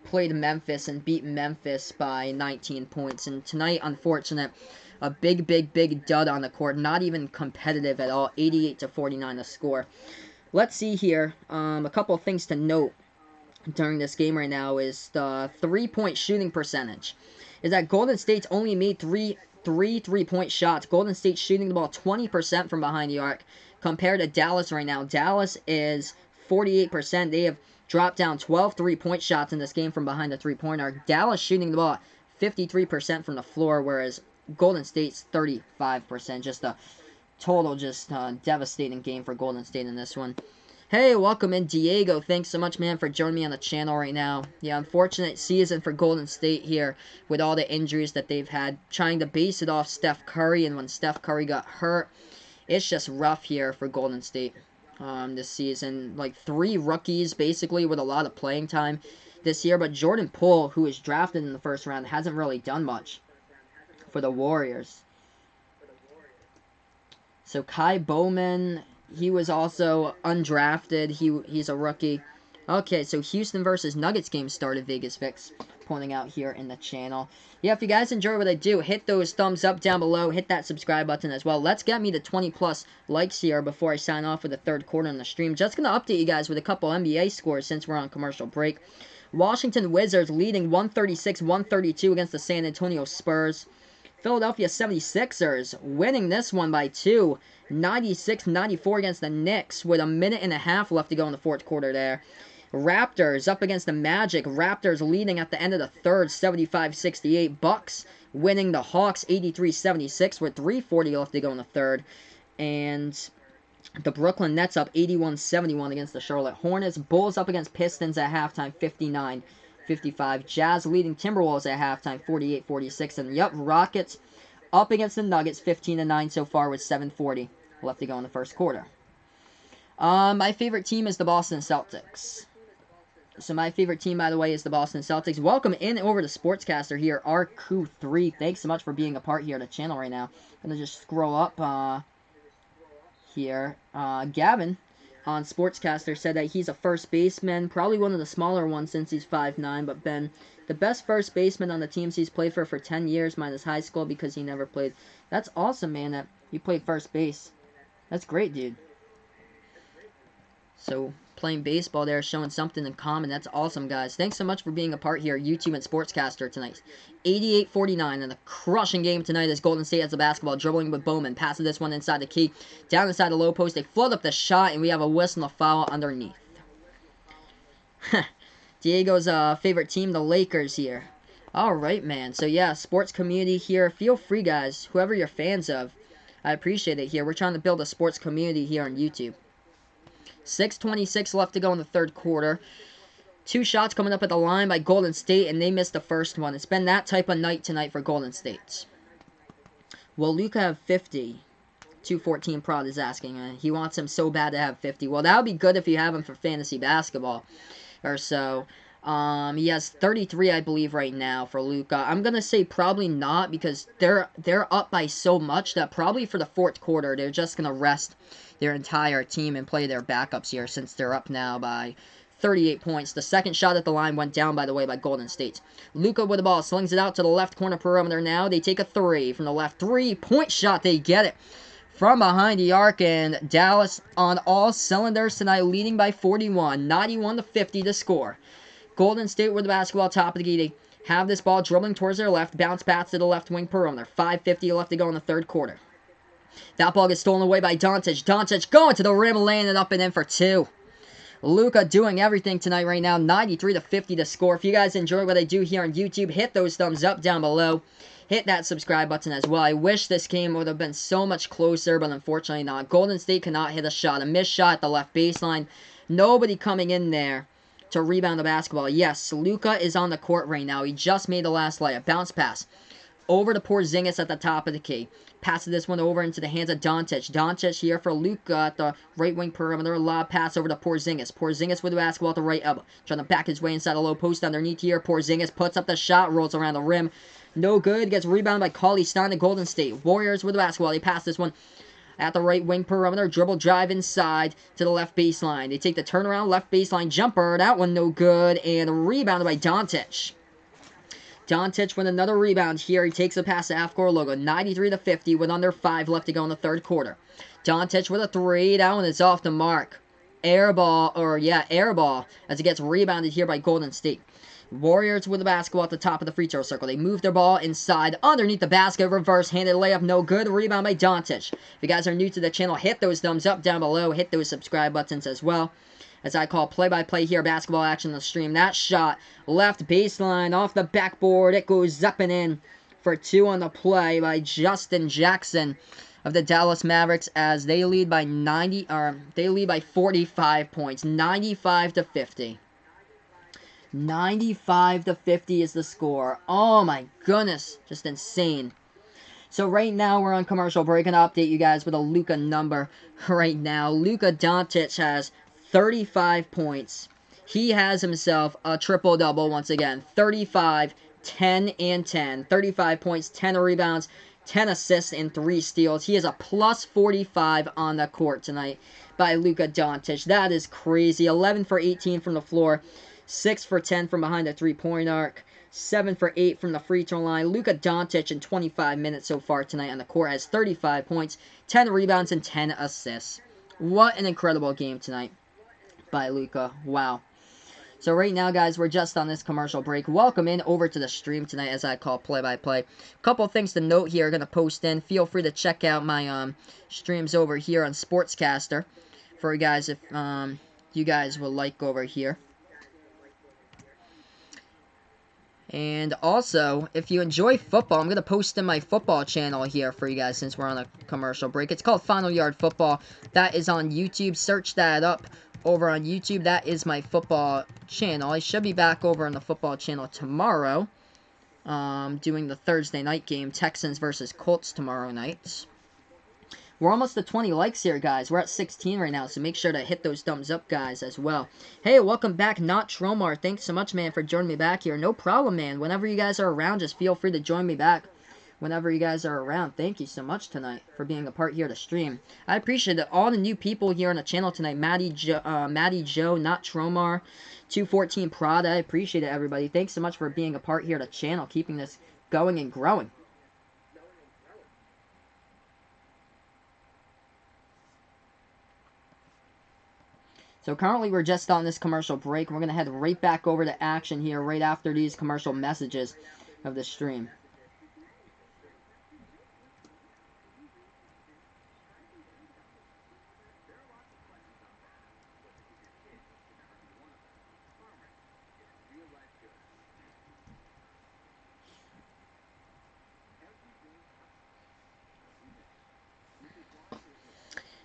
played Memphis and beat Memphis by 19 points. And tonight, unfortunate, a big dud on the court. Not even competitive at all. 88-49 the score. Let's see here. A couple of things to note during this game right now is the three-point shooting percentage. Is that Golden State's only made three-point shots. Golden State shooting the ball 20% from behind the arc compared to Dallas right now. Dallas is 48%. They have dropped down 12 three-point shots in this game from behind the three-point arc. Dallas shooting the ball 53% from the floor, whereas Golden State's 35%. Just a total, devastating game for Golden State in this one. Hey, welcome in, Diego. Thanks so much, man, for joining me on the channel right now. Yeah, unfortunate season for Golden State here with all the injuries that they've had. Trying to base it off Steph Curry, and when Steph Curry got hurt, it's just rough here for Golden State this season. Like 3 rookies, basically, with a lot of playing time this year. But Jordan Poole, who was drafted in the first round, hasn't really done much for the Warriors. So Kai Bowman, he was also undrafted. He's a rookie. Okay, so Houston versus Nuggets game started, Vegas Fix pointing out here in the channel. Yeah, if you guys enjoy what I do, hit those thumbs up down below. Hit that subscribe button as well. Let's get me to 20+ likes here before I sign off with the third quarter in the stream. Just going to update you guys with a couple NBA scores since we're on commercial break. Washington Wizards leading 136-132 against the San Antonio Spurs. Philadelphia 76ers winning this one by 2. 96-94 against the Knicks with a minute and a half left to go in the fourth quarter there. Raptors up against the Magic. Raptors leading at the end of the third, 75-68. Bucks winning the Hawks 83-76 with 3:40 left to go in the third. And the Brooklyn Nets up 81-71 against the Charlotte Hornets. Bulls up against Pistons at halftime, 59-55. Jazz leading Timberwolves at halftime, 48-46. And yep, Rockets up against the Nuggets, 15-9 so far with 7:40 left to go in the first quarter. My favorite team is the Boston Celtics. So my favorite team, by the way, is the Boston Celtics. Welcome in over to Sportscaster here, RQ3. Thanks so much for being a part here of the channel right now. I'm going to just scroll up here. Gavin on Sportscaster said that he's a first baseman, probably one of the smaller ones since he's 5'9", but been the best first baseman on the teams he's played for 10 years, minus high school because he never played. That's awesome, man, that you played first base. That's great, dude. So, playing baseball there, showing something in common. That's awesome, guys. Thanks so much for being a part here, YouTube and Sportscaster tonight. 88-49, and a crushing game tonight as Golden State has the basketball, dribbling with Bowman. Passing this one inside the key, down inside the low post. They float up the shot, and we have a whistle and a foul underneath. Diego's favorite team, the Lakers here. Alright, man. So, yeah, sports community here. Feel free, guys, whoever you're fans of. I appreciate it here. We're trying to build a sports community here on YouTube. 6:26 left to go in the third quarter. 2 shots coming up at the line by Golden State, and they missed the first one. It's been that type of night tonight for Golden State. Will Luka have 50? 214 Prod is asking. He wants him so bad to have 50. Well, that would be good if you have him for fantasy basketball or so. He has 33, I believe, right now for Luka. I'm gonna say probably not because they're up by so much that probably for the fourth quarter they're just gonna rest their entire team and play their backups here since they're up now by 38 points. The second shot at the line went down, by the way, by Golden State. Luka with the ball slings it out to the left corner perimeter now. They take a 3 from the left. 3-point shot. They get it from behind the arc, and Dallas on all cylinders tonight, leading by 41, 91-50 to score. Golden State with the basketball, top of the key. They have this ball dribbling towards their left, bounce pass to the left wing perimeter. 5:50 left to go in the third quarter. That ball gets stolen away by Doncic. Doncic going to the rim, laying it up and in for 2. Luka doing everything tonight right now, 93-50 to score. If you guys enjoy what I do here on YouTube, hit those thumbs up down below. Hit that subscribe button as well. I wish this game would have been so much closer, but unfortunately not. Golden State cannot hit a shot. A missed shot at the left baseline. Nobody coming in there to rebound the basketball. Yes, Luka is on the court right now. He just made the last layup. Bounce pass over to Porzingis at the top of the key. Passes this one over into the hands of Doncic. Doncic here for Luka at the right wing perimeter. Lob pass over to Porzingis. Porzingis with the basketball at the right elbow. Trying to back his way inside a low post underneath here. Porzingis puts up the shot, rolls around the rim. No good. Gets rebounded by Cauley-Stein to Golden State. Warriors with the basketball. They pass this one at the right wing perimeter. Dribble drive inside to the left baseline. They take the turnaround left baseline jumper. That one no good. And rebounded by Doncic. Doncic with another rebound here. He takes a pass to half-court logo. 93-50 with under 5 left to go in the third quarter. Doncic with a 3. That one is off the mark. Air ball as it gets rebounded here by Golden State. Warriors with the basketball at the top of the free throw circle. They move their ball inside underneath the basket. Reverse-handed layup. No good. Rebound by Doncic. If you guys are new to the channel, hit those thumbs up down below. Hit those subscribe buttons as well. As I call play-by-play here, basketball action on the stream. That shot, left baseline, off the backboard. It goes up and in for 2 on the play by Justin Jackson of the Dallas Mavericks as they lead by 45 points, 95-50. 95-50 is the score. Oh my goodness, just insane. So right now we're on commercial break, and I'll update you guys with a Luka number right now. Luka Doncic has 35 points. He has himself a triple-double once again. 35, 10, and 10. 35 points, 10 rebounds, 10 assists, and 3 steals. He is a plus 45 on the court tonight by Luka Doncic. That is crazy. 11 for 18 from the floor. 6 for 10 from behind the three-point arc. 7 for 8 from the free throw line. Luka Doncic in 25 minutes so far tonight on the court has 35 points, 10 rebounds, and 10 assists. What an incredible game tonight by Luka. Wow. So right now, guys, we're just on this commercial break. Welcome in over to the stream tonight, as I call play-by-play. Couple things to note here. I'm going to post in. Feel free to check out my streams over here on Sportscaster for you guys if you guys would like over here. And also, if you enjoy football, I'm going to post in my football channel here for you guys since we're on a commercial break. It's called Final Yard Football. That is on YouTube. Search that up over on YouTube. That is my football channel. I should be back over on the football channel tomorrow, doing the Thursday night game, Texans versus Colts tomorrow night. We're almost at 20 likes here, guys. We're at 16 right now, so make sure to hit those thumbs up, guys, as well. Hey, welcome back, Not Tromar. Thanks so much, man, for joining me back here. No problem, man. Whenever you guys are around, just feel free to join me back whenever you guys are around. Thank you so much tonight for being a part here to stream. I appreciate it. All the new people here on the channel tonight. Maddie Joe, Not Tromar, 214 Prada. I appreciate it, everybody. Thanks so much for being a part here to the channel, keeping this going and growing. So currently we're just on this commercial break. We're going to head right back over to action here right after these commercial messages of the stream.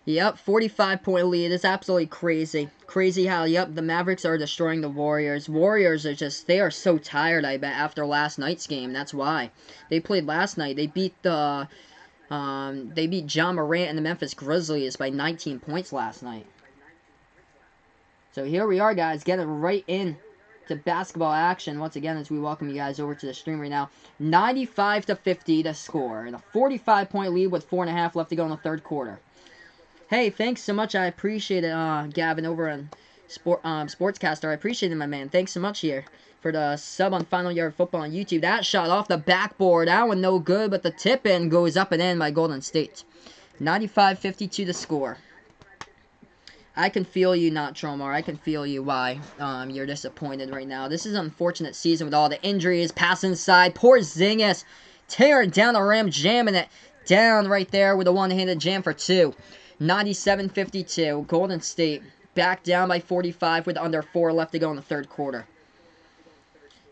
Yep, 45-point lead. It's absolutely crazy. Crazy how, yep, the Mavericks are destroying the Warriors. Warriors are just, they are so tired, I bet, after last night's game. That's why. They played last night. They beat they beat John Morant and the Memphis Grizzlies by 19 points last night. So here we are, guys, getting right in to basketball action once again as we welcome you guys over to the stream right now. 95-50 to score. And a 45-point lead with 4.5 left to go in the third quarter. Hey, thanks so much. I appreciate it, Gavin, over on Sportscaster. I appreciate it, my man. Thanks so much here for the sub on Final Yard Football on YouTube. That shot off the backboard. That one no good, but the tip-in goes up and in by Golden State. 95-52 to score. I can feel you, not Tromar. I can feel you why you're disappointed right now. This is an unfortunate season with all the injuries. Pass inside. Porzingis tearing down the rim, jamming it down right there with a one-handed jam for two. 97-52. Golden State back down by 45 with under 4 left to go in the third quarter.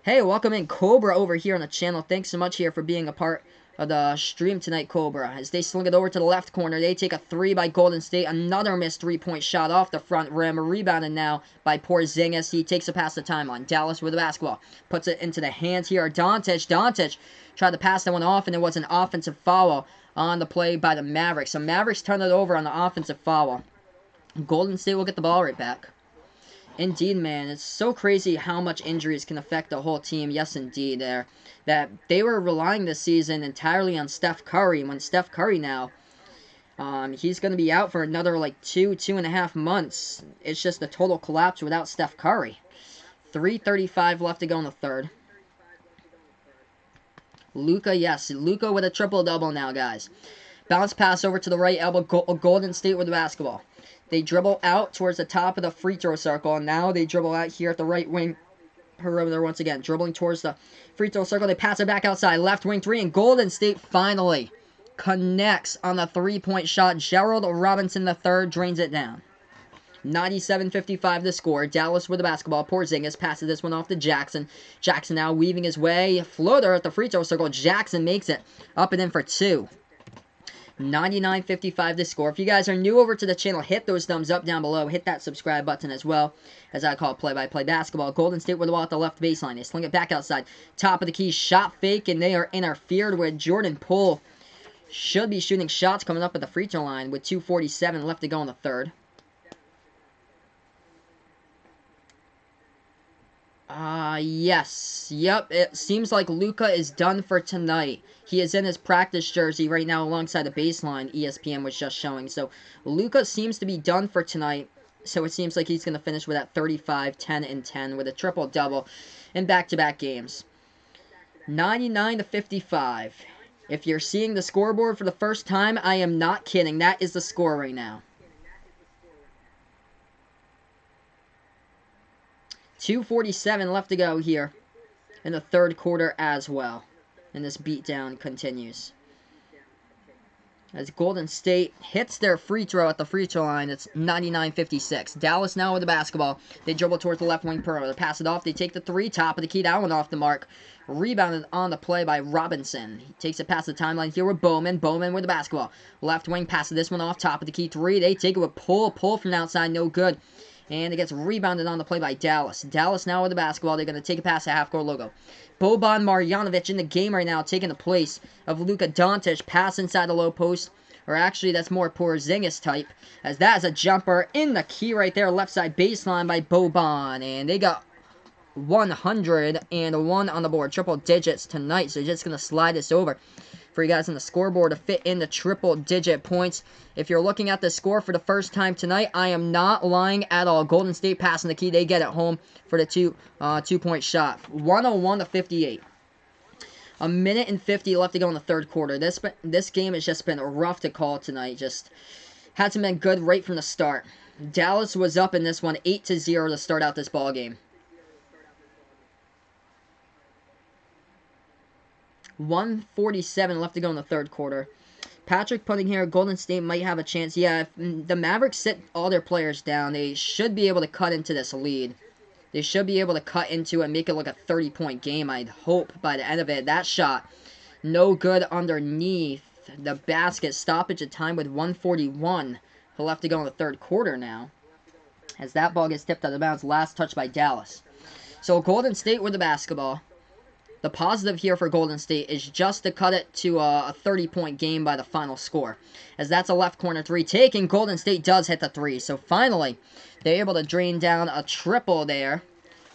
Hey, welcome in Cobra over here on the channel. Thanks so much here for being a part of the stream tonight, Cobra. As they sling it over to the left corner, they take a 3 by Golden State. Another missed three-point shot off the front rim. Rebounded now by Porzingis. He takes it past the timeline. Dallas with the basketball. Puts it into the hands here of Doncic. Doncic tried to pass that one off, and it was an offensive foul on the play by the Mavericks. So Mavericks turn it over on the offensive foul. Golden State will get the ball right back. Indeed, man. It's so crazy how much injuries can affect the whole team. Yes, indeed. That they were relying this season entirely on Steph Curry. When Steph Curry now, he's going to be out for another like 2.5 months. It's just a total collapse without Steph Curry. 3:35 left to go in the third. Luka, yes. Luka with a triple-double now, guys. Bounce pass over to the right elbow. Golden State with the basketball. They dribble out towards the top of the free throw circle, and now they dribble out here at the right wing perimeter once again. Dribbling towards the free throw circle. They pass it back outside. Left wing three, and Golden State finally connects on the three-point shot. Gerald Robinson III drains it down. 97-55 the score. Dallas with the basketball. Porzingis passes this one off to Jackson. Jackson now weaving his way. Floater at the free throw circle. Jackson makes it. Up and in for two. 99-55 the score. If you guys are new over to the channel, hit those thumbs up down below. Hit that subscribe button as well, as I call it play-by-play basketball. Golden State with the ball at the left baseline. They sling it back outside. Top of the key, shot fake, and they are interfered with. Jordan Poole should be shooting shots coming up at the free throw line with 2:47 left to go in the third. Yes. Yep, it seems like Luka is done for tonight. He is in his practice jersey right now alongside the baseline ESPN was just showing. So, Luka seems to be done for tonight. So, it seems like he's going to finish with that 35, 10, and 10 with a triple-double in back-to-back games. 99-55. If you're seeing the scoreboard for the first time, I am not kidding. That is the score right now. 2:47 left to go here in the third quarter as well. And this beatdown continues. As Golden State hits their free throw at the free throw line, it's 99-56. Dallas now with the basketball. They dribble towards the left wing perimeter. Pass it off. They take the three. Top of the key. That one off the mark. Rebounded on the play by Robinson. He takes it past the timeline here with Bowman. Bowman with the basketball. Left wing passes this one off. Top of the key. Three. They take it with pull. Pull from the outside. No good. And it gets rebounded on the play by Dallas. Dallas now with the basketball. They're going to take it past the half-court logo. Boban Marjanovic in the game right now, taking the place of Luka Doncic. Pass inside the low post. Or actually, that's more Porzingis type. As that is a jumper in the key right there. Left side baseline by Boban. And they got 101 on the board. Triple digits tonight. So just going to slide this over for you guys on the scoreboard to fit in the triple-digit points. If you're looking at the score for the first time tonight, I am not lying at all. Golden State passing the key. They get it home for the two-point shot. 101-58. A minute and 50 left to go in the third quarter. This game has just been rough to call tonight. Just hasn't been good right from the start. Dallas was up in this one 8-0 to start out this ball game. 1:47 left to go in the third quarter. Patrick putting here, Golden State might have a chance. Yeah, if the Mavericks sit all their players down, they should be able to cut into this lead. They should be able to cut into it and make it like a 30-point game, I'd hope, by the end of it. That shot, no good underneath the basket. Stoppage of time with 1:41 left to go in the third quarter now. As that ball gets tipped out of bounds. Last touch by Dallas. So Golden State with the basketball. The positive here for Golden State is just to cut it to a 30-point game by the final score. As that's a left corner three taken. Golden State does hit the three. So finally, they're able to drain down a triple there.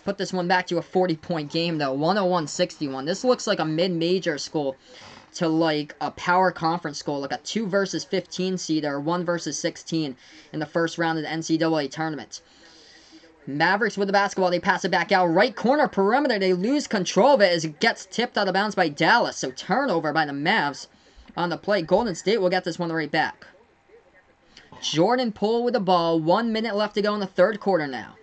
Put this one back to a 40-point game, though. 101-61. This looks like a mid-major school to like a power conference school, like a 2 versus 15 seed or 1 versus 16 in the first round of the NCAA tournament. Mavericks with the basketball. They pass it back out. Right corner perimeter. They lose control of it as it gets tipped out of bounds by Dallas. So turnover by the Mavs on the play. Golden State will get this one right back. Jordan Poole with the ball. 1 minute left to go in the third quarter now.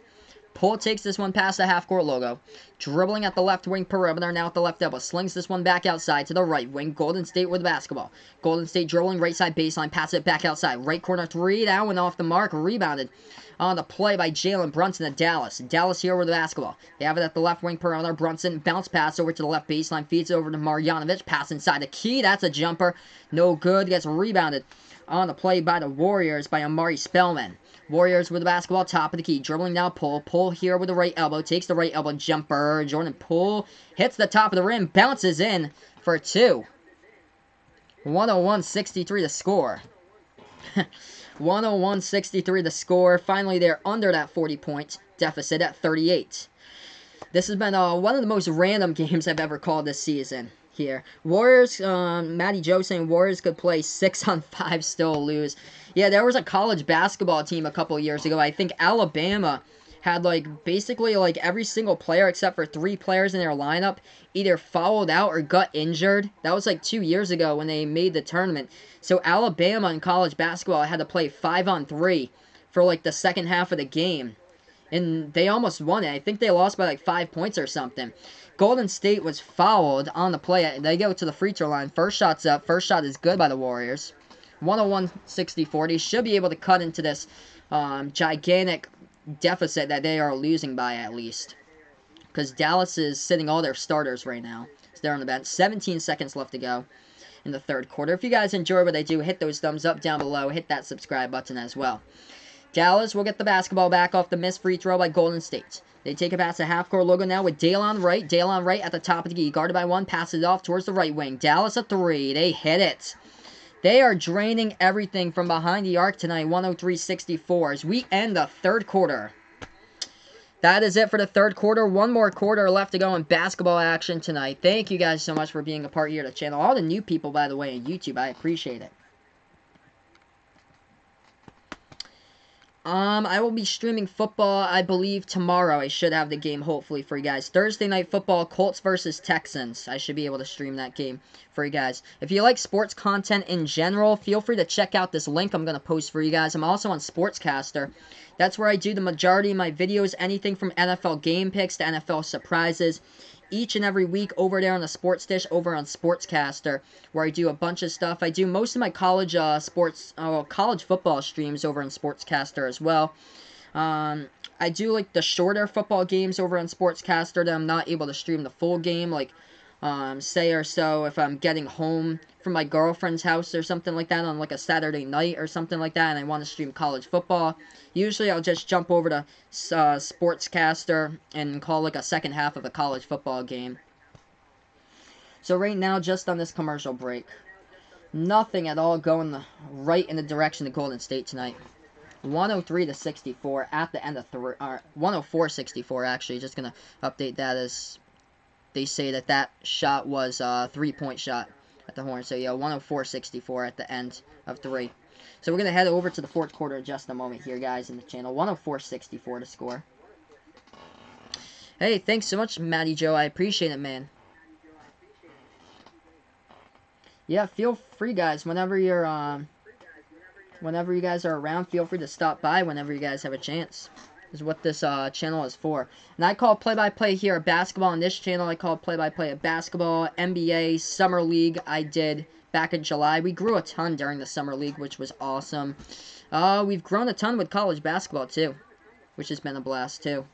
Poole takes this one past the half-court logo. Dribbling at the left wing perimeter, now at the left elbow. Slings this one back outside to the right wing. Golden State with the basketball. Golden State dribbling right side baseline. Pass it back outside. Right corner three. That one off the mark. Rebounded on the play by Jalen Brunson of Dallas. Dallas here with the basketball. They have it at the left wing perimeter. Brunson bounce pass over to the left baseline. Feeds over to Marjanovic. Pass inside the key. That's a jumper. No good. Gets rebounded on the play by the Warriors by Amari Spellman. Warriors with the basketball, top of the key. Dribbling now, Poole. Poole here with the right elbow. Takes the right elbow jumper. Jordan Poole hits the top of the rim. Bounces in for two. 101-63 to score. 101-63 to score. Finally, they're under that 40-point deficit at 38. This has been one of the most random games I've ever called this season. Here. Warriors, Matty Joe saying Warriors could play 6-on-5, still lose. Yeah, there was a college basketball team a couple years ago. I think Alabama had, like, basically, like, every single player except for 3 players in their lineup either fouled out or got injured. That was, like, 2 years ago when they made the tournament. So Alabama in college basketball had to play 5-on-3 for, like, the second half of the game. And they almost won it. I think they lost by, like, 5 points or something. Golden State was fouled on the play. They go to the free throw line. First shot's up. First shot is good by the Warriors. 101-64. They should be able to cut into this gigantic deficit that they are losing by at least. Because Dallas is sitting all their starters right now. So they're on the bench. 17 seconds left to go in the third quarter. If you guys enjoy what I do, hit those thumbs up down below. Hit that subscribe button as well. Dallas will get the basketball back off the missed free throw by Golden State. They take it past the half-court logo now with Dale on right. Dale on right at the top of the key. Guarded by one. Passes it off towards the right wing. Dallas a three. They hit it. They are draining everything from behind the arc tonight. 103-64 as we end the third quarter. That is it for the third quarter. One more quarter left to go in basketball action tonight. Thank you guys so much for being a part here of the channel. All the new people, by the way, on YouTube. I appreciate it. I will be streaming football, I believe, tomorrow. I should have the game, hopefully, for you guys. Thursday night football, Colts versus Texans. I should be able to stream that game for you guys. If you like sports content in general, feel free to check out this link I'm going to post for you guys. I'm also on Sportscaster. That's where I do the majority of my videos, anything from NFL game picks to NFL surprises. Each and every week over there on the Sports Dish, over on Sportscaster, where I do a bunch of stuff. I do most of my college college football streams over on Sportscaster as well. I do like the shorter football games over on Sportscaster that I'm not able to stream the full game, like say or so if I'm getting home from my girlfriend's house or something like that on like a Saturday night or something like that and I want to stream college football. Usually I'll just jump over to Sportscaster and call like a second half of a college football game. So right now, just on this commercial break, nothing at all going right in the direction of Golden State tonight. 103-64 at the end of 104-64 actually. Just gonna update that as they say that shot was a 3-point shot at the horn. So yeah, 104-64 at the end of 3. So we're going to head over to the fourth quarter in just a moment here, guys, in the channel. 104-64 to score. Hey, thanks so much, Matty Joe. I appreciate it, man. Yeah, feel free, guys. Whenever you're, whenever you guys are around, feel free to stop by whenever you guys have a chance. Is what this channel is for. And I call play-by-play here at basketball. On this channel, I call play-by-play at basketball, NBA, Summer League. I did back in July. We grew a ton during the Summer League, which was awesome. We've grown a ton with college basketball, too, which has been a blast, too.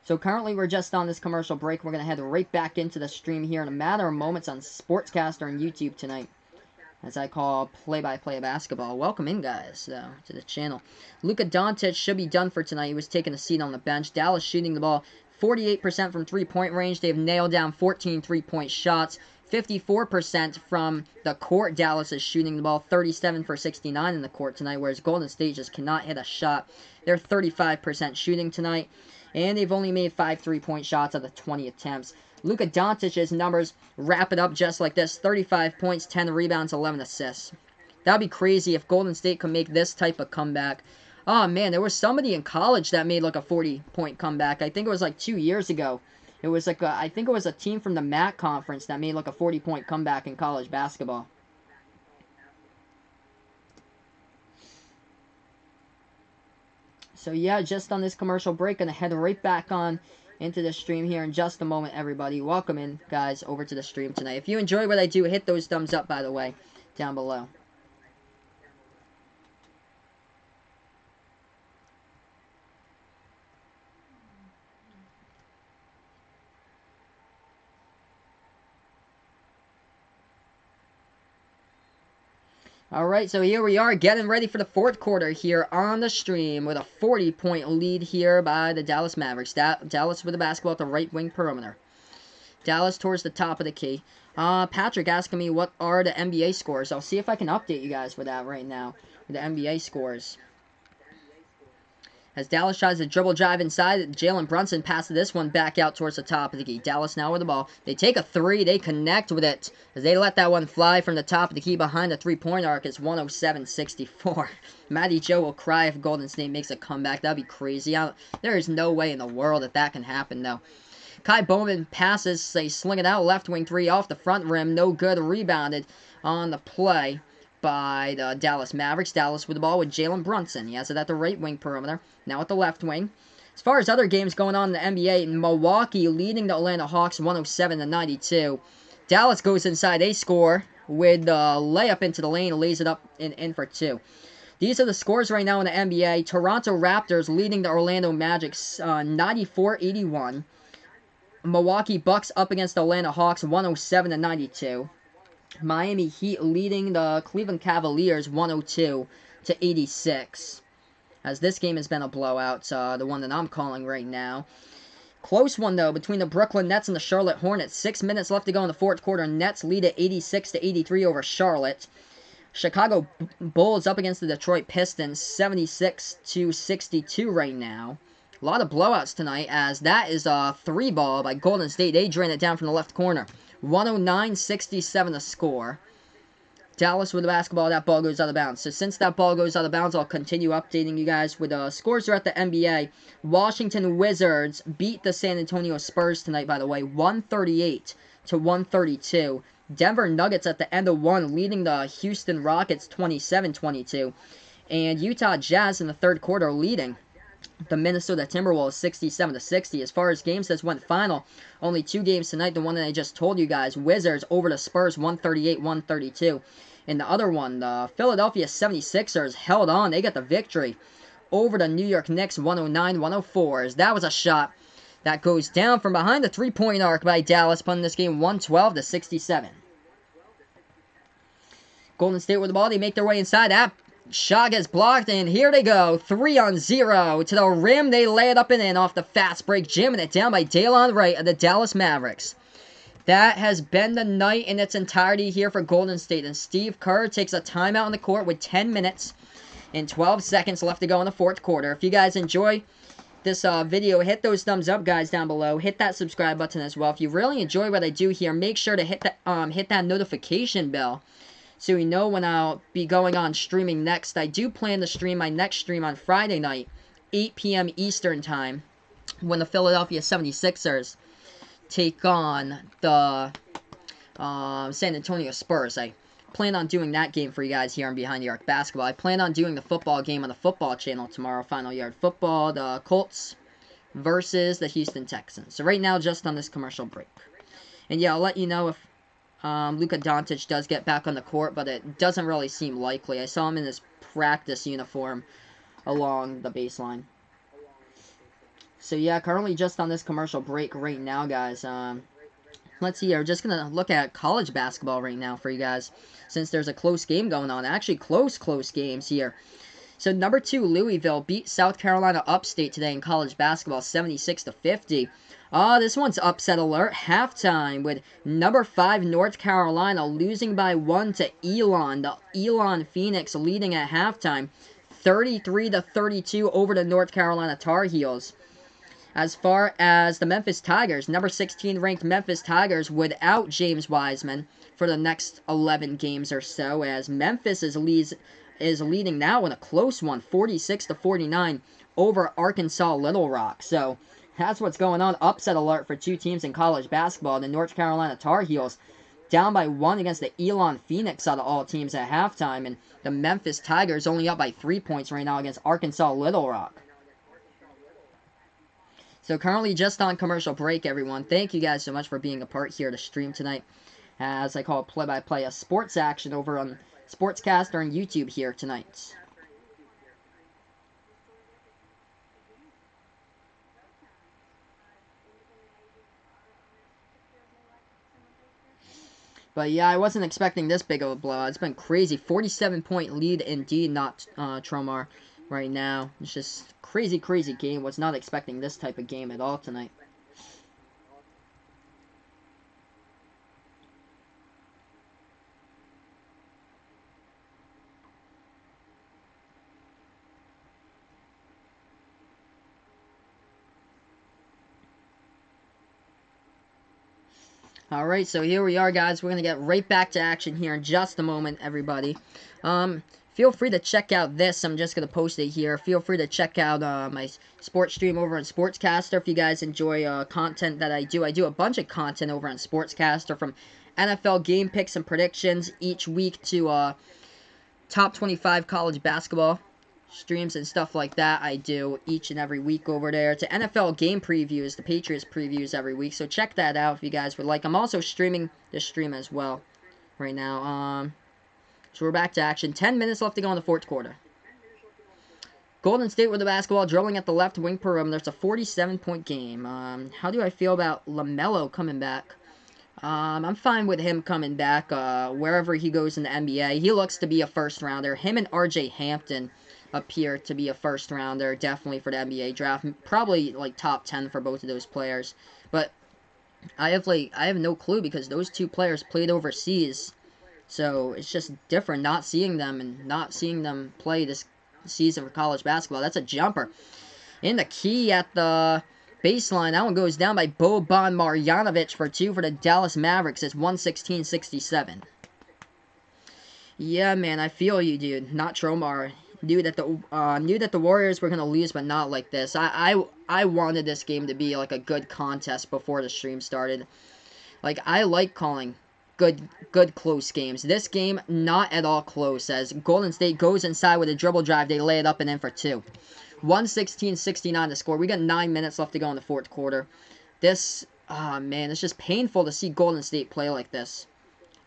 So currently we're just on this commercial break. We're going to head right back into the stream here in a matter of moments on Sportscaster and YouTube tonight, as I call play-by-play basketball. Welcome in, guys, to the channel. Luka Doncic should be done for tonight. He was taking a seat on the bench. Dallas shooting the ball 48% from three-point range. They've nailed down 14 three-point shots. 54% from the court. Dallas is shooting the ball 37 for 69 in the court tonight, whereas Golden State just cannot hit a shot. They're 35% shooting tonight, and they've only made 5 three-point shots out of 20 attempts. Luka Doncic's numbers wrap it up just like this: 35 points, 10 rebounds, 11 assists. That'd be crazy if Golden State could make this type of comeback. Oh, man, there was somebody in college that made like a 40-point comeback. I think it was like 2 years ago. It was like I think it was a team from the MAC conference that made like a 40-point comeback in college basketball. So yeah, just on this commercial break, gonna head right back on into the stream here in just a moment, everybody. Welcome in, guys, over to the stream tonight. If you enjoy what I do, hit those thumbs up, by the way, down below. Alright, so here we are getting ready for the fourth quarter here on the stream with a 40-point lead here by the Dallas Mavericks. Dallas with the basketball at the right wing perimeter. Dallas towards the top of the key. Patrick asking me what are the NBA scores. I'll see if I can update you guys with that right now. With the NBA scores. As Dallas tries to dribble drive inside, Jalen Brunson passes this one back out towards the top of the key. Dallas now with the ball. They take a three. They connect with it. As they let that one fly from the top of the key behind the three-point arc. It's 107-64. Matty Joe will cry if Golden State makes a comeback. That'd be crazy. There is no way in the world that can happen, though. Kai Bowman passes. They sling it out. Left wing three off the front rim. No good. Rebounded on the play by the Dallas Mavericks. Dallas with the ball with Jalen Brunson. He has it at the right wing perimeter. Now at the left wing. As far as other games going on in the NBA, Milwaukee leading the Atlanta Hawks 107-92. Dallas goes inside. They score with the layup into the lane. Lays it up in for two. These are the scores right now in the NBA. Toronto Raptors leading the Orlando Magic 94-81. Milwaukee Bucks up against the Atlanta Hawks 107-92. Miami Heat leading the Cleveland Cavaliers 102-86. As this game has been a blowout, the one that I'm calling right now. Close one, though, between the Brooklyn Nets and the Charlotte Hornets. 6 minutes left to go in the fourth quarter. Nets lead at 86-83 over Charlotte. Chicago Bulls up against the Detroit Pistons, 76-62 right now. A lot of blowouts tonight, as that is a three ball by Golden State. They drain it down from the left corner. 109-67 the score. Dallas with the basketball. That ball goes out of bounds. So since that ball goes out of bounds, I'll continue updating you guys with scores throughout the NBA. Washington Wizards beat the San Antonio Spurs tonight, by the way, 138-132. Denver Nuggets at the end of one, leading the Houston Rockets 27-22. And Utah Jazz in the third quarter leading the Minnesota Timberwolves 67-60. As far as games that went final, only 2 games tonight. The one that I just told you guys, Wizards over the Spurs 138-132. And the other one, the Philadelphia 76ers held on. They got the victory over the New York Knicks 109-104. That was a shot that goes down from behind the three-point arc by Dallas, putting this game 112-67. Golden State with the ball. They make their way inside. That shot gets blocked, and here they go. 3-on-0 to the rim. They lay it up and in off the fast break, jamming it down by Daylon Wright of the Dallas Mavericks. That has been the night in its entirety here for Golden State, and Steve Kerr takes a timeout on the court with 10 minutes and 12 seconds left to go in the fourth quarter. If you guys enjoy this video, hit those thumbs up, guys, down below. Hit that subscribe button as well. If you really enjoy what I do here, make sure to hit that notification bell so you know when I'll be going on streaming next. I do plan to stream my next stream on Friday night, 8 p.m. Eastern Time, when the Philadelphia 76ers take on the San Antonio Spurs. I plan on doing that game for you guys here on Behind the Arc Basketball. I plan on doing the football game on the football channel tomorrow, Final Yard Football, the Colts versus the Houston Texans. So right now, just on this commercial break. And yeah, I'll let you know if Luka Doncic does get back on the court, but it doesn't really seem likely. I saw him in his practice uniform along the baseline. So yeah, currently just on this commercial break right now, guys. Let's see here. We're just going to look at college basketball right now for you guys, since there's a close game going on. Actually, close games here. So number 2, Louisville beat South Carolina Upstate today in college basketball, 76-50. This one's upset alert. Halftime with number 5 North Carolina losing by 1 to Elon. The Elon Phoenix leading at halftime, 33-32 over the North Carolina Tar Heels. As far as the Memphis Tigers, number 16 ranked Memphis Tigers without James Wiseman for the next 11 games or so, as Memphis is leading now in a close one, 46-49 over Arkansas Little Rock. So that's what's going on. Upset alert for 2 teams in college basketball. The North Carolina Tar Heels down by 1 against the Elon Phoenix out of all teams at halftime, and the Memphis Tigers only up by 3 points right now against Arkansas Little Rock. So currently just on commercial break, everyone. Thank you guys so much for being a part here to stream tonight. As I call it play-by-play, a sports action over on Sportscaster and YouTube here tonight. But yeah, I wasn't expecting this big of a blowout. It's been crazy. 47-point lead indeed, not Tromar right now. It's just crazy game. Was not expecting this type of game at all tonight. Alright, so here we are, guys. We're going to get right back to action here in just a moment, everybody. Feel free to check out this. I'm just going to post it here. Feel free to check out my sports stream over on Sportscaster if you guys enjoy content that I do. I do a bunch of content over on Sportscaster, from NFL game picks and predictions each week to top 25 college basketball streams and stuff like that I do each and every week over there, to NFL game previews, the Patriots previews every week. So check that out if you guys would like. I'm also streaming this stream as well right now. So we're back to action. 10 minutes left to go in the fourth quarter. Golden State with the basketball, dribbling at the left wing perimeter. It's a 47-point game. How do I feel about LaMelo coming back? I'm fine with him coming back wherever he goes in the NBA. He looks to be a first-rounder. Him and RJ Hampton appear to be a first-rounder, definitely for the NBA draft. Probably, like, top 10 for both of those players. But I have no clue, because those 2 players played overseas. So it's just different not seeing them and not seeing them play this season for college basketball. That's a jumper. In the key at the baseline. That one goes down by Boban Marjanovic for 2 for the Dallas Mavericks. It's 116-67. Yeah, man, I feel you, dude. Not Tromar. Knew that the Warriors were gonna lose, but not like this. I wanted this game to be like a good contest before the stream started. Like, I like calling good close games. This game, not at all close, as Golden State goes inside with a dribble drive. They lay it up and in for 2. 116-69 to score. We got 9 minutes left to go in the fourth quarter. This, man, it's just painful to see Golden State play like this.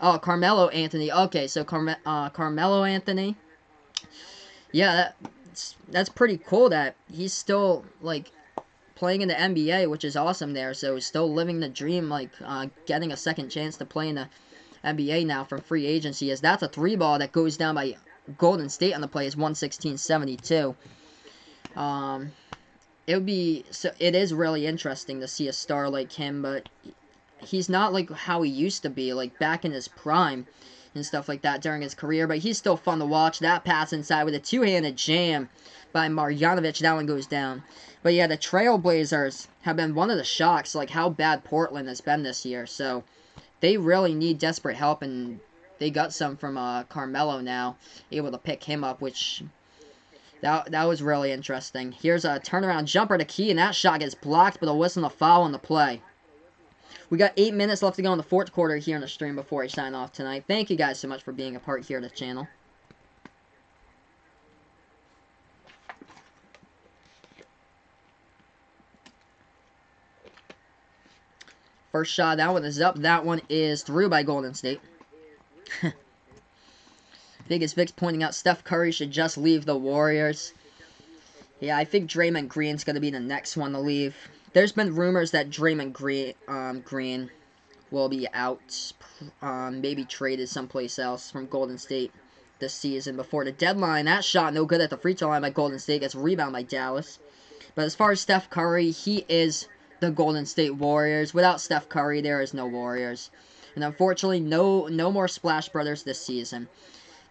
Oh, Carmelo Anthony. Okay, so Carmelo Anthony. Yeah, that's pretty cool that he's still, like, playing in the NBA, which is awesome there. So he's still living the dream, like, getting a second chance to play in the NBA now from free agency. As that's a 3-ball that goes down by Golden State on the play. Is 116-72. It is really interesting to see a star like him, but he's not like how he used to be, like back in his prime and stuff like that during his career, but he's still fun to watch. That pass inside with a 2-handed jam by Marjanovic. That one goes down. But yeah, the Trailblazers have been one of the shocks, like how bad Portland has been this year. So they really need desperate help, and they got some from Carmelo now, able to pick him up, which that was really interesting. Here's a turnaround jumper to Key, and that shot gets blocked, but a whistle and a foul on the play. We got 8 minutes left to go in the fourth quarter here in the stream before I sign off tonight. Thank you guys so much for being a part here of the channel. First shot, that one is up. That one is through by Golden State. Biggest Vic's pointing out Steph Curry should just leave the Warriors. Yeah, I think Draymond Green's going to be the next one to leave. There's been rumors that Draymond Green will be out, maybe traded someplace else from Golden State this season before the deadline. That shot no good at the free throw line by Golden State, gets rebounded by Dallas. But as far as Steph Curry, he is the Golden State Warriors. Without Steph Curry, there is no Warriors. And unfortunately, no more Splash Brothers this season.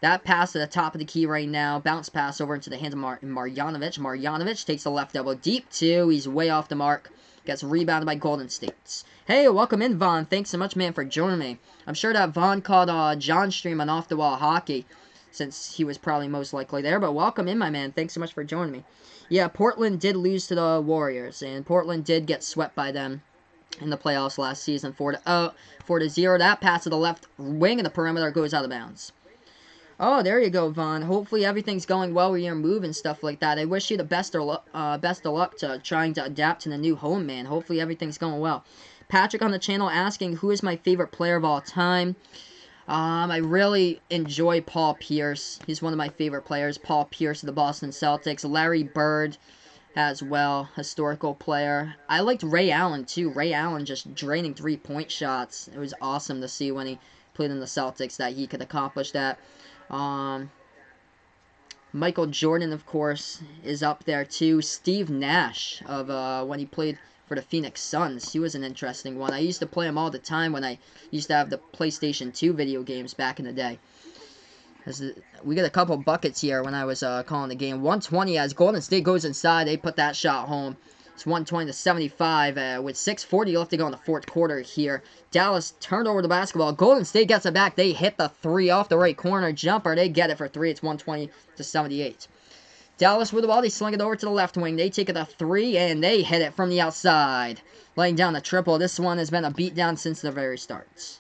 That pass to the top of the key right now. Bounce pass over into the hands of Marjanovic. Marjanovic takes the left elbow deep, too. He's way off the mark. Gets rebounded by Golden State. Hey, welcome in, Vaughn. Thanks so much, man, for joining me. I'm sure that Vaughn caught John stream on Off the Wall Hockey, since he was probably most likely there. But welcome in, my man. Thanks so much for joining me. Yeah, Portland did lose to the Warriors, and Portland did get swept by them in the playoffs last season, 4-0. That pass to the left wing of the perimeter goes out of bounds. Oh, there you go, Vaughn. Hopefully everything's going well with your move and stuff like that. I wish you the best of luck to trying to adapt to the new home, man. Hopefully everything's going well. Patrick on the channel asking, who is my favorite player of all time? I really enjoy Paul Pierce. He's one of my favorite players. Paul Pierce of the Boston Celtics. Larry Bird as well, historical player. I liked Ray Allen, too. Ray Allen just draining three-point shots. It was awesome to see when he played in the Celtics that he could accomplish that. Michael Jordan, of course, is up there too. Steve Nash of when he played for the Phoenix Suns. He was an interesting one. I used to play him all the time when I used to have the PlayStation 2 video games back in the day. We get a couple buckets here when I was calling the game. 120 as Golden State goes inside. They put that shot home. It's 120-75 with 6:40 left to go in the fourth quarter here. Dallas turned over the basketball. Golden State gets it back. They hit the three off the right corner jumper. They get it for three. It's 120-78. Dallas with the ball. They sling it over to the left wing. They take it a three, and they hit it from the outside. Laying down the triple. This one has been a beatdown since the very start.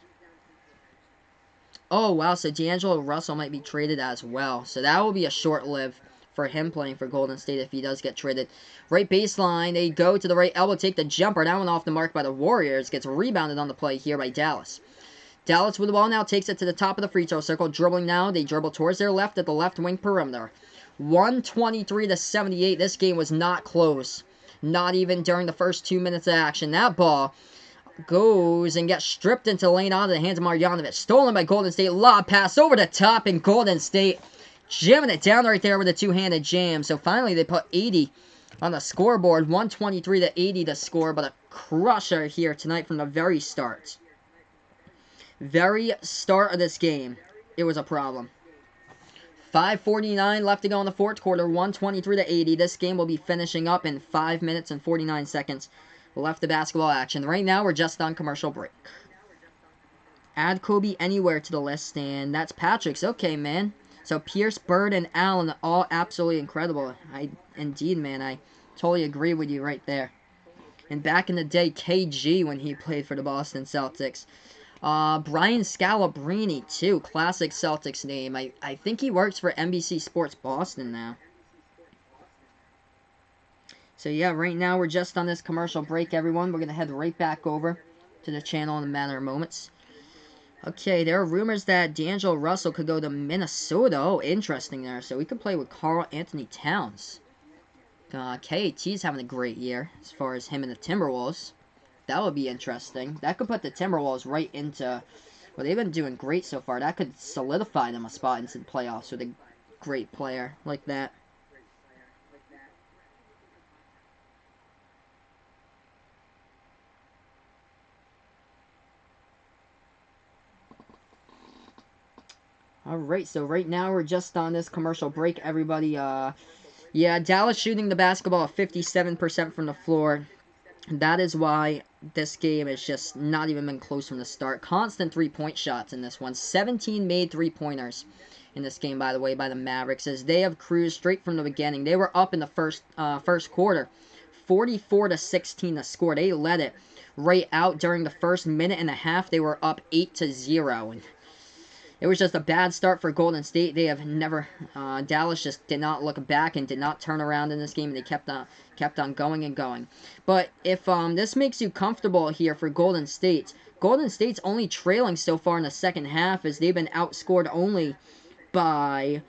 Oh, wow. So D'Angelo Russell might be traded as well. So that will be a short-lived for him playing for Golden State if he does get traded. Right baseline, they go to the right elbow, take the jumper. That one off the mark by the Warriors. Gets rebounded on the play here by Dallas. Dallas with the ball now takes it to the top of the free throw circle. Dribbling now. They dribble towards their left at the left wing perimeter. 123-78. This game was not close. Not even during the first 2 minutes of action. That ball goes and gets stripped into the lane out of the hands of Marjanovic. Stolen by Golden State. Lob pass over the top, and Golden State jamming it down right there with a two-handed jam. So finally they put 80 on the scoreboard. 123-80 to score, but a crusher here tonight from the very start. Very start of this game, it was a problem. 5:49 left to go in the fourth quarter. 123-80. This game will be finishing up in 5 minutes and 49 seconds left of basketball action. Right now we're just on commercial break. Add Kobe Anywhere to the list, and that's Patrick's. Okay, man. So Pierce, Bird, and Allen, all absolutely incredible. Indeed, man, I totally agree with you right there. And back in the day, KG, when he played for the Boston Celtics. Brian Scalabrine, too. Classic Celtics name. I think he works for NBC Sports Boston now. So, yeah, right now we're just on this commercial break, everyone. We're going to head right back over to the channel in a matter of moments. Okay, there are rumors that D'Angelo Russell could go to Minnesota. Oh, interesting there. So we could play with Karl Anthony Towns. KAT's having a great year as far as him and the Timberwolves. That would be interesting. That could put the Timberwolves right into... Well, they've been doing great so far. That could solidify them a spot into the playoffs with a great player like that. Alright, so right now we're just on this commercial break, everybody. Yeah, Dallas shooting the basketball at 57% from the floor. That is why this game has just not even been close from the start. Constant three-point shots in this one. 17 made three-pointers in this game, by the way, by the Mavericks, as they have cruised straight from the beginning. They were up in the first quarter. 44-16 the score. They led it right out during the first minute and a half. They were up 8-0, and it was just a bad start for Golden State. They have never... Dallas just did not look back and did not turn around in this game. They kept on going and going. But if this makes you comfortable here for Golden State's only trailing so far in the second half, as they've been outscored only by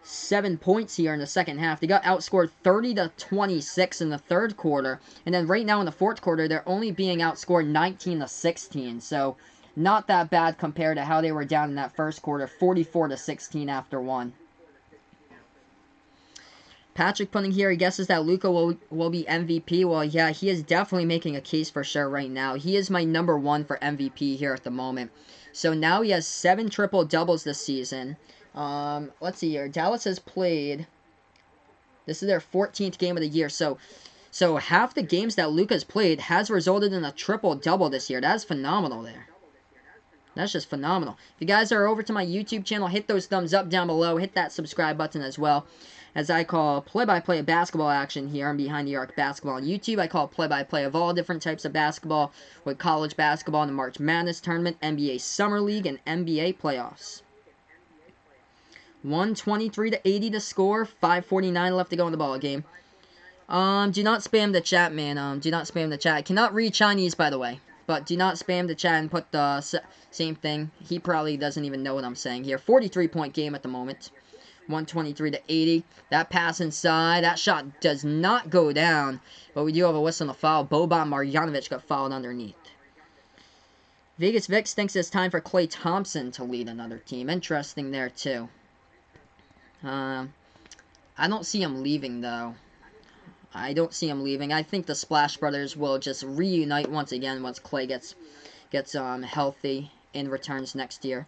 7 points here in the second half. They got outscored 30-26 in the third quarter. And then right now in the fourth quarter, they're only being outscored 19-16. So not that bad compared to how they were down in that first quarter, 44-16 after one. Patrick putting here, he guesses that Luka will be MVP. Well, yeah, he is definitely making a case for sure right now. He is my number one for MVP here at the moment. So now he has 7 triple-doubles this season. Let's see here. Dallas has played, this is their 14th game of the year. So half the games that Luka's played has resulted in a triple-double this year. That's phenomenal there. That's just phenomenal. If you guys are over to my YouTube channel, hit those thumbs up down below. Hit that subscribe button as well. As I call play-by-play of basketball action here on Behind the Arc Basketball on YouTube. I call play-by-play of all different types of basketball, with college basketball in the March Madness Tournament, NBA Summer League, and NBA playoffs. 123-80 to score, 5:49 left to go in the ball game. Do not spam the chat, man. Do not spam the chat. I cannot read Chinese, by the way. But do not spam the chat and put the same thing. He probably doesn't even know what I'm saying here. 43-point game at the moment. 123-80. That pass inside. That shot does not go down. But we do have a whistle and a foul. Boban Marjanovic got fouled underneath. Vegas Vix thinks it's time for Klay Thompson to lead another team. Interesting there, too. I don't see him leaving, though. I don't see him leaving. I think the Splash Brothers will just reunite once again once Klay gets healthy and returns next year.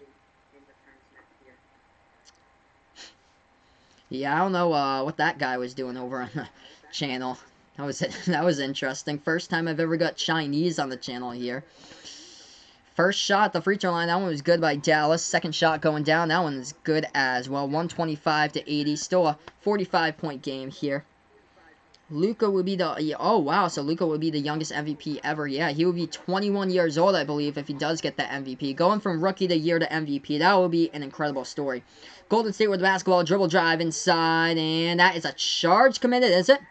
Yeah, I don't know what that guy was doing over on the channel. That was interesting. First time I've ever got Chinese on the channel here. First shot, the free throw line, that one was good by Dallas. Second shot going down, that one is good as well. 125-80, still a 45-point game here. Luka would be the, oh wow, so Luka would be the youngest MVP ever. Yeah, he would be 21 years old, I believe, if he does get that MVP. Going from rookie of the year to MVP, that would be an incredible story. Golden State with the basketball, dribble drive inside, and that is a charge committed, is it?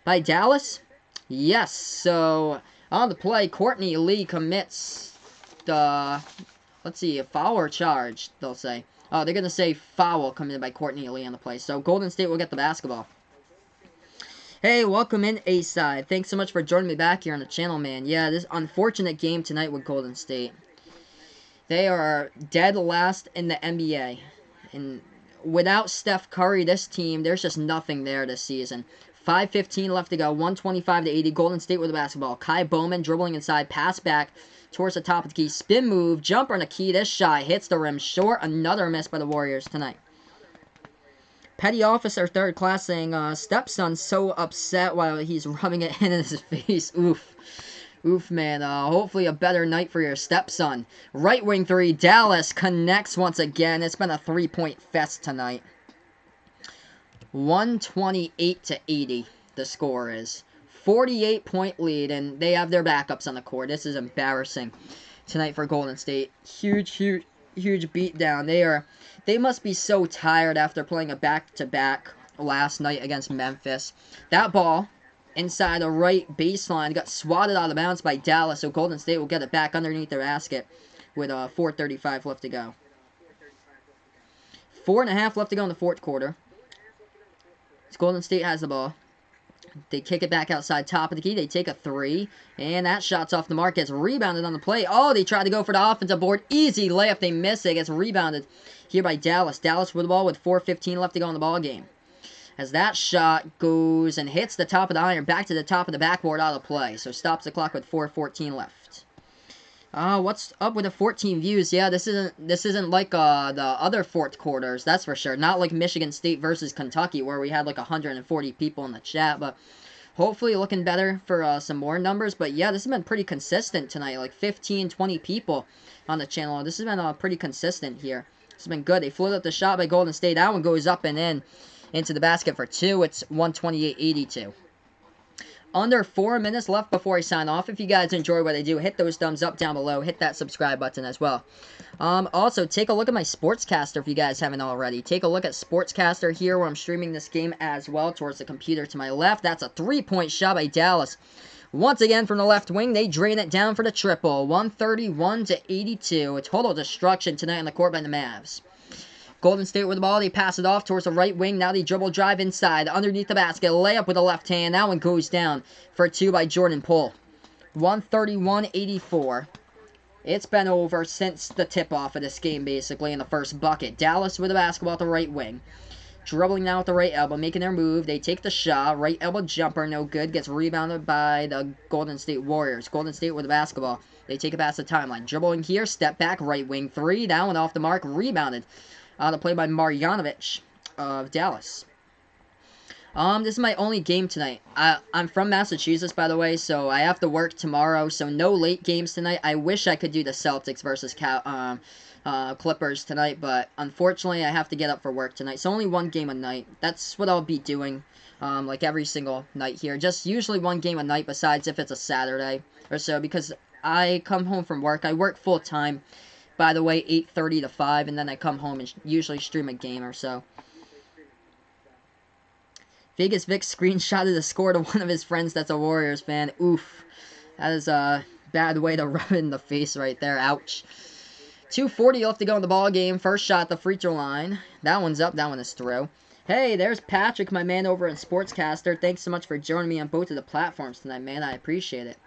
By Dallas? Yes, so on the play, Courtney Lee commits the, let's see, a foul or charge, they'll say. Oh, they're going to say foul committed by Courtney Lee on the play. So Golden State will get the basketball. Hey, welcome in, A-Side. Thanks so much for joining me back here on the channel, man. Yeah, this unfortunate game tonight with Golden State. They are dead last in the NBA. And without Steph Curry, this team, there's just nothing there this season. 5:15 left to go, 125-80. Golden State with the basketball. Kai Bowman dribbling inside, pass back towards the top of the key. Spin move, jumper on the key. This shot hits the rim short. Another miss by the Warriors tonight. Petty Officer Third Class saying, stepson's so upset while he's rubbing it in his face. Oof. Oof, man. Hopefully a better night for your stepson. Right wing three. Dallas connects once again. It's been a 3-point fest tonight. 128-80 the score is. 48-point lead, and they have their backups on the court. This is embarrassing tonight for Golden State. Huge beatdown. They must be so tired after playing a back-to-back last night against Memphis. That ball inside the right baseline got swatted out of bounds by Dallas, so Golden State will get it back underneath their basket with 4:35 left to go. 4.5 left to go in the fourth quarter. Golden State has the ball. They kick it back outside top of the key. They take a three. And that shot's off the mark. Gets rebounded on the play. Oh, they tried to go for the offensive board. Easy layup. They miss it. Gets rebounded here by Dallas. Dallas with the ball with 4:15 left to go in the ball game. As that shot goes and hits the top of the iron. Back to the top of the backboard out of play. So stops the clock with 4:14 left. What's up with the 14 views? Yeah, this isn't like the other fourth quarters, that's for sure. Not like Michigan State versus Kentucky where we had like 140 people in the chat, but hopefully looking better for some more numbers. But yeah, this has been pretty consistent tonight, like 15, 20 people on the channel. This has been pretty consistent here. This has been good. They floated up the shot by Golden State. That one goes up and in into the basket for two. It's 128-82. Under 4 minutes left before I sign off. If you guys enjoy what I do, hit those thumbs up down below. Hit that subscribe button as well. Also, take a look at my Sportscaster if you guys haven't already. Take a look at Sportscaster here where I'm streaming this game as well towards the computer to my left. That's a 3-point shot by Dallas. Once again from the left wing, they drain it down for the triple. 131-82. A total destruction tonight on the court by the Mavs. Golden State with the ball. They pass it off towards the right wing. Now they dribble drive inside. Underneath the basket. Layup with the left hand. That one goes down for 2 by Jordan Poole. 131-84. It's been over since the tip-off of this game, basically, in the first bucket. Dallas with the basketball at the right wing. Dribbling now with the right elbow, making their move. They take the shot. Right elbow jumper, no good. Gets rebounded by the Golden State Warriors. Golden State with the basketball. They take it past the timeline. Dribbling here, step back, right wing three. That one off the mark, rebounded. The play by Marjanovic of Dallas. This is my only game tonight. I'm from Massachusetts, by the way, so I have to work tomorrow, so no late games tonight. I wish I could do the Celtics versus Clippers tonight, but unfortunately I have to get up for work tonight. So only one game a night. That's what I'll be doing, like every single night here. Just usually one game a night, besides if it's a Saturday or so, because I come home from work. I work full time, by the way, 8:30 to 5, and then I come home and usually stream a game or so. Vegas Vic screenshotted the score to one of his friends that's a Warriors fan. Oof. That is a bad way to rub it in the face right there. Ouch. 2:40 left to go in the ball game. First shot at the free throw line. That one's up. That one is through. Hey, there's Patrick, my man over in Sportscaster. Thanks so much for joining me on both of the platforms tonight, man. I appreciate it.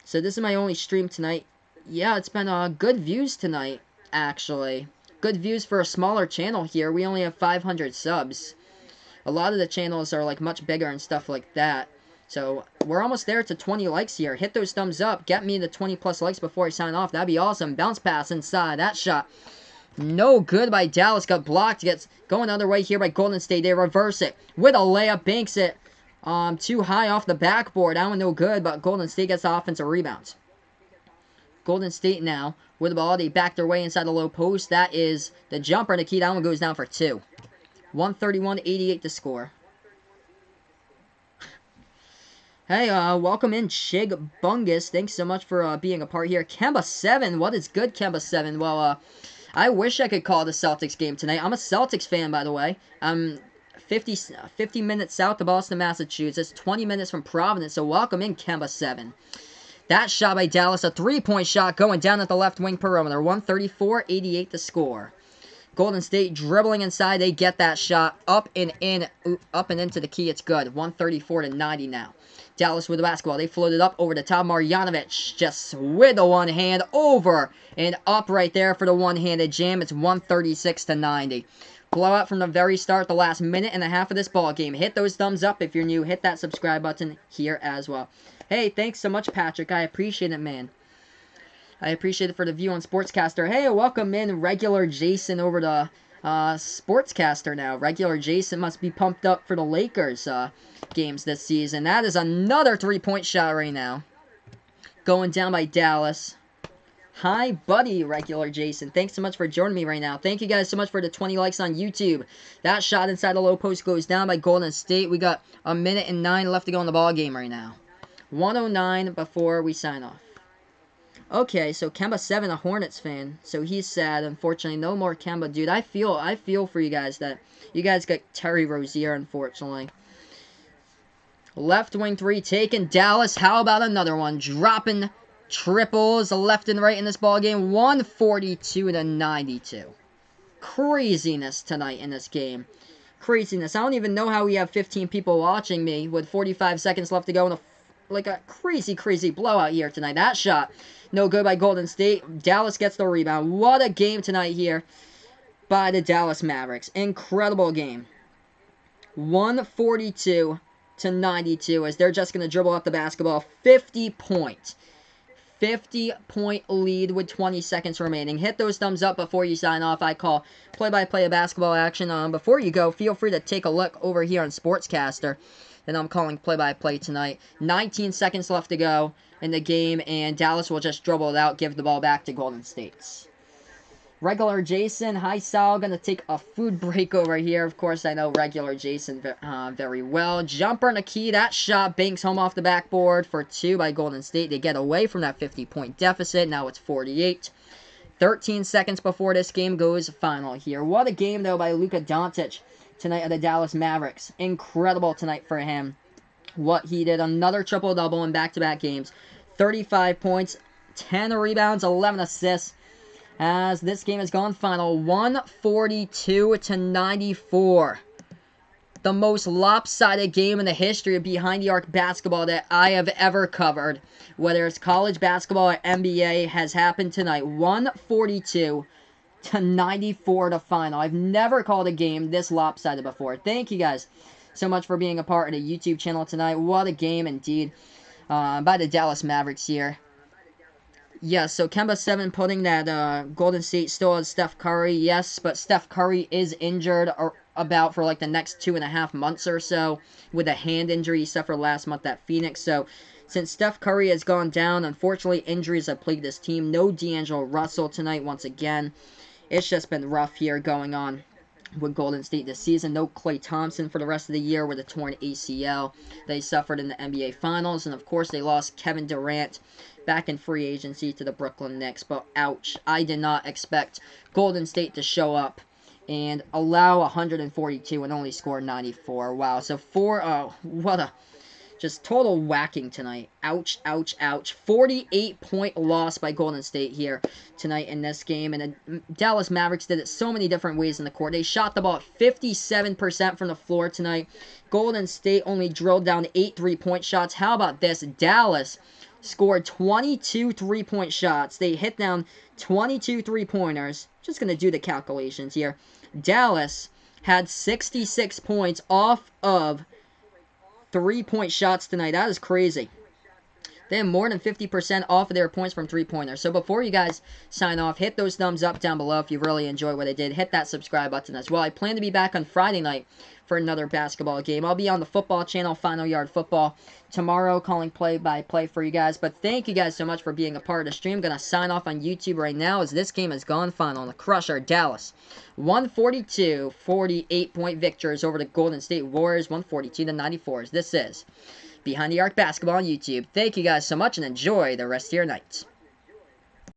So this is my only stream tonight. Yeah, it's been good views tonight, actually. Good views for a smaller channel here. We only have 500 subs. A lot of the channels are like much bigger and stuff like that. So we're almost there to 20 likes here. Hit those thumbs up. Get me the 20 plus likes before I sign off. That'd be awesome. Bounce pass inside. That shot. No good by Dallas. Got blocked. Gets going the other way here by Golden State. They reverse it with a layup. Banks it too high off the backboard. That one no good, but Golden State gets the offensive rebounds. Golden State now with the ball. They back their way inside the low post. That is the jumper. The key. That one goes down for 2. 131-88 to score. Hey, welcome in, Chig Bungus. Thanks so much for being a part here. Kemba7, what is good, Kemba7? Well, I wish I could call the Celtics game tonight. I'm a Celtics fan, by the way. I'm 50 minutes south of Boston, Massachusetts, 20 minutes from Providence, so welcome in, Kemba7. That shot by Dallas, a three-point shot going down at the left wing perimeter. 134-88 to score. Golden State dribbling inside. They get that shot up and into the key. It's good. 134-90 now. Dallas with the basketball. They floated up over the top. Marjanovic just with the one hand over and up right there for the one-handed jam. It's 136-90. Blowout from the very start, the last minute and a half of this ball game. Hit those thumbs up if you're new. Hit that subscribe button here as well. Hey, thanks so much, Patrick. I appreciate it, man. I appreciate it for the view on Sportscaster. Hey, welcome in Regular Jason over to Sportscaster now. Regular Jason must be pumped up for the Lakers games this season. That is another three-point shot right now. Going down by Dallas. Hi, buddy, Regular Jason. Thanks so much for joining me right now. Thank you guys so much for the 20 likes on YouTube. That shot inside the low post goes down by Golden State. We got 1:09 left to go in the ball game right now. 1:09 before we sign off. Okay, so Kemba7, a Hornets fan, so he's sad. Unfortunately, no more Kemba, dude. I feel for you guys that you guys got Terry Rozier, unfortunately. Left wing three taken. Dallas, how about another one? Dropping triples left and right in this ball game. 142-92. Craziness tonight in this game. Craziness. I don't even know how we have 15 people watching me with 45 seconds left to go in a crazy blowout here tonight. That shot, no good by Golden State. Dallas gets the rebound. What a game tonight here by the Dallas Mavericks. Incredible game. 142-92 as they're just going to dribble up the basketball. 50-point lead with 20 seconds remaining. Hit those thumbs up before you sign off. I call play-by-play of basketball action. Before you go, feel free to take a look over here on Sportscaster. And I'm calling play-by-play tonight. 19 seconds left to go in the game, and Dallas will just dribble it out, give the ball back to Golden State. Regular Jason, hi Sal, gonna take a food break over here. Of course, I know Regular Jason very well. Jumper in the key, that shot banks home off the backboard for 2 by Golden State. They get away from that 50-point deficit. Now it's 48. 13 seconds before this game goes final here. What a game, though, by Luka Doncic tonight of the Dallas Mavericks. Incredible tonight for him. What he did. Another triple-double in back-to-back games. 35 points, 10 rebounds, 11 assists. as this game has gone final 142-94. The most lopsided game in the history of Behind the Arc basketball that I have ever covered, whether it's college basketball or NBA, has happened tonight. 142-94 to final. I've never called a game this lopsided before. Thank you guys so much for being a part of the YouTube channel tonight. What a game indeed by the Dallas Mavericks here. Yes, so Kemba7 putting that Golden State still has Steph Curry. Yes, but Steph Curry is injured about for like the next 2.5 months or so with a hand injury he suffered last month at Phoenix. So since Steph Curry has gone down, unfortunately injuries have plagued this team. No D'Angelo Russell tonight once again. It's just been rough here going on with Golden State this season. No Klay Thompson for the rest of the year with a torn ACL they suffered in the NBA Finals. And of course they lost Kevin Durant back in free agency to the Brooklyn Knicks. But ouch, I did not expect Golden State to show up and allow 142 and only score 94. Wow, so what a just total whacking tonight. Ouch, ouch, ouch. 48-point loss by Golden State here tonight in this game. And the Dallas Mavericks did it so many different ways in the court. They shot the ball at 57% from the floor tonight. Golden State only drilled down 8 3-point shots. How about this? Dallas scored 22 3-point shots. They hit down 22 3-pointers. Just going to do the calculations here. Dallas had 66 points off of 3-point shots tonight. That is crazy. They have more than 50% off of their points from 3-pointers. So before you guys sign off, hit those thumbs up down below if you really enjoyed what I did. Hit that subscribe button as well. I plan to be back on Friday night for another basketball game. I'll be on the football channel, Final Yard Football, tomorrow calling play-by-play for you guys. But thank you guys so much for being a part of the stream. I'm going to sign off on YouTube right now as this game has gone final on the Crusher. Dallas 142 48-point victors over the Golden State Warriors 142-94. This is Behind the Arc Basketball on YouTube. Thank you guys so much and enjoy the rest of your night.